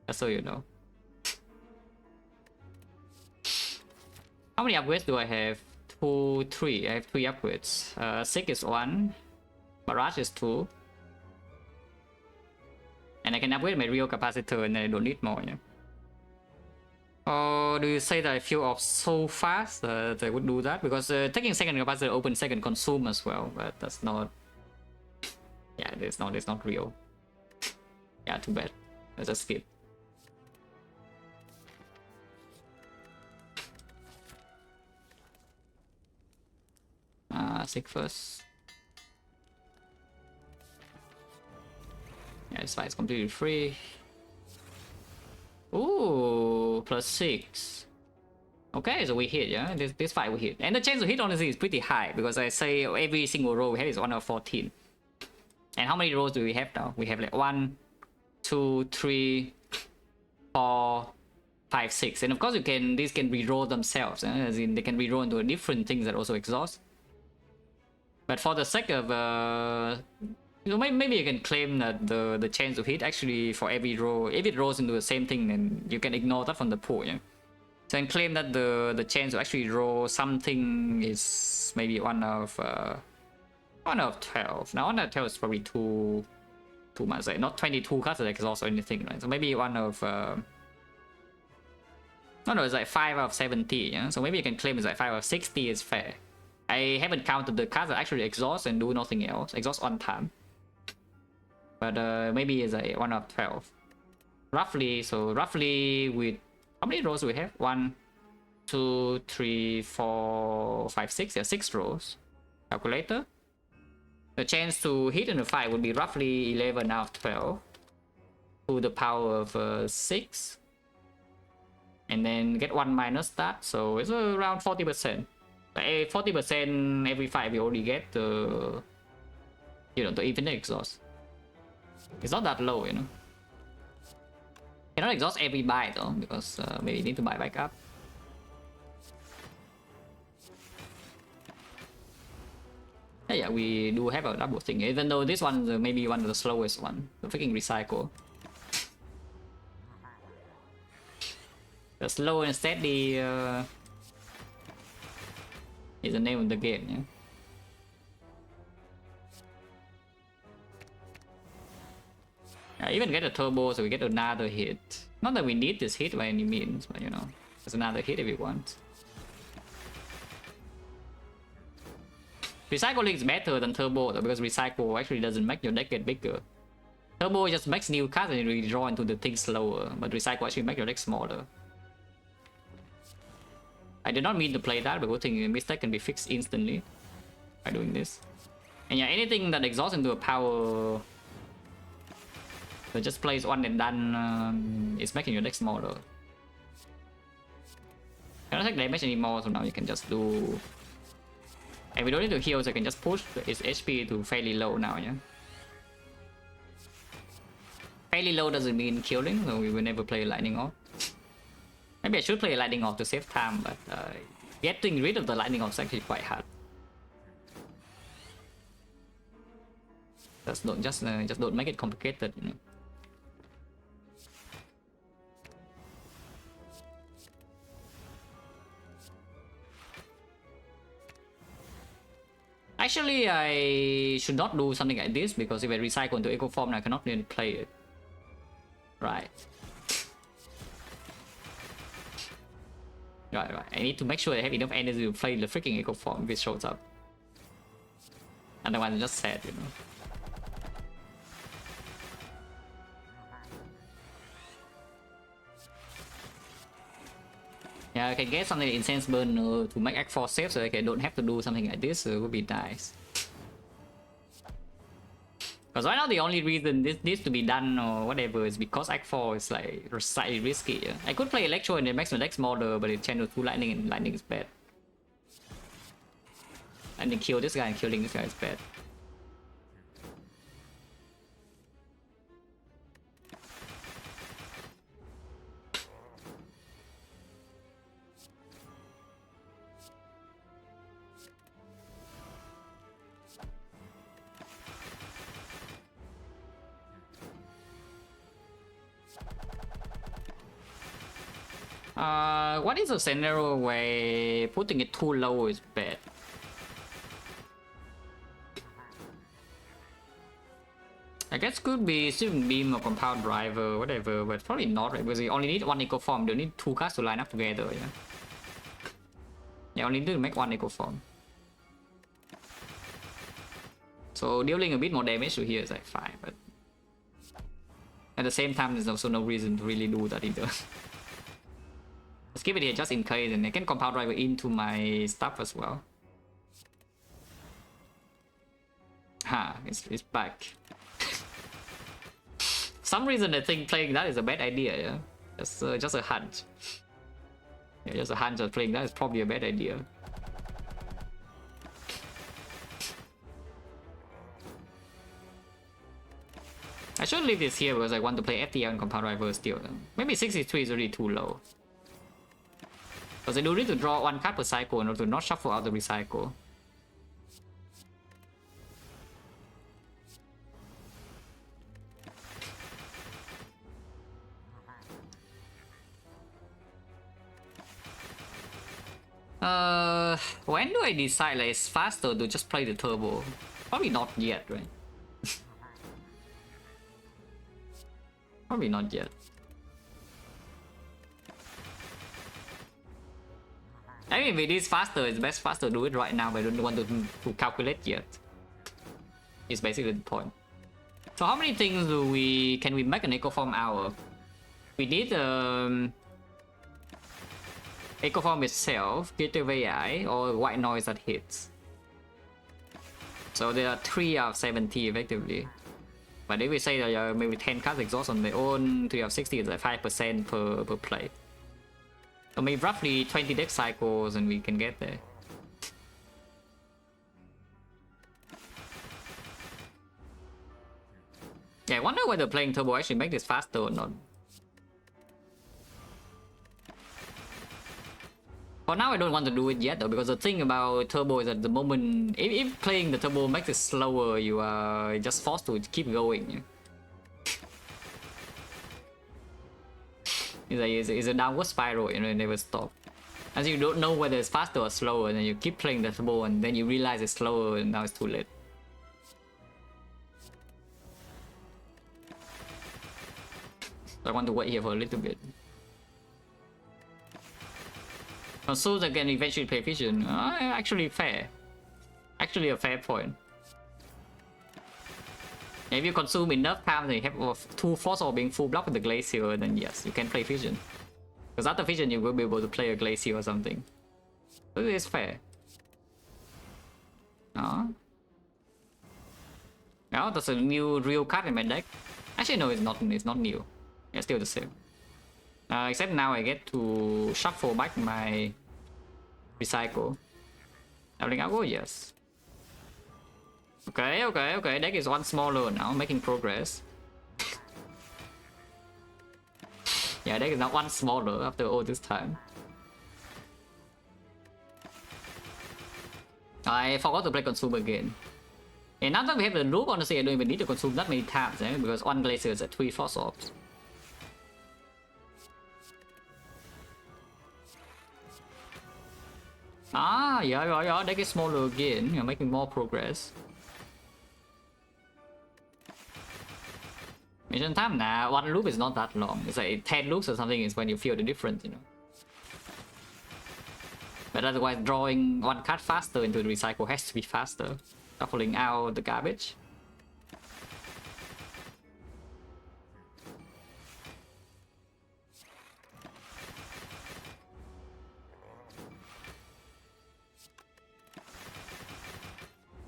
just so you know. How many upgrades do I have? 2, 3. I have 3 upgrades. Sick is 1. Barrage is 2. And I can upgrade my real capacitor and I don't need more, yeah? Or do you say that I feel off so fast that I would do that? Because taking second capacitor opens second consume as well, but that's not... Yeah, it's not real. Yeah, too bad. Let's just skip. Sick first. Yeah, this fight is completely free. Ooh, +6. Okay, so we hit, yeah? This fight we hit. And the chance to hit, honestly, is pretty high, because I say every single row we have is 1 out of 14. And how many rows do we have now? We have like 1, 2, 3, 4, 5, 6. And of course, these can reroll themselves, as in they can reroll into different things that also exhaust. But for the sake of maybe you can claim that the chance to hit actually for every row, if it rolls into the same thing, then you can ignore that from the pool, yeah? So I can claim that the chance to actually roll something is maybe 1 out of 12. Now 1 out of 12 is probably too much, like not 22 cards that exhaust or anything, right? So maybe 1 out of no, it's like 5 out of 70, yeah? So maybe you can claim it's like 5 out of 60 is fair. I haven't counted the cards that actually exhaust and do nothing else. Exhaust on time. But maybe it's like 1 out of 12. Roughly, so roughly with... How many rows do we have? 1, 2, 3, 4, 5, 6. Yeah, 6 rows. Calculator. The chance to hit in the fight would be roughly 11 out of 12. To the power of 6. And then get 1 minus that. So it's around 40%. 40% every fight we already get the the infinite exhaust. It's not that low, you know. Cannot exhaust every buy though, because maybe you need to buy back up. Yeah, we do have a double thing, even though this one is maybe one of the slowest one. The freaking recycle. The slow and steady is the name of the game, yeah. I even get a turbo, so we get another hit. Not that we need this hit by any means, but you know, there's another hit if we want. Recycling is better than turbo though, because recycle actually doesn't make your deck get bigger. Turbo just makes new cards and you draw into the thing slower, but recycle actually makes your deck smaller. I did not mean to play that, but good thing the mistake can be fixed instantly by doing this. And yeah, anything that exhausts into a power that just plays one and done is making your deck smaller. Cannot take damage anymore, so now you can just do... And we don't need to heal, so I can just push its HP to fairly low now, yeah? Fairly low doesn't mean killing, so we will never play lightning off. Maybe I should play lightning off to save time, but getting rid of the lightning off is actually quite hard. Just don't make it complicated, you know. Actually, I should not do something like this, because if I recycle into eco form, I cannot really play it. Right. Right. I need to make sure I have enough energy to play the freaking eco form if it shows up. Otherwise, I'm just sad, you know. Yeah, I can get something like Incense Burner to make Act 4 safe, so I don't have to do something like this, so it would be nice. Because right now the only reason this needs to be done or whatever is because Act 4 is like slightly risky. Yeah? I could play Electro and it makes my deck smaller, but it channels 2 lightning and lightning is bad. And then kill this guy and killing this guy is bad. What is a scenario where putting it too low is bad? I guess could be Shooting Beam or Compound Driver, whatever, but probably not, right? Because you only need one Eco Form, you don't need 2 cards to line up together, yeah? You only need to make 1 Eco Form. So dealing a bit more damage to here is like fine, but at the same time there's also no reason to really do that either. Let's keep it here just in case, and I can Compound Driver into my stuff as well. Ha, it's back. Some reason I think playing that is a bad idea, yeah? Just a hunch. Yeah, just a hunch that playing that is probably a bad idea. I should leave this here because I want to play FTL and Compound Driver still. Maybe 63 is already too low. Because I do need to draw 1 card per cycle in order to not shuffle out the recycle. When do I decide like it's faster to just play the turbo? Probably not yet, right? Probably not yet. I mean, if it is faster, it's best faster to do it right now, but I don't want to calculate yet. It's basically the point. So how many things can we make an Eco Form hour? We need Eco Form itself, Gateway VI, or White Noise that hits. So there are 3 out of 70 effectively. But if we say that maybe 10 cards exhaust on their own, 3 out of 60 is like 5% per play. So maybe roughly 20 deck cycles and we can get there. Yeah, I wonder whether playing turbo actually make this faster or not. For now I don't want to do it yet though, because the thing about turbo is at the moment, if playing the turbo makes it slower, you are just forced to keep going. It's a downward spiral, you know, it never stops. As you don't know whether it's faster or slower, and then you keep playing the turbo and then you realize it's slower and now it's too late. So I want to wait here for a little bit. Consumers can eventually play Fission. Actually fair. Actually a fair point. If you consume enough times and you have 2 Force or being full block with the Glacier, then yes, you can play Fission. Because after Fission you will be able to play a Glacier or something. So it is fair. No, that's a new real card in my deck. Actually no, it's not new. It's still the same. Except now I get to shuffle back my recycle. Doubling out, oh yes. Okay, deck is 1 smaller now, making progress. Yeah, deck is now 1 smaller after all this time. I forgot to play Consume again. And now that we have the loop, honestly I don't even need to consume that many times, because 1 Glacier is at 3 Force Orbs. Yeah, deck is smaller again, you're making more progress. Mission time now, 1 loop is not that long. It's like 10 loops or something is when you feel the difference, you know. But otherwise, drawing 1 card faster into the recycle has to be faster. Shuffling out the garbage.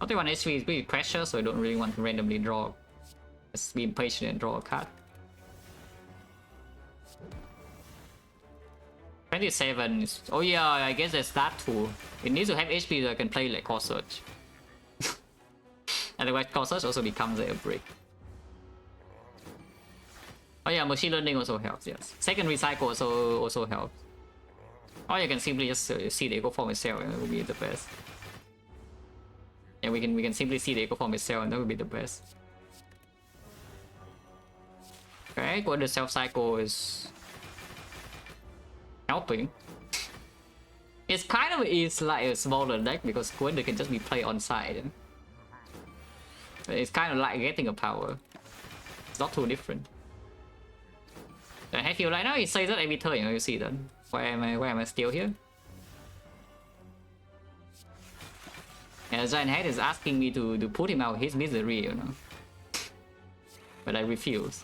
I think 1 HP is pretty precious, so I don't really want to randomly draw just be impatient and draw a card. 27 is... Oh yeah, I guess there's that too. It needs to have HP so I can play like Core Search. Otherwise Core Search also becomes a break. Oh yeah, machine learning also helps, yes. Second recycle also helps. Or you can simply just see the echo form itself, and it will be the best. And we can simply see the echo form itself, and that will be the best. Okay, go the self cycle is helping. It's kind of like a smaller deck because Squid can just be played on side. It's kind of like getting a power. It's not too different. I feel like now it says that every turn, you see that. Why am I still here? And Giant Head is asking me to put him out his misery, you know. But I refuse.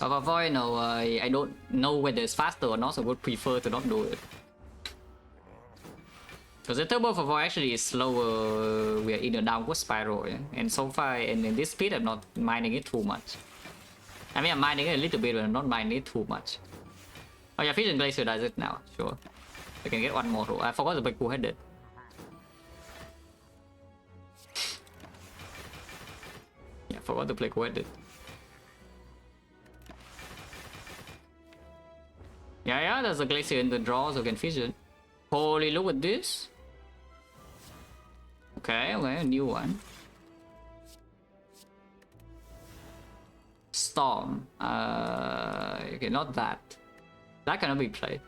Of avoid, no, I don't know whether it's faster or not, so I would prefer to not do it. Because the turbo for void actually is slower, we are in a downward spiral, yeah? And so far, and in this speed, I'm not minding it too much. I mean, I'm minding it a little bit, but I'm not minding it too much. Oh yeah, Fission Glacier does it now, sure. I can get one more roll. I forgot to play Cool-Headed. Yeah, forgot to play Cool-Headed. Yeah, there's a Glacier in the draw, so I can Fission. Holy, look at this. Okay, a new one. Storm. Okay, not that. That cannot be played.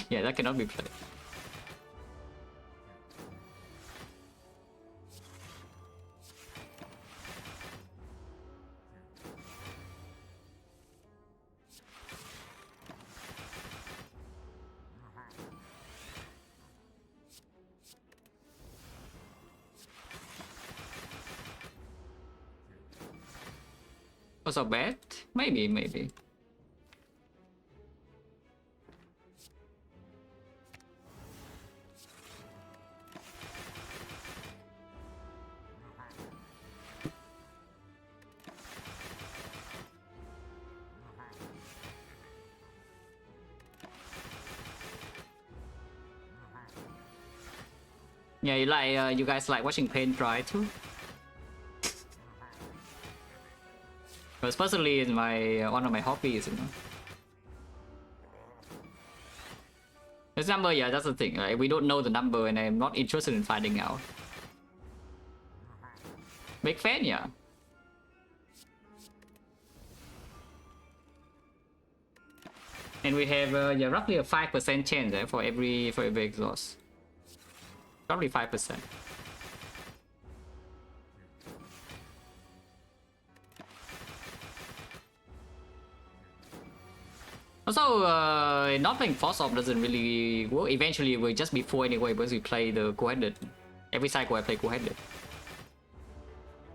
Yeah, that cannot be played. Was a bet? Maybe. Yeah, you guys like watching paint dry too? Because personally, it's one of my hobbies, you know. This number, yeah, that's the thing. Right? We don't know the number, and I'm not interested in finding out. Big fan, yeah. And we have yeah, roughly a 5% chance for every exhaust. Probably 5%. Also, not playing Force Off doesn't really work. Eventually, it will just be 4 anyway because we play the Cool-Headed. Every cycle I play Cool-Headed.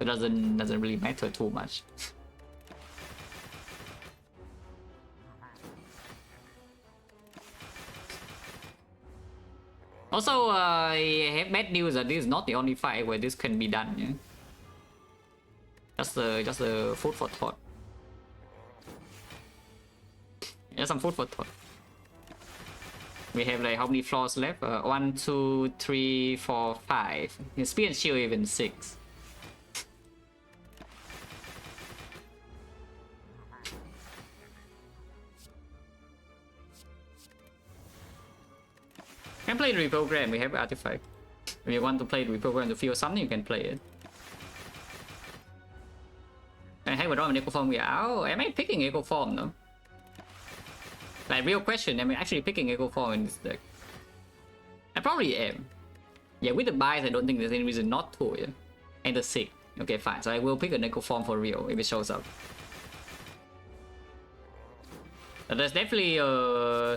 It doesn't really matter too much. Also, I have bad news that this is not the only fight where this can be done. Yeah? Just a food for thought. Yeah, some food for thought. We have like how many floors left? 1, 2, 3, 4, 5. In speed and shield even 6. Can play the reprogram, we have artifact. If you want to play the reprogram to feel something, you can play it. And hey, we're on Echo Form, am I picking Echo Form though? Like, real question, am I actually picking Echo Form in this deck? I probably am. Yeah, with the bias, I don't think there's any reason not to, yeah? And the sick. Okay, fine, so I will pick an Echo Form for real if it shows up. But there's definitely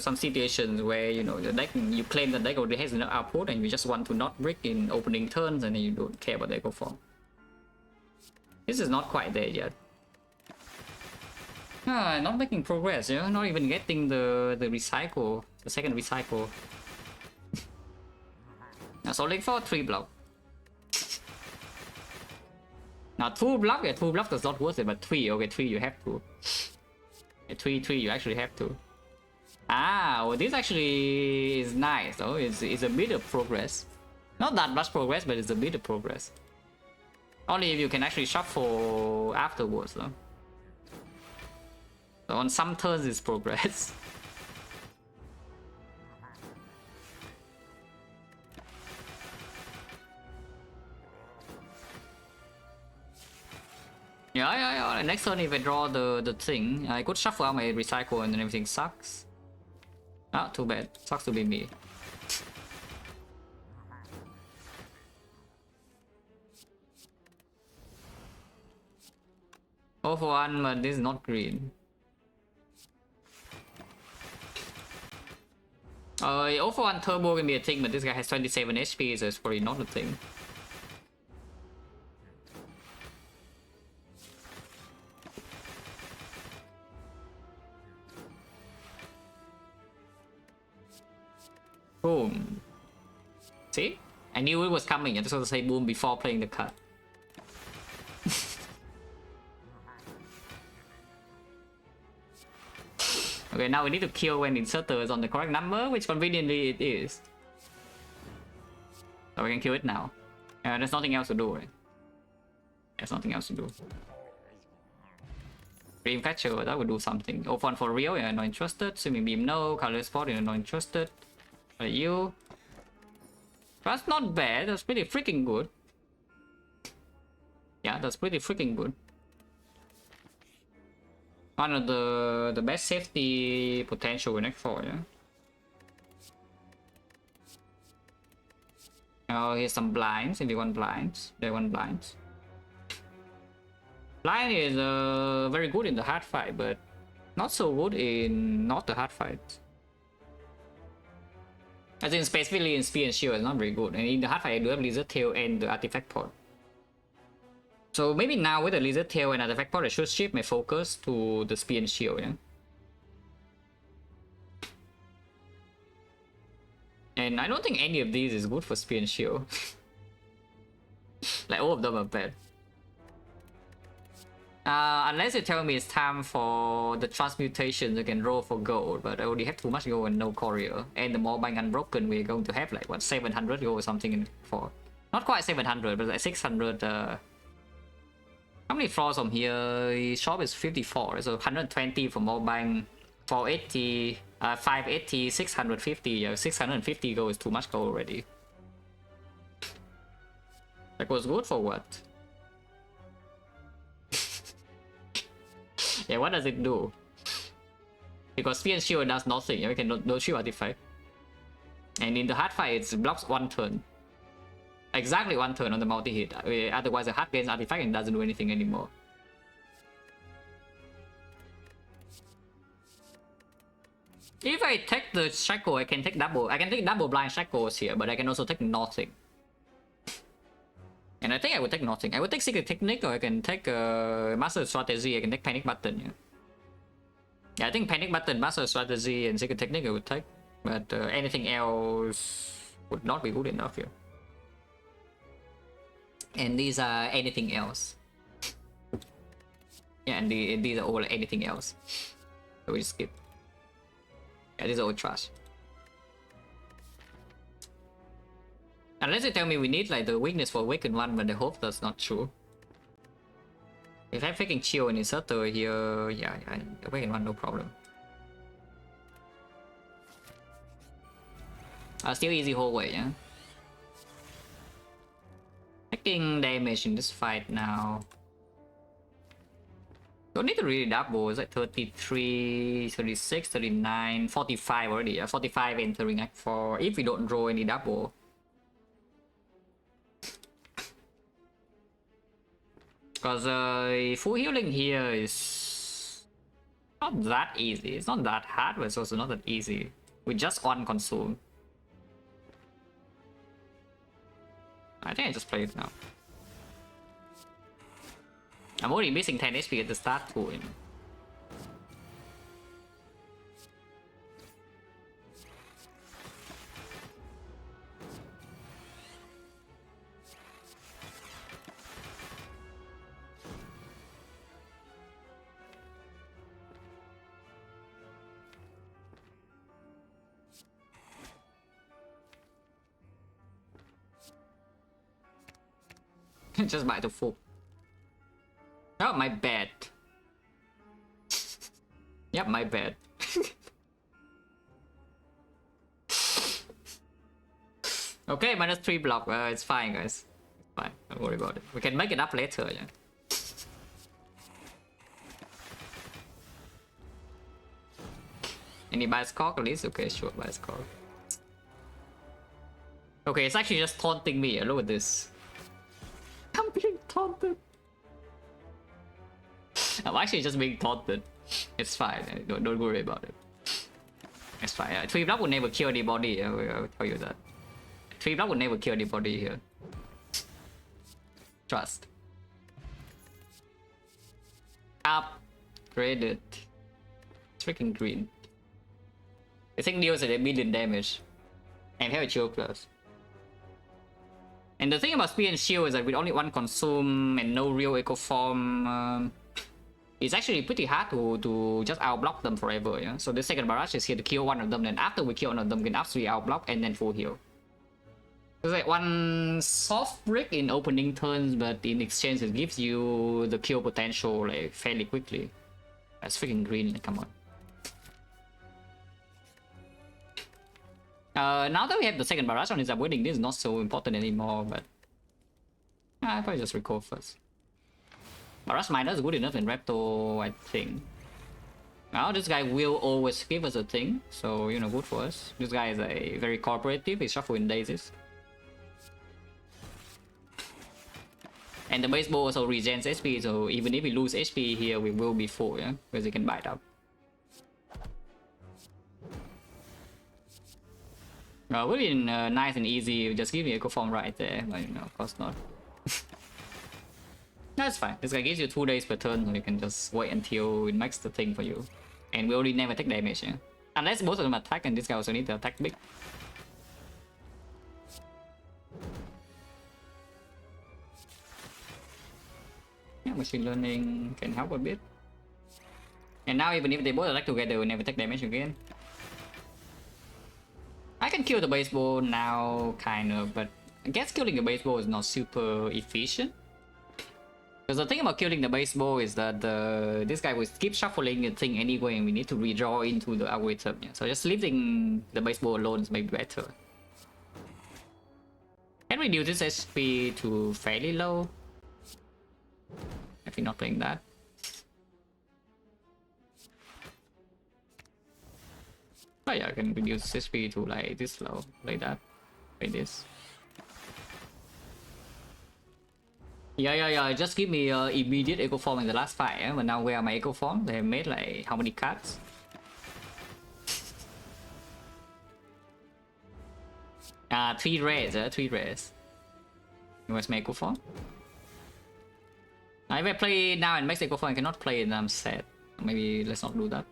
some situations where, you know, the deck, you claim the deck already has enough output and you just want to not brick in opening turns and then you don't care about the Echo Form. This is not quite there yet. Not making progress, you know, not even getting the recycle, the second recycle. Now solving for 3 block. Now 2 block, yeah, 2 block is not worth it, but 3, okay, 3 you have to. Yeah, 3 you actually have to. Well, this actually is nice though. It's a bit of progress. Not that much progress, but it's a bit of progress. Only if you can actually shuffle afterwards though. So on some turns it's progress. Yeah. Next turn if I draw the thing, I could shuffle out my recycle and then everything sucks. Too bad. Sucks to be me. Oh for 1, but this is not green. 0 for 1 turbo can be a thing, but this guy has 27 HP, so it's probably not a thing. Boom. See? I knew it was coming. I just want to say boom before playing the card. Okay, now we need to kill when inserter is on the correct number, which conveniently it is. So we can kill it now. There's nothing else to do, right? There's nothing else to do. Dreamcatcher, that would do something. Open for real, you're not interested. Swimming beam, no. Color spot, you're not interested. You. That's not bad. That's pretty freaking good. Yeah, that's pretty freaking good. One of the best safety potential in X4, yeah. Oh, here's some blinds. If you want blinds, they want blinds. Blind is very good in the hard fight, but not so good in not the hard fight. I think specifically in Spear and Shield is not very good, and in the hard fight I do have Lizard Tail and the Artifact Pod. So maybe now with the Lizard Tail and Artifact Pod I should shift my focus to the Spear and Shield, yeah? And I don't think any of these is good for Spear and Shield. Like all of them are bad. Unless you tell me it's time for the transmutation, you can roll for gold, but I already have too much gold and no courier. And the Morbang Unbroken, we're going to have like, what, 700 gold or something in for. Not quite 700, but like 600. How many floors from here? Shop is 54, so 120 for Morbang, 480, 580, 650. 650 gold is too much gold already. That was good for what? Yeah, what does it do? Because Spear and Shield does nothing, you can no shield artifact. And in the hard fight, it blocks 1 turn. Exactly 1 turn on the multi-hit. Otherwise, the hard gains artifact and doesn't do anything anymore. If I take the shackle, I can take double blind shackles here, but I can also take nothing. And I think I would take nothing. I would take Secret Technique, or I can take Master Strategy. I can take Panic Button. Yeah, I think Panic Button, Master Strategy, and Secret Technique I would take. But anything else would not be good enough here. And these are anything else. Yeah, and these are all anything else. So we just skip. Yeah, these are all trash. Unless you tell me we need like the weakness for Awakened one, but I hope that's not true. If I'm freaking chill and inserter here, yeah, Awakened one, no problem. Still easy whole way, yeah. Taking damage in this fight now. Don't need to really double. It's like 33, 36, 39, 45 already. Yeah, 45 entering Act 4 if we don't draw any double. Because full healing here is not that easy. It's not that hard, but it's also not that easy. With just one consume. I think I just play it now. I'm already missing 10 HP at the start too. Just buy the full. Oh, my bad. Yep, my bad. Okay, -3 block. It's fine, guys. It's fine. Don't worry about it. We can make it up later. Yeah. Any bias cock at least? Okay, sure, bias cock. Okay, it's actually just taunting me. Look at this. I'm being taunted. I'm actually just being taunted. It's fine. Don't worry about it. It's fine. 3 block will never kill anybody. I will tell you that. 3 block will never kill anybody here. Trust. Upgraded. It's freaking green. The thing deals at 1 million damage. And have a shield plus. And the thing about speed and shield is that with only 1 consume and no real echo form, it's actually pretty hard to just outblock them forever. Yeah. So the second barrage is here to kill one of them. Then after we kill one of them, we can absolutely outblock and then full heal. It's like 1 soft brick in opening turns, but in exchange it gives you the kill potential like fairly quickly. That's freaking green. Like, come on. Now that we have the second barrage on his upgrading, this is not so important anymore, but I'll probably just recall first. Barrage minor is good enough in Repto, I think. Now this guy will always give us a thing, so you know, good for us. This guy is a very cooperative, he's shuffling daisies. And the baseball also regens HP, so even if we lose HP here, we will be full, yeah? Because he can bite up. Would be nice and easy, just give me Echo Form right there, but you know, of course not. That's fine, this guy gives you 2 days per turn, so you can just wait until it makes the thing for you. And we already never take damage, yeah? Unless both of them attack, and this guy also needs to attack big. Yeah, machine learning can help a bit. And now even if they both attack together, we never take damage again. I can kill the baseball now, kind of, but I guess killing the baseball is not super efficient. Because the thing about killing the baseball is that this guy will keep shuffling the thing anyway, and we need to redraw into the algorithm. Yeah. So just leaving the baseball alone is maybe better. Can reduce this HP to fairly low. If you're not playing that. Oh yeah, I can reduce HP to like this low, like that, like this. Yeah, just give me immediate Echo Form in the last fight, eh? But now where are my Echo Form? They have made like how many cards? Three rares, 3 rares. Where's my Echo Form? If I play now and make Echo Form, I cannot play it and I'm sad. Maybe let's not do that.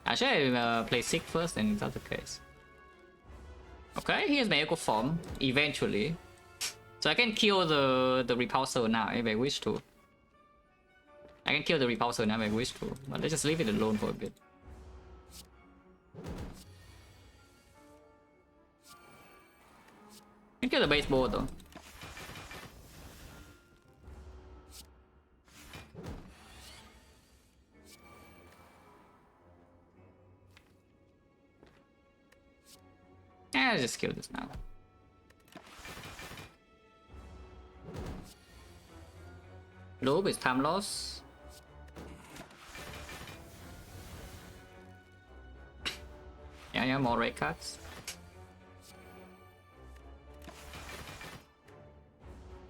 Actually, I play Sick first, and if that's the case. Okay, here's my Echo Form, eventually. So I can kill the Repulsor now if I wish to. I can kill the Repulsor now if I wish to, but let's just leave it alone for a bit. I can kill the baseball though. I'll just kill this now. Loop is time loss. Yeah, more red cards.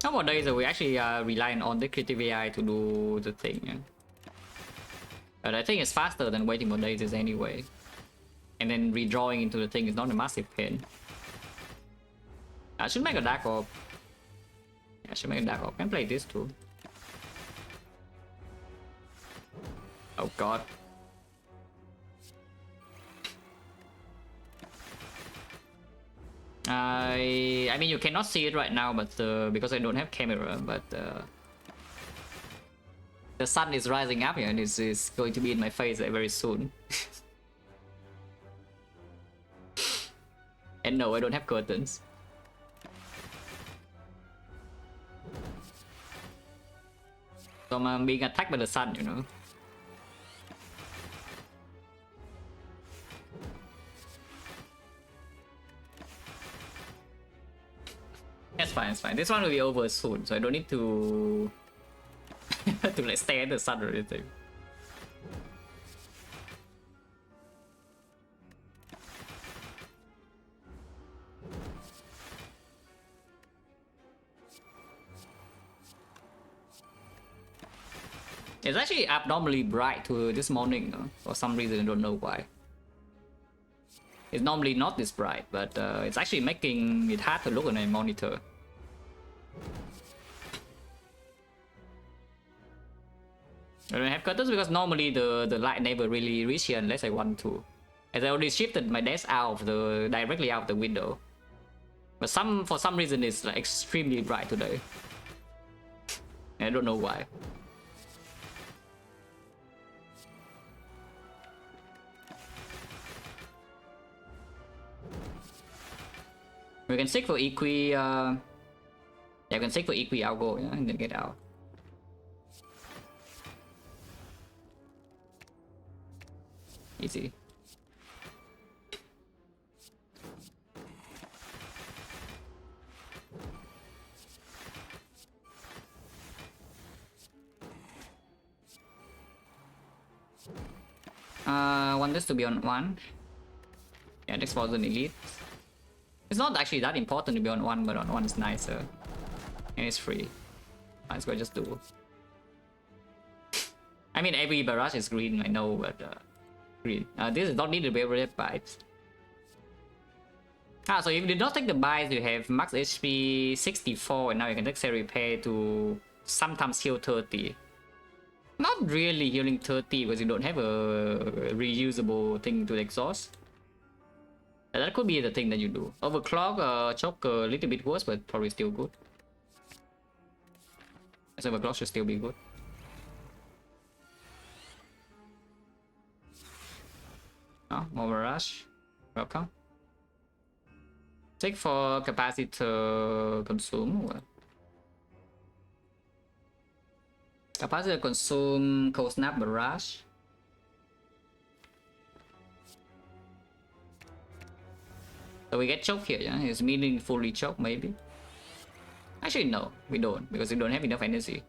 Nowadays we actually relying on the creative AI to do the thing. Yeah? But I think it's faster than waiting for days anyway. And then redrawing into the thing is not a massive pain. I should make a Dark Orb. Yeah, I should make a Dark Orb. I can play this too. Oh god. I mean you cannot see it right now, but because I don't have camera, but the sun is rising up here and it's going to be in my face very soon. And no, I don't have curtains. So I'm being attacked by the sun, you know. It's fine, it's fine. This one will be over soon, so I don't need to to like stare at the sun or anything. It's actually abnormally bright this morning, for some reason. I don't know why. It's normally not this bright, but it's actually making it hard to look on a monitor. I don't have curtains because normally the light never really reach here unless I want to. As I already shifted my desk out of directly out of the window. But for some reason it's like extremely bright today. I don't know why. We can seek for Equi, yeah, we can seek for Equi, I'll go, yeah, and then get out. Easy. Want this to be on 1. Yeah, this was an elite. It's not actually that important to be on 1, but on 1 is nicer. And it's free. Might as well just do. I mean, every barrage is green, I know, but green. This is not needed to be red bites. So if you did not take the bites, you have max HP 64, and now you can take cell repair to sometimes heal 30. Not really healing 30 because you don't have a reusable thing to exhaust. That could be the thing that you do. Overclock, choke a little bit worse, but probably still good. So overclock should still be good. Oh, more rush. Welcome. Take for capacitor consume. Capacitor consume cold snap barrage. So we get choke here, yeah? It's meaningfully choke, maybe. Actually, no, we don't, because we don't have enough energy.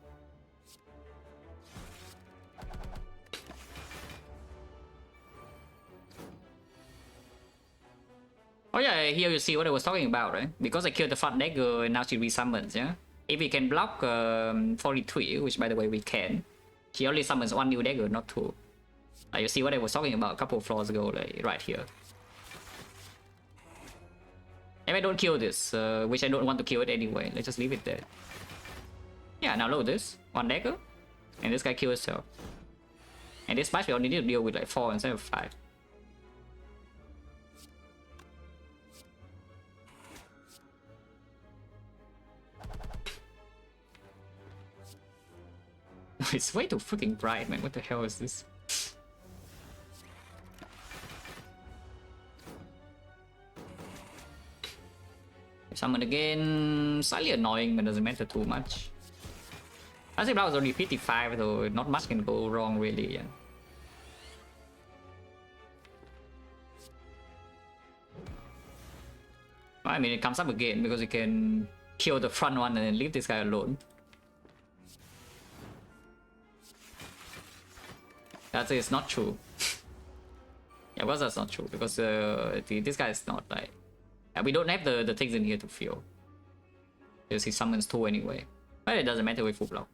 Oh yeah, here you see what I was talking about, right? Because I killed the front dagger and now she resummons, yeah? If we can block 43, which by the way we can, she only summons 1 new dagger, not 2. You see what I was talking about a couple of floors ago, like right here. If I don't kill this, which I don't want to kill it anyway, let's just leave it there. Yeah, now load this. 1 dagger. And this guy kills himself. And this match we only need to deal with like 4 instead of 5. It's way too freaking bright, man. What the hell is this? Summon again. Slightly annoying, but doesn't matter too much. I think that was only 55, though. Not much can go wrong, really. Yeah. I mean, it comes up again because you can kill the front one and then leave this guy alone. It's not true. Yeah, well, that's not true because this guy is not like. We don't have the things in here to feel. Because he summons 2 anyway. But it doesn't matter with full block.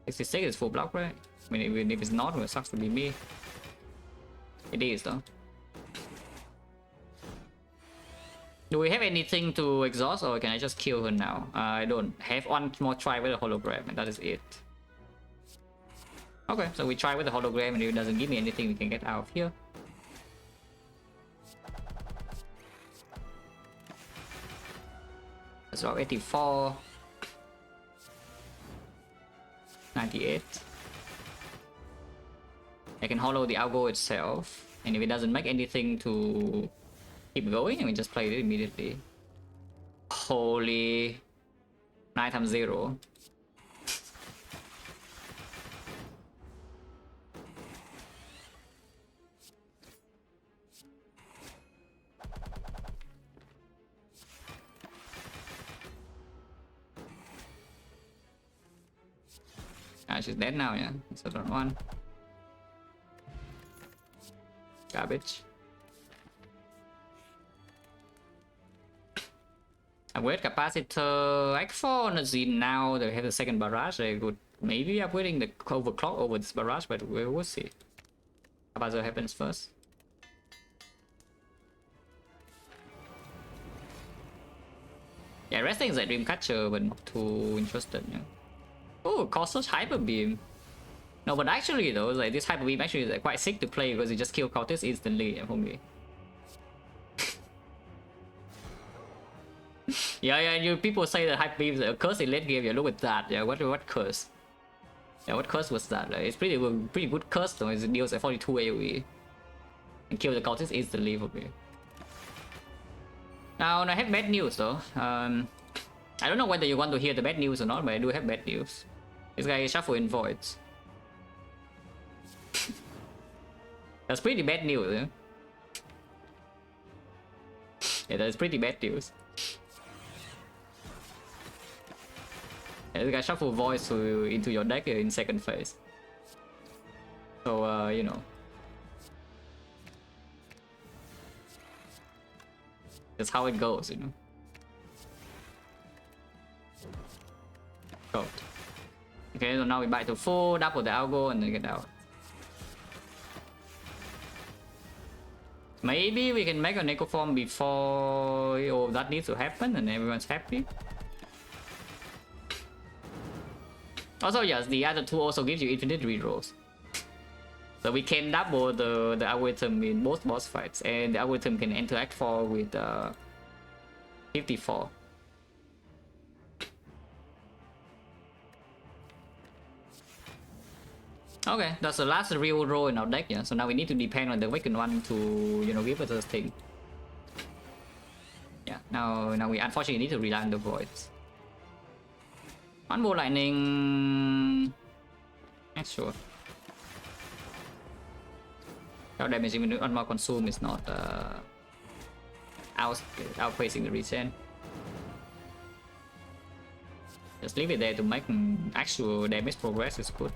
66 is full block, right? I mean, even if it's not, it sucks to be me. It is though. Do we have anything to exhaust or can I just kill her now? I don't have 1 more try with a hologram and that is it. Okay, so we try with the hologram, and if it doesn't give me anything, we can get out of here. Let's drop 84. 98. I can hollow the algo itself, and if it doesn't make anything to keep going, and we just play it immediately. Holy 9 times 0. Ah, she's dead now, yeah. So turn 1. Garbage. Upgrade capacitor. Like for Nazine now, they have the second barrage. They could maybe upgrading the overclock over this barrage, but we will see. Capacitor happens first. Yeah, resting is a Dreamcatcher, but not too interested. Yeah. Oh, Corsair's Hyper Beam. No, but actually though, like this Hyper Beam actually is like, quite sick to play because it just kills Cortis instantly for me. Yeah, you people say that Hyper Beam is a curse in late game. Yeah, look at that. Yeah, what curse? Yeah, what curse was that? Like, it's pretty good curse though. It deals like 42 AoE and kill the Cortis instantly for me. Now I have bad news though. I don't know whether you want to hear the bad news or not, but I do have bad news. This guy is shuffling voids. That's pretty bad news, yeah? Yeah, that's pretty bad news. Yeah, this guy shuffle voids into your deck in second phase. So, you know. That's how it goes, you know. Goat. Okay, so now we buy to full, double the algo, and then get out. Maybe we can make a Necroform before all that needs to happen and everyone's happy. Also, yes, the other two also gives you infinite rerolls. So we can double the algorithm in both boss fights, and the algorithm can interact with 54. Okay, that's the last real roll in our deck, yeah. So now we need to depend on the Awakened one to, you know, give us this thing. Yeah, now we unfortunately need to rely on the voids. One more lightning. Yeah, sure. Our damage even on more consume is not outpacing the regen. Just leave it there to make actual damage progress is good.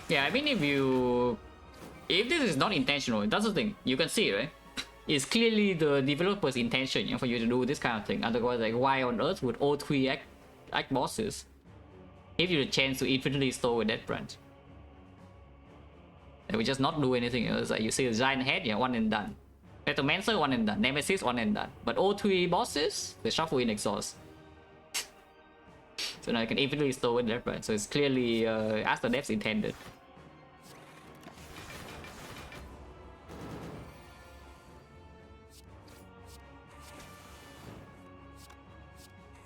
Yeah, I mean if this is not intentional, that's the thing. You can see, right? It's clearly the developer's intention, you know, for you to do this kind of thing. Otherwise, like, why on earth would all three act bosses give you the chance to infinitely store with that branch? And we just not do anything else. Like you see the giant head, yeah, one and done. Petomancer, one and done. Nemesis, one and done. But all three bosses, they shuffle in exhaust. So now I can infinitely store with that branch. So it's clearly as the devs intended.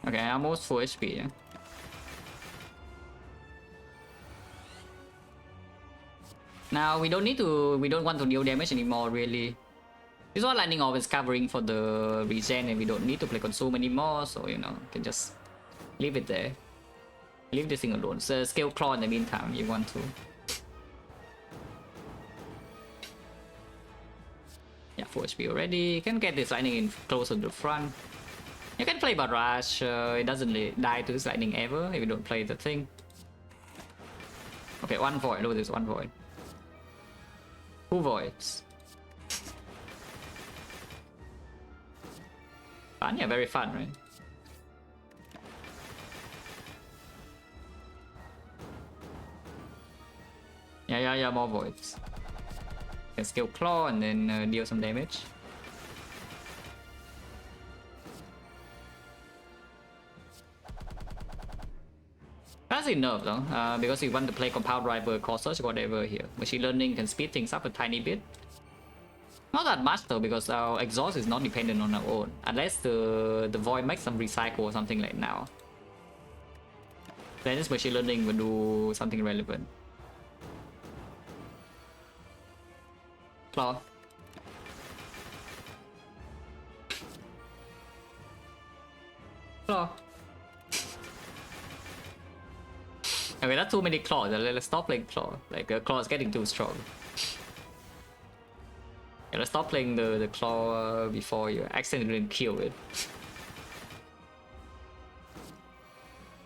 Okay, almost full HP, yeah. Now we don't want to deal damage anymore, really. This one lightning orb is covering for the regen, and we don't need to play consume anymore, so you know, you can just leave it there. Leave this thing alone. So scale claw in the meantime, you want to. Yeah, full HP already. You can get this lightning in closer to the front. You can play barrage. It doesn't die to this lightning ever if you don't play the thing. Okay, one void. Look at this, one void. Two voids. Fun, yeah, very fun, right? Yeah, more voids. Can skill claw and then deal some damage. That's enough though, because you want to play compound driver, core search, whatever here. Machine learning can speed things up a tiny bit. Not that much though, because our exhaust is not dependent on our own, unless the void makes some recycle or something like now. Then this machine learning will do something relevant. Claw. Claw. Okay, that's too many claws. Let's stop playing claw. Like claw is getting too strong. Yeah, let's stop playing the claw before you accidentally kill it.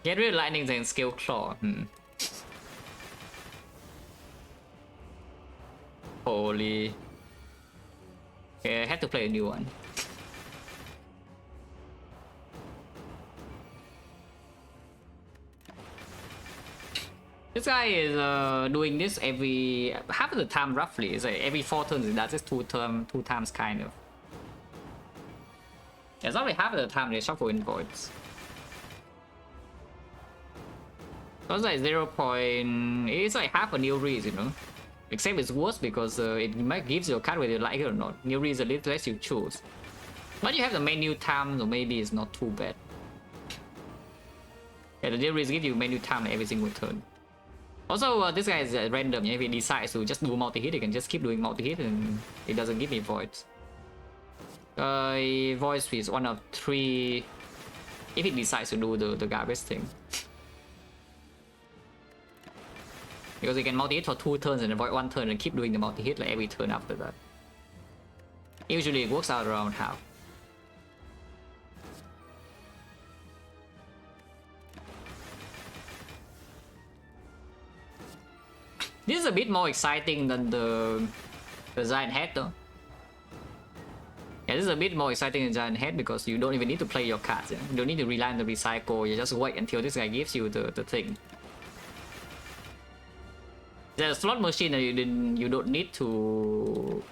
Get rid of lightning and skill claw. Holy. Okay, I had to play a new one. This guy is doing this every half of the time roughly. It's like every 4 turns it does this two times kind of. It's only half of the time they shuffle in voids. So it's like 0. It's like half a new reads, you know. Except it's worse because it might gives you a card whether you like it or not. New reads a little less you choose. But you have the menu time, so maybe it's not too bad. Yeah, the new reads give you menu time every single turn. Also, this guy is random. If he decides to just do multi-hit, he can just keep doing multi-hit and it doesn't give me voids. Voids is one of 3 if he decides to do the garbage thing. Because he can multi-hit for 2 turns and avoid 1 turn and keep doing the multi-hit like every turn after that. Usually it works out around half. This is a bit more exciting than the Giant Head though. Yeah, this is a bit more exciting than Giant Head because you don't even need to play your cards. Yeah? You don't need to rely on the recycle, you just wait until this guy gives you the thing. There's a slot machine that you don't need to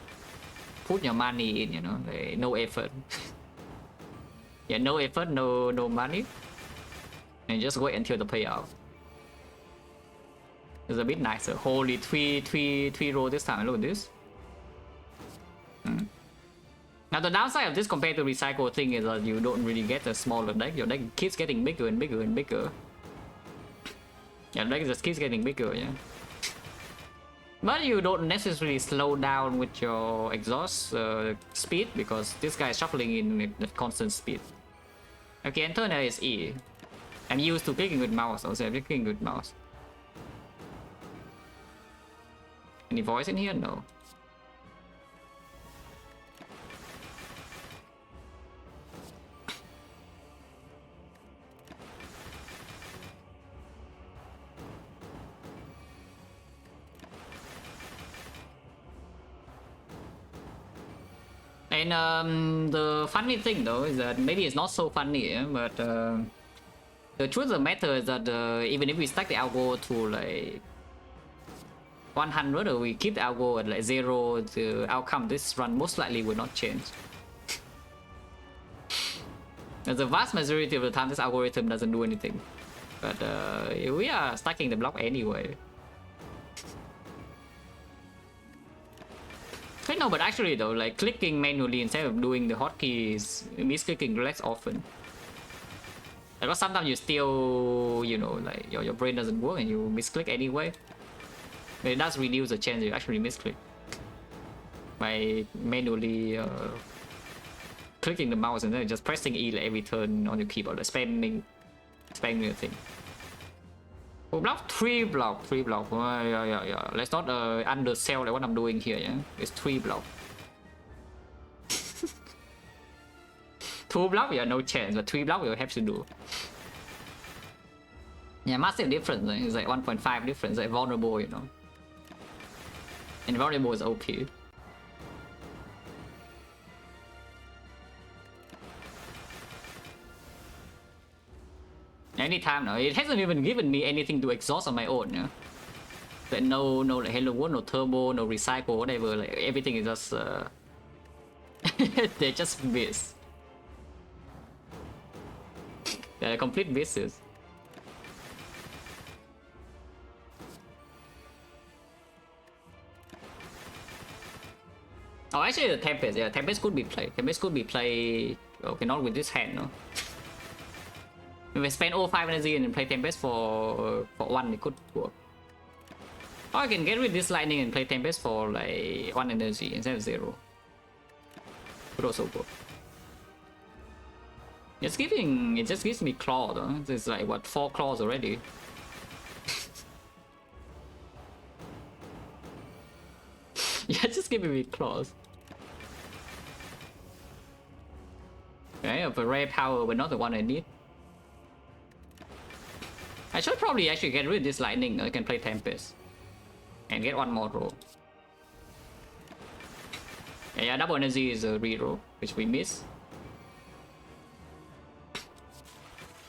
put your money in, you know, like, no effort. Yeah, no effort, no money. And just wait until the payout. It's a bit nicer. Holy, three roll this time. Look at this. Now the downside of this compared to recycle thing is that you don't really get a smaller deck. Your deck keeps getting bigger and bigger and bigger. Yeah, the deck just keeps getting bigger, yeah. But you don't necessarily slow down with your exhaust speed because this guy is shuffling in at constant speed. Okay, enter now is E. I'm used to clicking with mouse, also I'm clicking with mouse. Any voice in here? No. And the funny thing though is that maybe it's not so funny, yeah? But the truth of the matter is that even if we stack the algo to like 100 or we keep the algo at like 0, the outcome this run most likely will not change. The vast majority of the time this algorithm doesn't do anything. But we are stacking the block anyway. Wait, no, but actually though, like clicking manually instead of doing the hotkeys, misclicking less often. Because sometimes you still, you know, like your brain doesn't work and you misclick anyway. But it does reduce the chance you actually misclick by manually clicking the mouse and then just pressing E like every turn on your keyboard, like spamming the thing. Oh, block 3 block. Yeah. Let's not undersell like what I'm doing here, yeah. It's 3 block. 2 block, yeah, no chance, but 3 block we'll have to do. Yeah, massive difference. It's like 1.5 difference, like vulnerable, you know. And vulnerable is OP. Anytime now, it hasn't even given me anything to exhaust on my own, yeah. Like no like Hello World, no turbo, no recycle, whatever. Like everything is just they're just miss. They're complete misses. Oh, actually, the Tempest. Yeah, Tempest could be played. Tempest could be played. Okay, not with this hand, no. If I spend all 5 energy and then play Tempest for 1, it could work. Or I can get rid of this lightning and play Tempest for like 1 energy instead of 0. Could also work. It just gives me claw though. There's like what, 4 claws already. Yeah, just giving me claws. Okay, of a rare power, but not the one I need. I should probably actually get rid of this lightning. I can play Tempest and get 1 more roll. Yeah, double energy is a reroll, which we miss.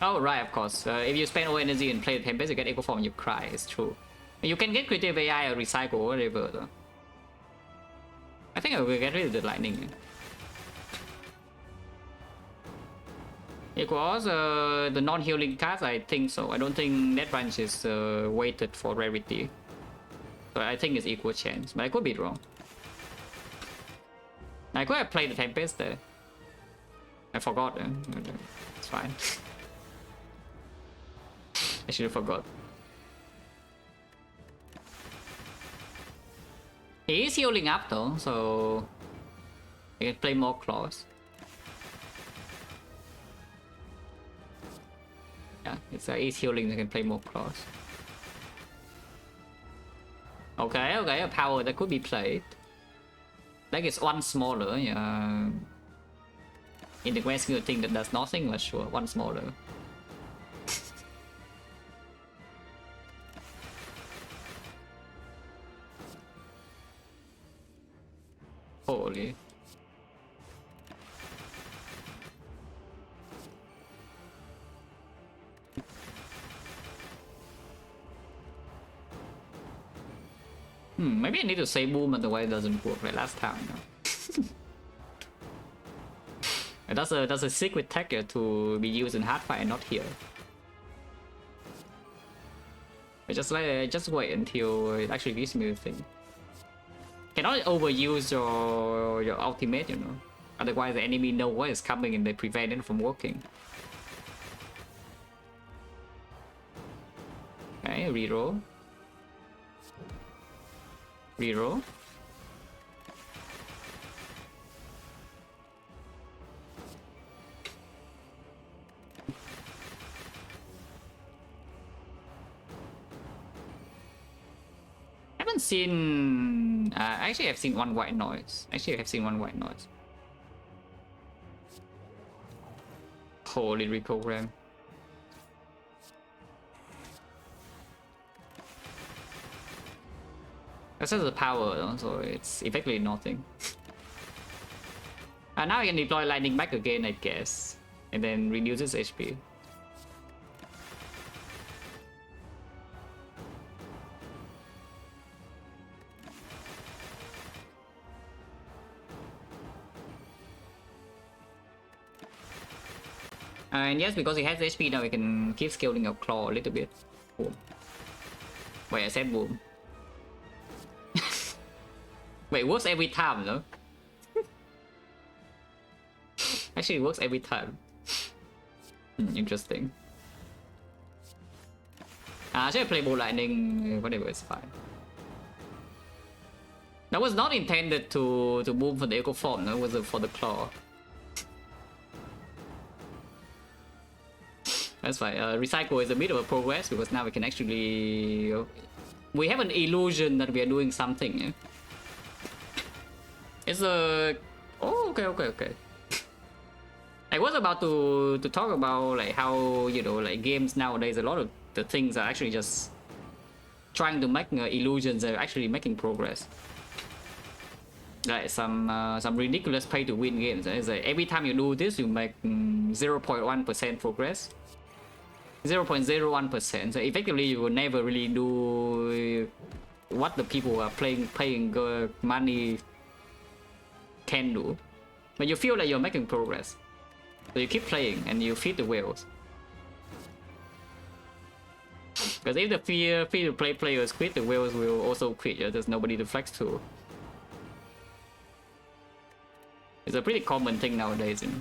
Oh right, of course. If you spend all energy and play the Tempest, you get Echo Form, you cry. It's true. You can get creative AI or recycle or whatever though. I think I will get rid of the lightning. Equals the non-healing cards, I think so. I don't think that branch is weighted for rarity. So I think it's equal chance, but I could be wrong. I could have played the Tempest there. I forgot. It's fine. I should have forgot. He is healing up though, so I can play more claws. Yeah, it's he's healing, I can play more claws. Okay, a power that could be played. Like it's 1 smaller, yeah. In the grand scheme of thing that does nothing, but sure, 1 smaller. Holy. Maybe I need to say boom and the way it doesn't work like last time. No? That's a secret tech to be used in hardfire and not here. I just wait until it actually gives me the thing. Cannot overuse your ultimate, you know. Otherwise the enemy know what is coming and they prevent it from working. Okay, reroll. Reroll. Haven't seen. Actually, I've seen 1 white noise. Holy reprogram. That's just the power, though, so it's effectively nothing. Now I can deploy lightning back again, I guess, and then reduces HP. And yes, because he has HP now, we can keep scaling our claw a little bit. Boom. Wait, I said boom. Wait, it works every time, though. Actually, it works every time. Interesting. Should I play Bolt Lightning? Whatever, it's fine. That was not intended to move for the Echo Form, no? It was for the claw. That's fine. Recycle is a bit of a progress because now we can actually... we have an illusion that we are doing something. Yeah? It's a... Oh, okay. I was about to talk about like how, you know, like games nowadays, a lot of the things are actually just trying to make illusions are actually making progress. Like some ridiculous pay to win games. It's like every time you do this, you make 0.1% progress. 0.01%. So effectively, you will never really do what the people who are paying money can do. But you feel like you're making progress. So you keep playing and you feed the whales. Because if the free-to-play players quit, the whales will also quit. There's nobody to flex to. It's a pretty common thing nowadays, you know.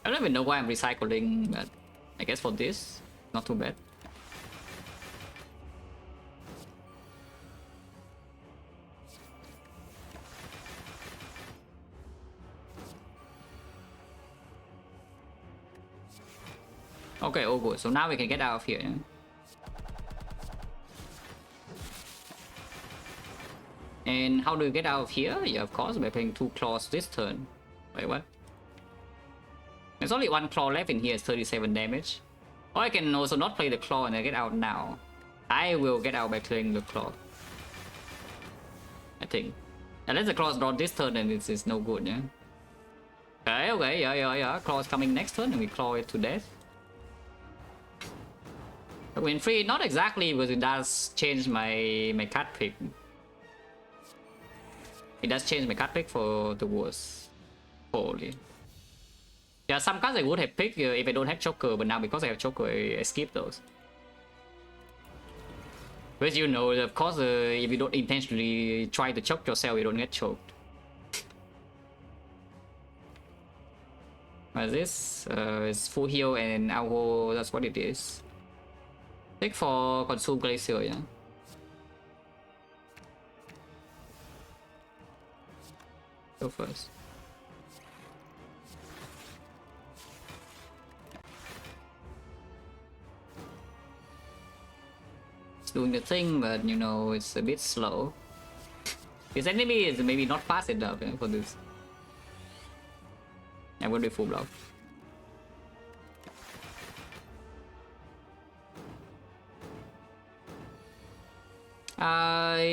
I don't even know why I'm recycling, but I guess for this, not too bad. Okay, all good. So now we can get out of here. Yeah? And how do you get out of here? Yeah, of course, by playing 2 claws this turn. Wait, what? There's only 1 claw left in here, it's 37 damage. Or I can also not play the claw and I get out now. I will get out by playing the claw. I think. Unless the claw's drawn this turn and it's no good, yeah? Okay, yeah. Claw's coming next turn and we claw it to death. Win free, not exactly, because it does change my card pick. It does change my card pick for the worse. Holy. Yeah, some cards I would have picked if I don't have Choker, but now because I have Choker, I skip those. But you know, of course, if you don't intentionally try to choke yourself, you don't get choked. What is this? It's full heal and alcohol, that's what it is. Take for consume glacier, yeah. Go first. It's doing the thing, but you know, it's a bit slow. His enemy is maybe not fast enough, yeah, for this. I will do full block.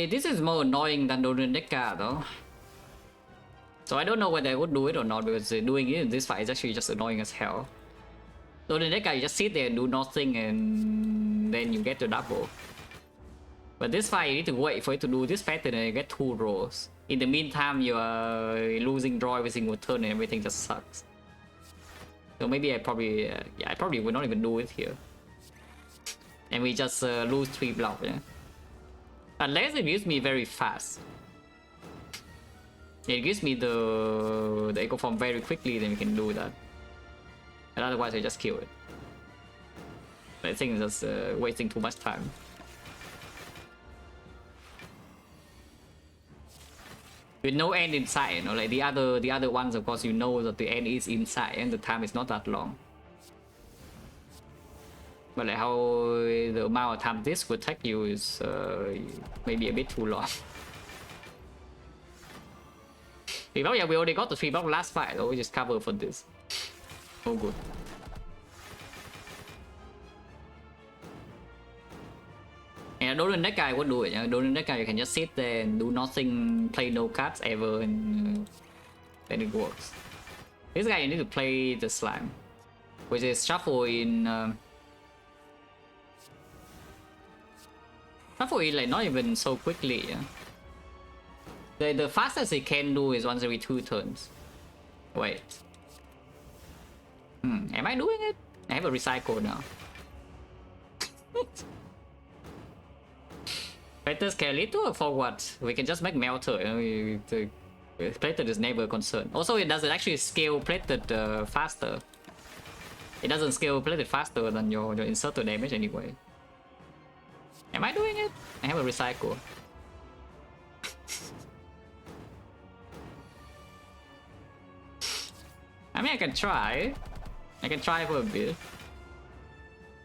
This is more annoying than Doneneka though. So I don't know whether I would do it or not, because doing it in this fight is actually just annoying as hell. Doneneka, you just sit there and do nothing and then you get the double. But this fight you need to wait for it to do this pattern and you get 2 rolls. In the meantime you are losing draw every single turn and everything just sucks. So maybe I probably, yeah, I probably would not even do it here. And we just lose 3 blocks, yeah. Unless it gives me very fast. It gives me the echo form very quickly, then we can do that. And otherwise I just kill it. But I think it's just wasting too much time. With no end inside, you know, like the other ones, of course, you know that the end is inside and the time is not that long. But like how the amount of time this would take you is maybe a bit too long. Well, yeah, we already got the 3 block last fight, so we just cover for this. Oh, good. And Doneneka guy would do it. Doneneka guy, you can just sit there and do nothing, play no cards ever, and then it works. This guy, you need to play the slime, which is shuffle in. Shuffle in like not even so quickly. Yeah? The fastest it can do is once every 2 turns. Wait. Am I doing it? I have a recycle now. Plated Skeleton or for what? We can just make Melter. You know, plated is never a concern. Also, it doesn't actually scale plated faster. It doesn't scale plated faster than your inserter damage anyway. Am I doing it? I have a recycle. I mean, I can try. I can try for a bit.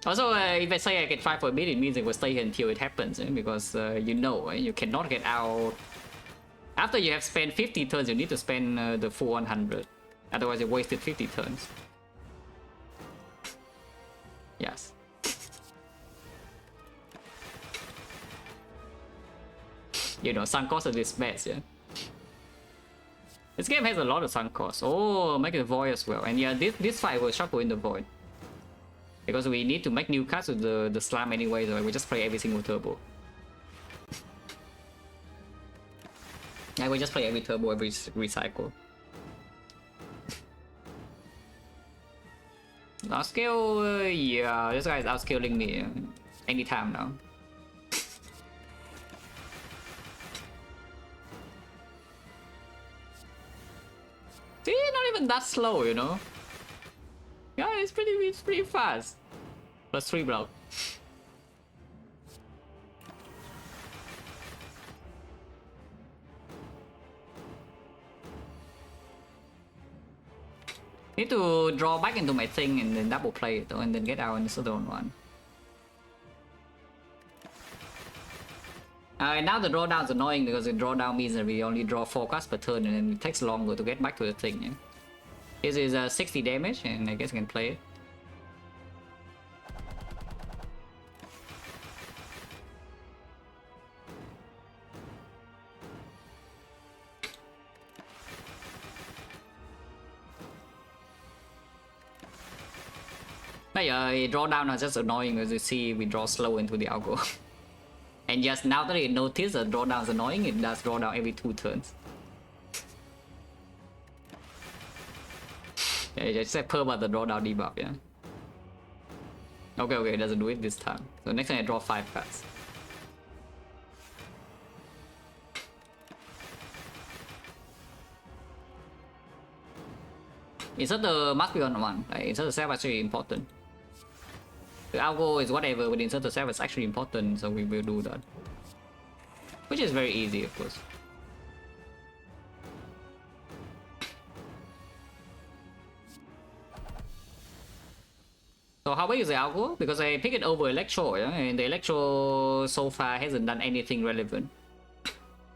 Also, if I say I can try for a bit, it means it will stay here until it happens, because you know, you cannot get out. After you have spent 50 turns, you need to spend the full 100. Otherwise, you wasted 50 turns. Yes. You know, sunk cost of this best, yeah. This game has a lot of sunk costs. Oh, make it void as well. And yeah, this fight will shuffle in the void. Because we need to make new cards with the slime anyway, so we just play every single turbo. Yeah, we just play every turbo, every recycle. Outscale, yeah, this guy is outscaling me anytime now. even that slow, you know. Yeah, it's pretty fast. Plus 3 block. Need to draw back into my thing and then double play it, and then get out on the southern one. Now the drawdown is annoying because the drawdown means that we only draw 4 cards per turn and then it takes longer to get back to the thing. Yeah? This is 60 damage and I guess I can play it. Drawdown is just annoying as you see we draw slow into the algo. And just now that it noticed that drawdown is annoying, it does drawdown every 2 turns. Yeah, just say perma the drawdown debuff, yeah. Okay, it doesn't do it this time. So next time I draw 5 cards. Insert the must be on one. Insert the self actually important. The algo is whatever, but insert the self is actually important, so we will do that. Which is very easy, of course. So how about use the algo? Because I pick it over Electro, yeah? And the Electro so far hasn't done anything relevant.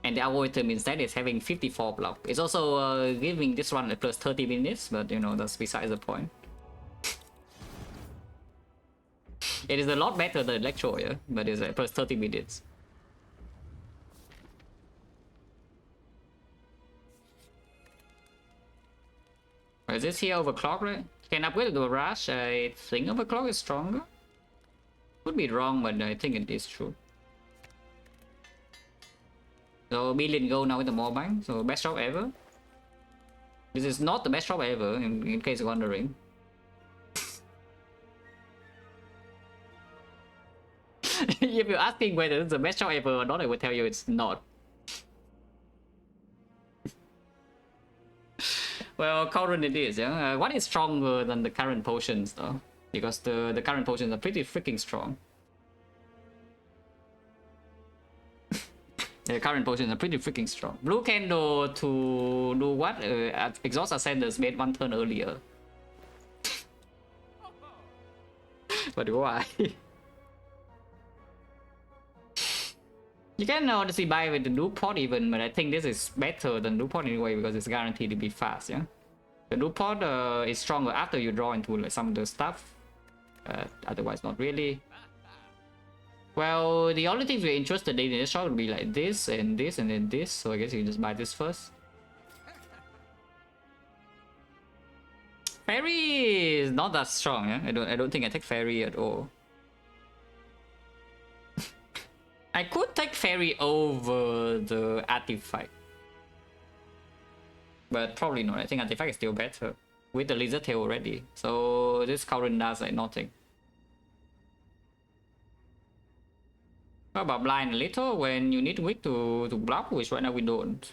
And the algorithm instead is having 54 block. It's also giving this one a plus 30 minutes, but you know, that's besides the point. It is a lot better than Electro, yeah? But it's plus 30 minutes. Is this here overclock, right? Can upgrade the Rush. I think overclock is stronger. Could be wrong, but I think it is true. So billion gold now with the more bank. So best shop ever. This is not the best shop ever, in case you're wondering. If you're asking whether it's the best shop ever or not, I will tell you it's not. Well, current it is, yeah. What is stronger than the current potions though? Because the current potions are pretty freaking strong. The current potions are pretty freaking strong. Blue candle to do what? Exhaust Ascenders made 1 turn earlier. But why? You can honestly buy with the loop pod even, but I think this is better than loop pod anyway because it's guaranteed to be fast, yeah? The loop pod is stronger after you draw into like, some of the stuff. Otherwise not really. Well, the only things we're interested in this shop would be like this and this and then this, so I guess you can just buy this first. Fairy is not that strong, yeah? I don't think I take Fairy at all. I could take Fairy over the Artifact. But probably not. I think Artifact is still better. With the Lizard Tail already. So this current does like nothing. How about blind a little when you need weak to block, which right now we don't.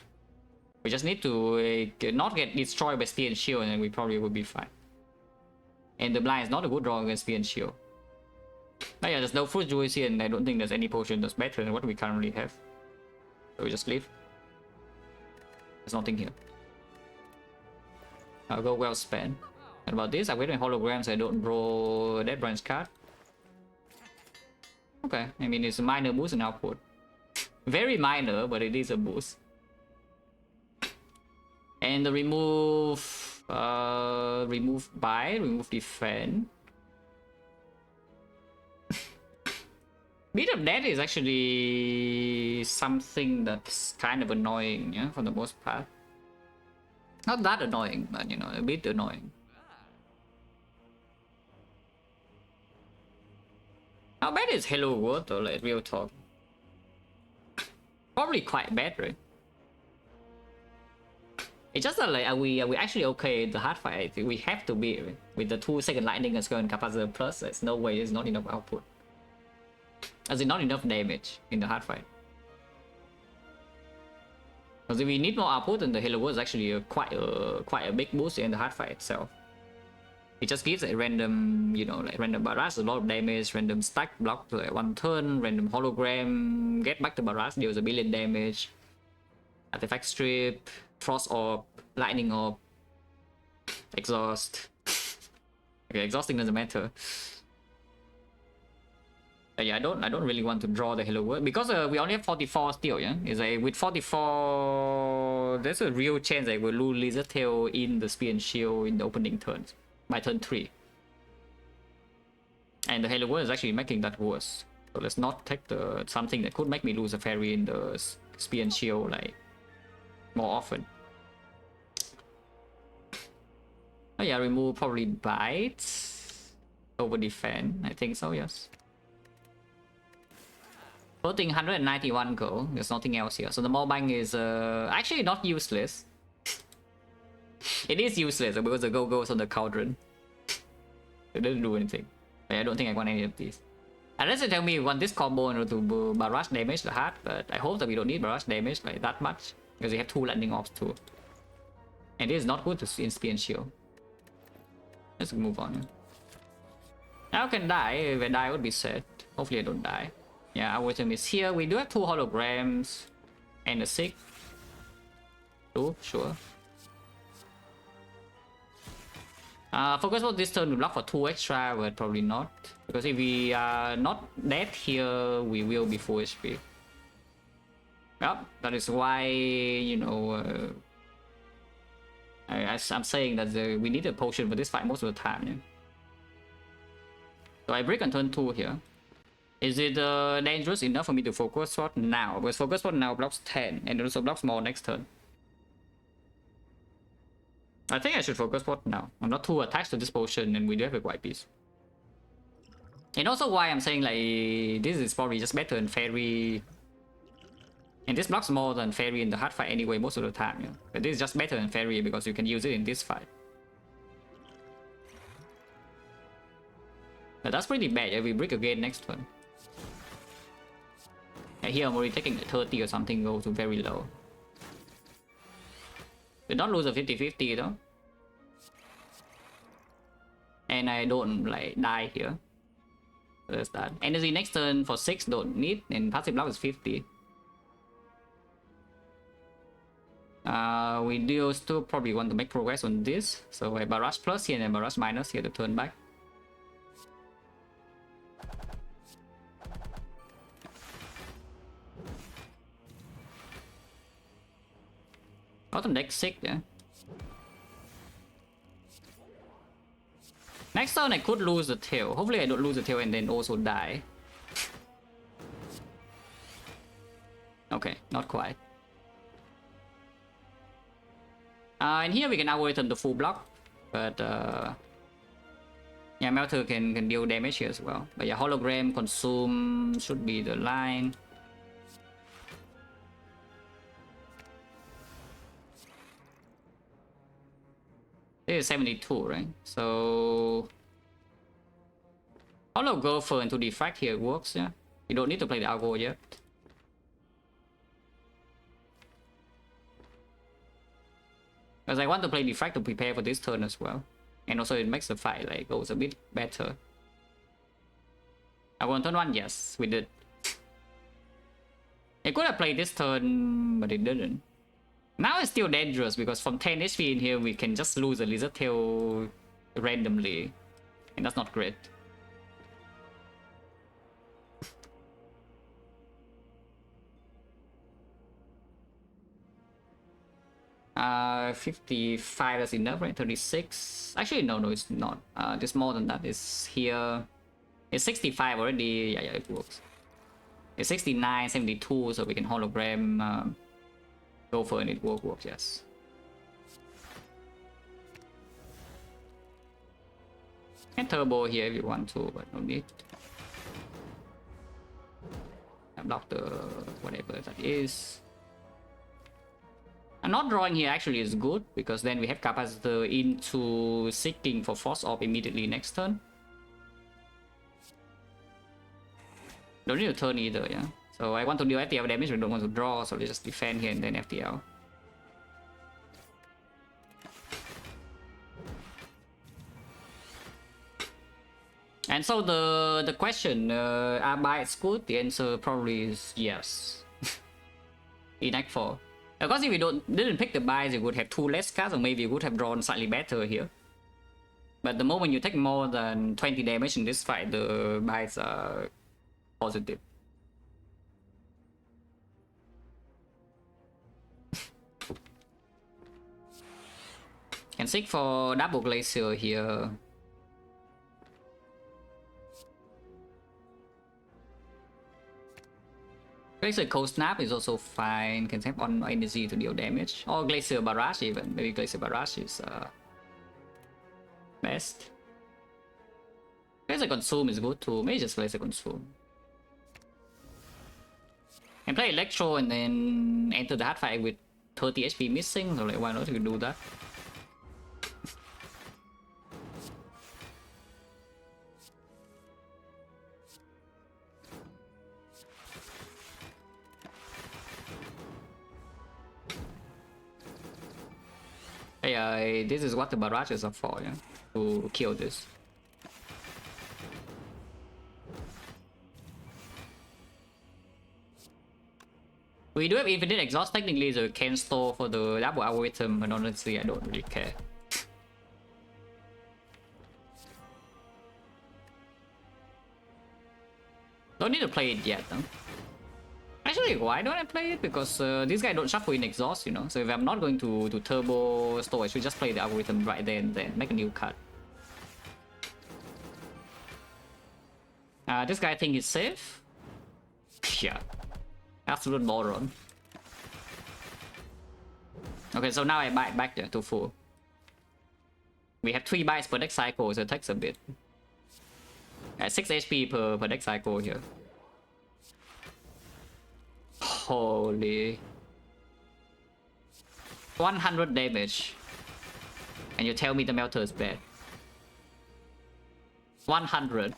We just need to not get destroyed by Spear and Shield and we probably will be fine. And the blind is not a good draw against Spear and Shield. But yeah, there's no fruit juice here and I don't think there's any potion that's better than what we currently have. So we just leave. There's nothing here. I'll go well spent. And about this, I'm waiting holograms so I don't draw Dead Branch card. Okay, I mean it's a minor boost in output. Very minor, but it is a boost. And the remove defend. Beat of Death is actually something that's kind of annoying, yeah, for the most part. Not that annoying, but you know, a bit annoying. How bad is Hello World though, like real talk? Probably quite bad, right? It's just that like, are we actually okay in the hard fight? We have to be, right? With the 2 second lightning and skill and capacitor plus, there's no way there's not enough output. As in not enough damage in the hard fight. Because if we need more output, then the Halo War is actually quite a big boost in the hard fight itself. It just gives a random, you know, like random barrage, a lot of damage, random stack block like 1 turn, random hologram, get back to barrage, deals a billion damage, artifact strip, frost orb, lightning orb, exhaust. Okay, exhausting doesn't matter. Yeah, I don't really want to draw the Halo Word because we only have 44 still. Yeah, is with 44, there's a real chance I will lose Lizard Tail in the Spear and Shield in the opening turns by turn 3. And the Halo Word is actually making that worse. So let's not take the something that could make me lose a fairy in the Spear and Shield like more often. Oh yeah, remove probably bite over defend. I think so. Yes. Floating 191 gold. There's nothing else here. So the Morbang is actually not useless. It is useless because the gold goes on the cauldron. It doesn't do anything. But I don't think I want any of these. Unless they tell me you want this combo in order to barrage damage the heart, but I hope that we don't need barrage damage like that much. Because we have 2 lightning orbs too. And it is not good to in Spear and Shield. Let's move on. Now I can die. If I die, I would be sad. Hopefully I don't die. Yeah, our item is here. We do have 2 holograms and a 6. 2, sure. Focus mode this turn we block for 2 extra, but probably not. Because if we are not dead here, we will be full HP. Yep, that is why, you know, I'm saying that we need a potion for this fight most of the time. Yeah? So I break on turn 2 here. Is it dangerous enough for me to focus sword now? Because focus sword now blocks 10 and it also blocks more next turn. I think I should focus sword now. I'm not too attached to this potion and we do have a white piece. And also why I'm saying like this is probably just better than fairy. And this blocks more than fairy in the hard fight anyway most of the time. Yeah? But this is just better than fairy because you can use it in this fight. But that's pretty bad if we break again next turn. Yeah, here I'm already taking the 30 or something, go to very low. We don't lose a 50-50 though. And I don't like die here. So that's that. Energy next turn for 6 don't need, and passive block is 50. We do still probably want to make progress on this. So I barrage plus here and barrage minus here to turn back. Bottom deck 6, yeah. Next turn I could lose the tail. Hopefully I don't lose the tail and then also die. Okay, not quite. And here we can avoid the full block. But yeah, Melter can deal damage here as well. But yeah, hologram consume should be the line. This is 72, right? So Holo Gopher into Defect here works, yeah. You don't need to play the Algo yet. Because I want to play Defect to prepare for this turn as well. And also it makes the fight like goes a bit better. I want turn 1, yes, we did. I could have played this turn, but it didn't. Now it's still dangerous because from 10 HP in here we can just lose a Lizard Tail randomly. And that's not great. Uh, 55 is enough, right? 36. Actually, no, it's not. There's more than that. It's here. It's 65 already. Yeah, it works. It's 69, 72, so we can hologram. Go for it, works, yes. And turbo here if you want to, but no need. I block the whatever that is. And not drawing here actually is good because then we have capacitor into seeking for force orb immediately next turn. Don't need to turn either, yeah. So I want to deal FTL damage, but don't want to draw, so we just defend here and then FTL. And so the question, are bites good? The answer probably is yes. In Act 4. Because if you didn't pick the bites, you would have 2 less cards, or maybe you would have drawn slightly better here. But the moment you take more than 20 damage in this fight, the bites are positive. Can seek for double glacier here. Glacier Cold Snap is also fine. Can tap on energy to deal damage. Or Glacier Barrage even. Maybe Glacier Barrage is best. Glacier Consume is good too. Maybe just Glacier Consume. Can play Electro and then enter the hard fight with 30 HP missing. So like, why not you do that? Hey, this is what the barrages are for, yeah? To kill this. We do have infinite exhaust technically, so we can store for the double algorithm, but honestly I don't really care. Don't need to play it yet though. Actually, why don't I play it? Because this guy don't shuffle in exhaust, you know. So if I'm not going to turbo store, I should just play the algorithm right there and then make a new card. This guy think he's safe. Yeah, absolute moron. Okay, so now I bite back there to full. We have 3 bites per deck cycle, so it takes a bit. 6 HP per deck cycle here. Holy. 100 damage. And you tell me the melter is bad. 100.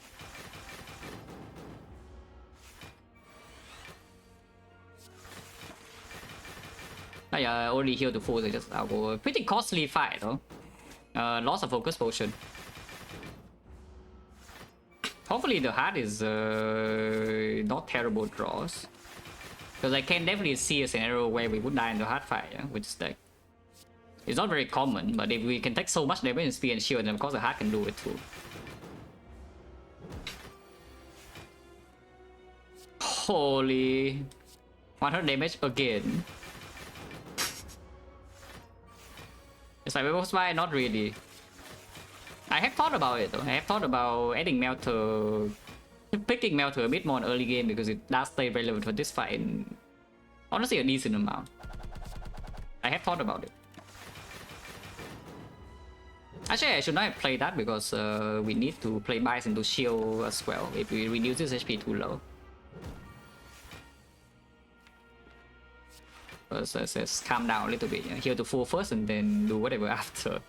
I only heal the full, so just I'll go. Pretty costly fight, though. Loss of focus potion. Hopefully the heart is not terrible draws. Because I can definitely see a scenario where we would die in the hard fight, yeah, with this deck. It's not very common, but if we can take so much damage in speed and shield, then of course the heart can do it too. Holy... 100 damage again. It's like Weapons by, not really. I have thought about it though. I have thought about adding Melter, picking Melter a bit more in early game because it does stay relevant for this fight in honestly a decent amount. I have thought about it. Actually, I should not have played that because we need to play buys into shield as well if we reduce this HP too low. Let's calm down a little bit. Yeah? Heal to full first and then do whatever after.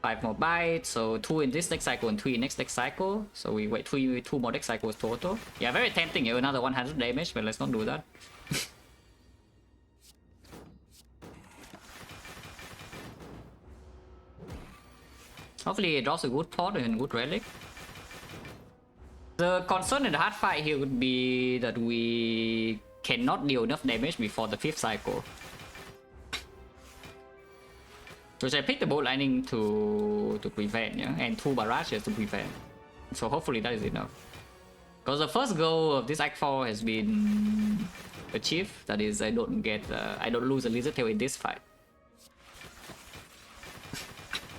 5 more bites, so 2 in this deck cycle and 3 in next deck cycle. So we wait 2 more deck cycles total. Yeah, very tempting here, another 100 damage, but let's not do that. Hopefully it draws a good pot and good relic. The concern in the hard fight here would be that we cannot deal enough damage before the 5th cycle. Which I picked the bolt lightning to prevent, yeah, and 2 barrages to prevent. So hopefully that is enough. Because the first goal of this Act 4 has been achieved. That is, I don't lose a lizard tail in this fight.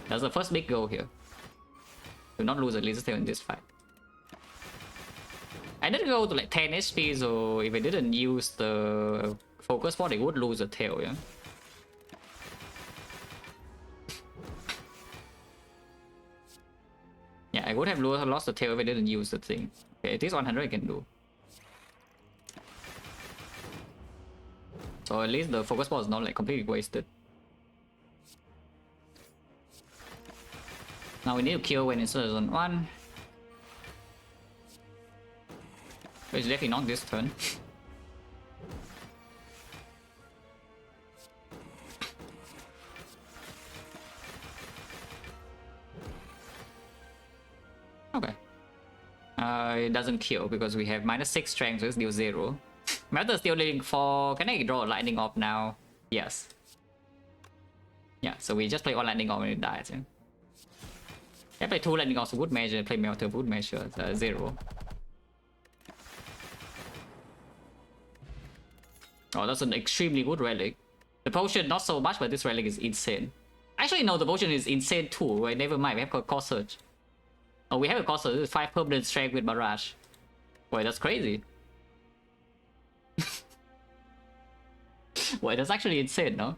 That's the first big goal here. To not lose a lizard tail in this fight. I did go to like 10 HP, so if I didn't use the focus spot, they would lose a tail, yeah. Yeah, I would have lost the tail if I didn't use the thing. Okay, this 100 I can do. So at least the focus spot is not like completely wasted. Now we need to kill when it's on 1. But it's definitely not this turn. It doesn't kill because we have -6 strength, so it's deal 0. Meta still leading 4. Can I draw a lightning orb now? Yes. Yeah, so we just play one lightning orb when it dies. Yeah? I play 2 lightning orbs, would measure, play melter, would measure, 0. Oh, that's an extremely good relic. The potion, not so much, but this relic is insane. Actually, no, the potion is insane too. Right? Never mind, we have got core surge. Oh, we have a core surge. This is 5 permanent strength with barrage. Wait, that's crazy. Wait, that's actually insane, no?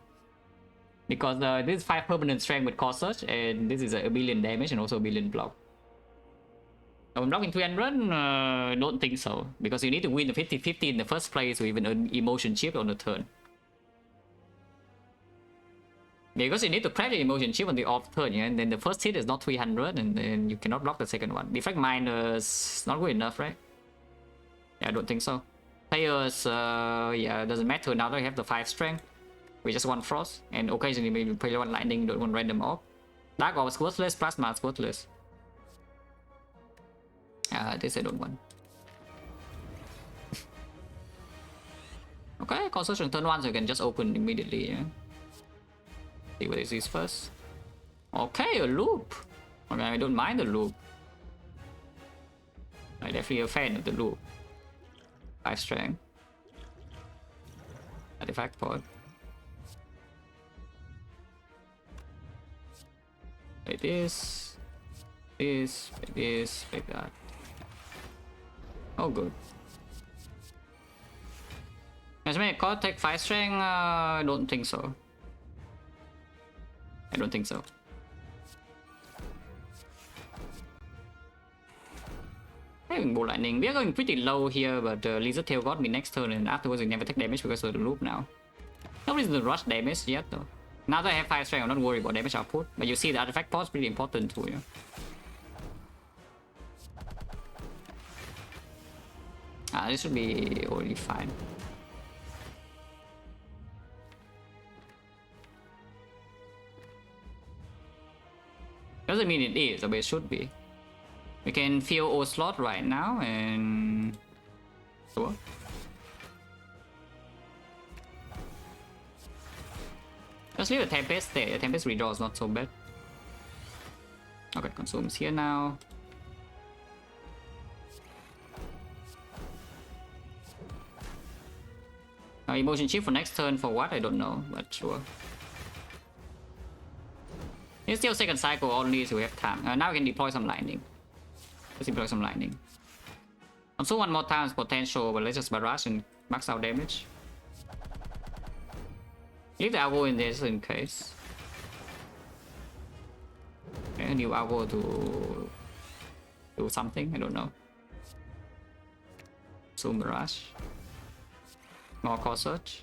Because this is 5 permanent strength with core surge, and this is a billion damage and also a billion block. I'm blocking 300? Don't think so. Because you need to win the 50-50 in the first place to even earn emotion chip on the turn. Because you need to press the emotion chip on the off turn, yeah? And then the first hit is not 300, and then you cannot block the second one. Defect minus not good enough, right? Yeah, I don't think so. Players, yeah, doesn't matter. Now they have the 5 strength. We just want frost, and occasionally maybe play one lightning, don't want random orb. Dark orb is worthless, plasma is worthless. This I don't want. Okay, construction turn 1, so you can just open immediately, yeah? See what this is first. Okay, a loop. Okay, I don't mind the loop. I'm definitely a fan of the loop. 5 strength. Artifact pod. Like this. This, like this, like that. Oh, good. As many card take 5 strength? I don't think so. I don't think so. Having Bolt Lightning. We are going pretty low here, but Lizard Tail got me next turn, and afterwards we never take damage because of the loop now. No reason to rush damage yet though. Now that I have 5 strength, I'm not worried about damage output. But you see the artifact pod is pretty important too, yeah. This should be already fine. Doesn't mean it is, but it should be. We can feel O slot right now and sure. Just leave the Tempest there. The Tempest redraw is not so bad. Okay, consumes here now. Emotion chip for next turn for what? I don't know, but sure. It's still second cycle only, so we have time. Now we can deploy some lightning. Let's deploy some lightning. Also one more time's potential, but let's just barrage and max out damage. Leave the Algo in there just in case. Okay, new Algo to do something, I don't know. So barrage. More core search.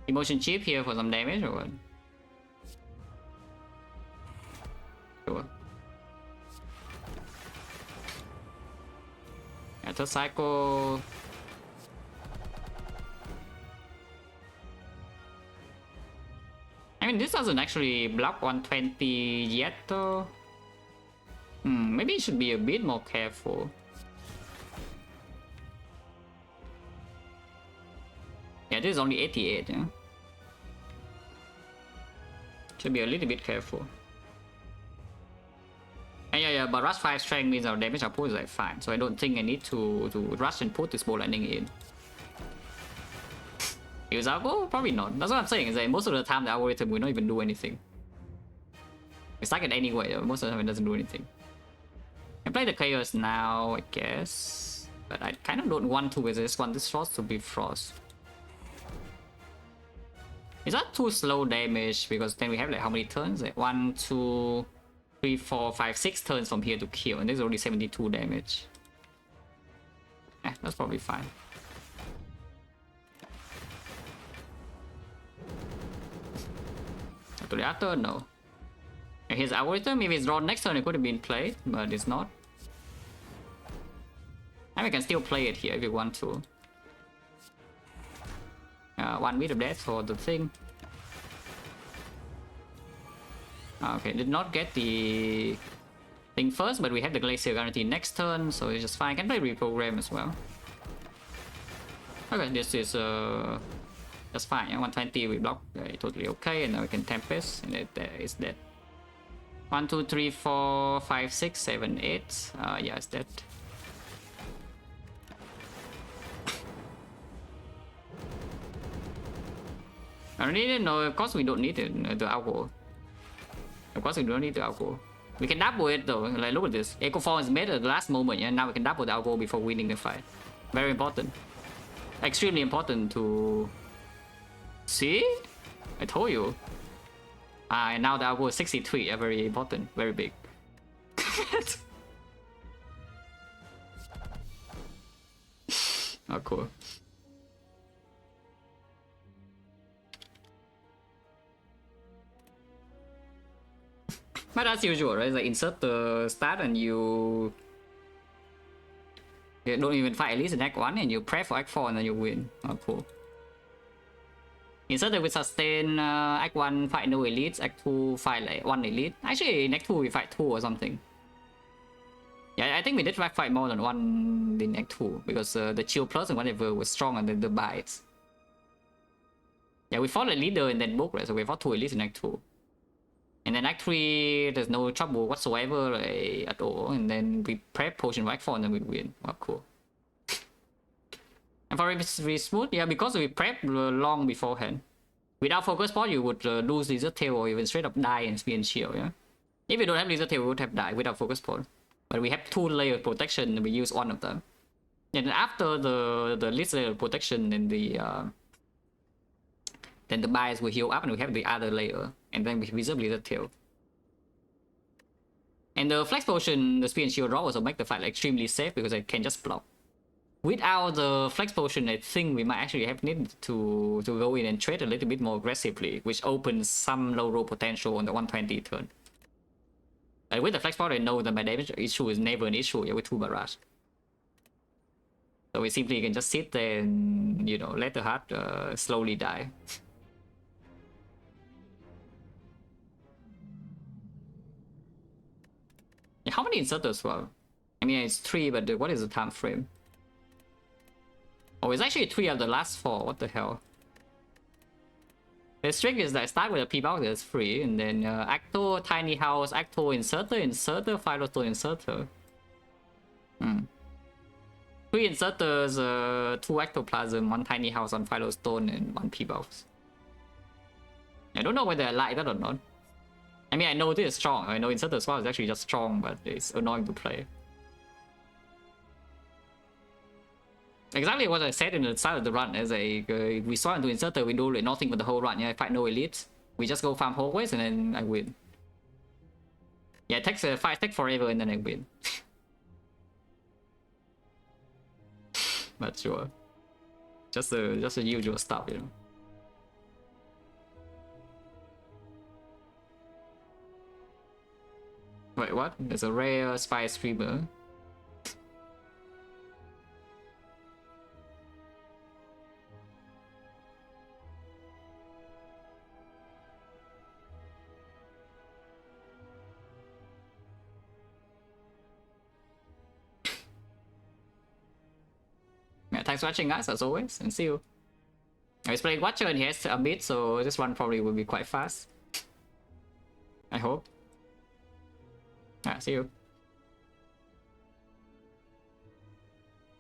Emotion chip here for some damage or what? Sure. Yeah, third cycle. I mean, this doesn't actually block 120 yet though. Maybe it should be a bit more careful. Yeah, this is only 88, yeah? Should be a little bit careful. And yeah, but rush 5 strength means our damage output is like fine, so I don't think I need to rush and put this Bolt Lightning in. Use Algo? Probably not. That's what I'm saying, is that most of the time the algorithm will not even do anything. It's like it anyway, most of the time it doesn't do anything. I play the Chaos now, I guess. But I kind of don't want to, because I just want this Frost to be Frost. Is that too slow damage? Because then we have like how many turns? Like 1, 2, 3, 4, 5, 6 turns from here to kill, and there's already 72 damage. That's probably fine. To the after, no. And his algorithm, if it's drawn next turn, it could have been played, but it's not. And we can still play it here if you want to. 1 meter death for the thing. Okay, did not get the thing first, but we have the Glacier guarantee next turn, so it's just fine. Can play Reprogram as well. Okay, this is that's fine. Yeah, 120 we block, totally okay, and now we can Tempest, and it's dead. 1, 2, 3, 4, 5, 6, 7, 8. Yeah, it's dead. I don't need it. No, of course we don't need it, the alcohol. Of course we don't need the alcohol. We can double it though. Like, look at this. Echo Form is made at the last moment, yeah. Now we can double the alcohol before winning the fight. Very important. Extremely important to see. I told you. And now the alcohol is 63. Yeah, very important. Very big. Oh, cool. But as usual, right? Like insert the stat and you don't even fight at least in Act 1 and you prep for Act 4 and then you win. Oh, cool. Insert it with sustain Act 1 fight no elites, Act 2 fight like 1 elite. Actually in Act 2 we fight 2 or something. Yeah, I think we did fight more than 1 in Act 2 because the chill plus and whatever was stronger than the bites. Yeah, we fought a leader in that book, right? So we fought 2 elites in Act 2. And then Act 3, there's no trouble whatsoever like, at all. And then we prep potion for Act 4 and then we win. Oh, cool. And for smooth, yeah, because we prep long beforehand. Without focus point, you would lose Lizard Tail or even straight up die and Spear and Shield, yeah? If you don't have Lizard Tail, we would have died without focus point. But we have 2 layer protection and we use 1 of them. And then after the least layer protection and then the bias will heal up and we have the other layer. And then we reserve Lizard Tail. And the Flex Potion, the Spear and Shield drop also make the fight extremely safe because I can just block. Without the Flex Potion, I think we might actually have needed to go in and trade a little bit more aggressively, which opens some low roll potential on the 120 turn. Like with the Flex Potion, I know that my damage issue is never an issue with 2 barrage. So we simply can just sit there and, you know, let the heart slowly die. How many inserters were? I mean, it's 3, but what is the time frame? Oh, it's actually 3 of the last 4. What the hell? The trick is that I start with a P-Box that's free, and then Acto, Tiny House, Acto, Inserter, Philostone, Inserter. 3 Inserters, 2 Ectoplasm, 1 Tiny House, 1 Philostone, and 1 P-Box. I don't know whether I like that or not. I mean, I know this is strong. I know Inserter Swap is actually just strong, but it's annoying to play. Exactly what I said in the start of the run, as we saw into Inserter, we do nothing but the whole run. Yeah, I fight no elites. We just go farm hallways and then I win. Yeah, it takes a fight, take forever and then I win. But sure. Just the usual stuff, you know. Wait, what? There's a rare spy streamer. Yeah, thanks for watching, guys, as always, and see you. I was playing Watcher and he has a bit, so this one probably will be quite fast. I hope. See you.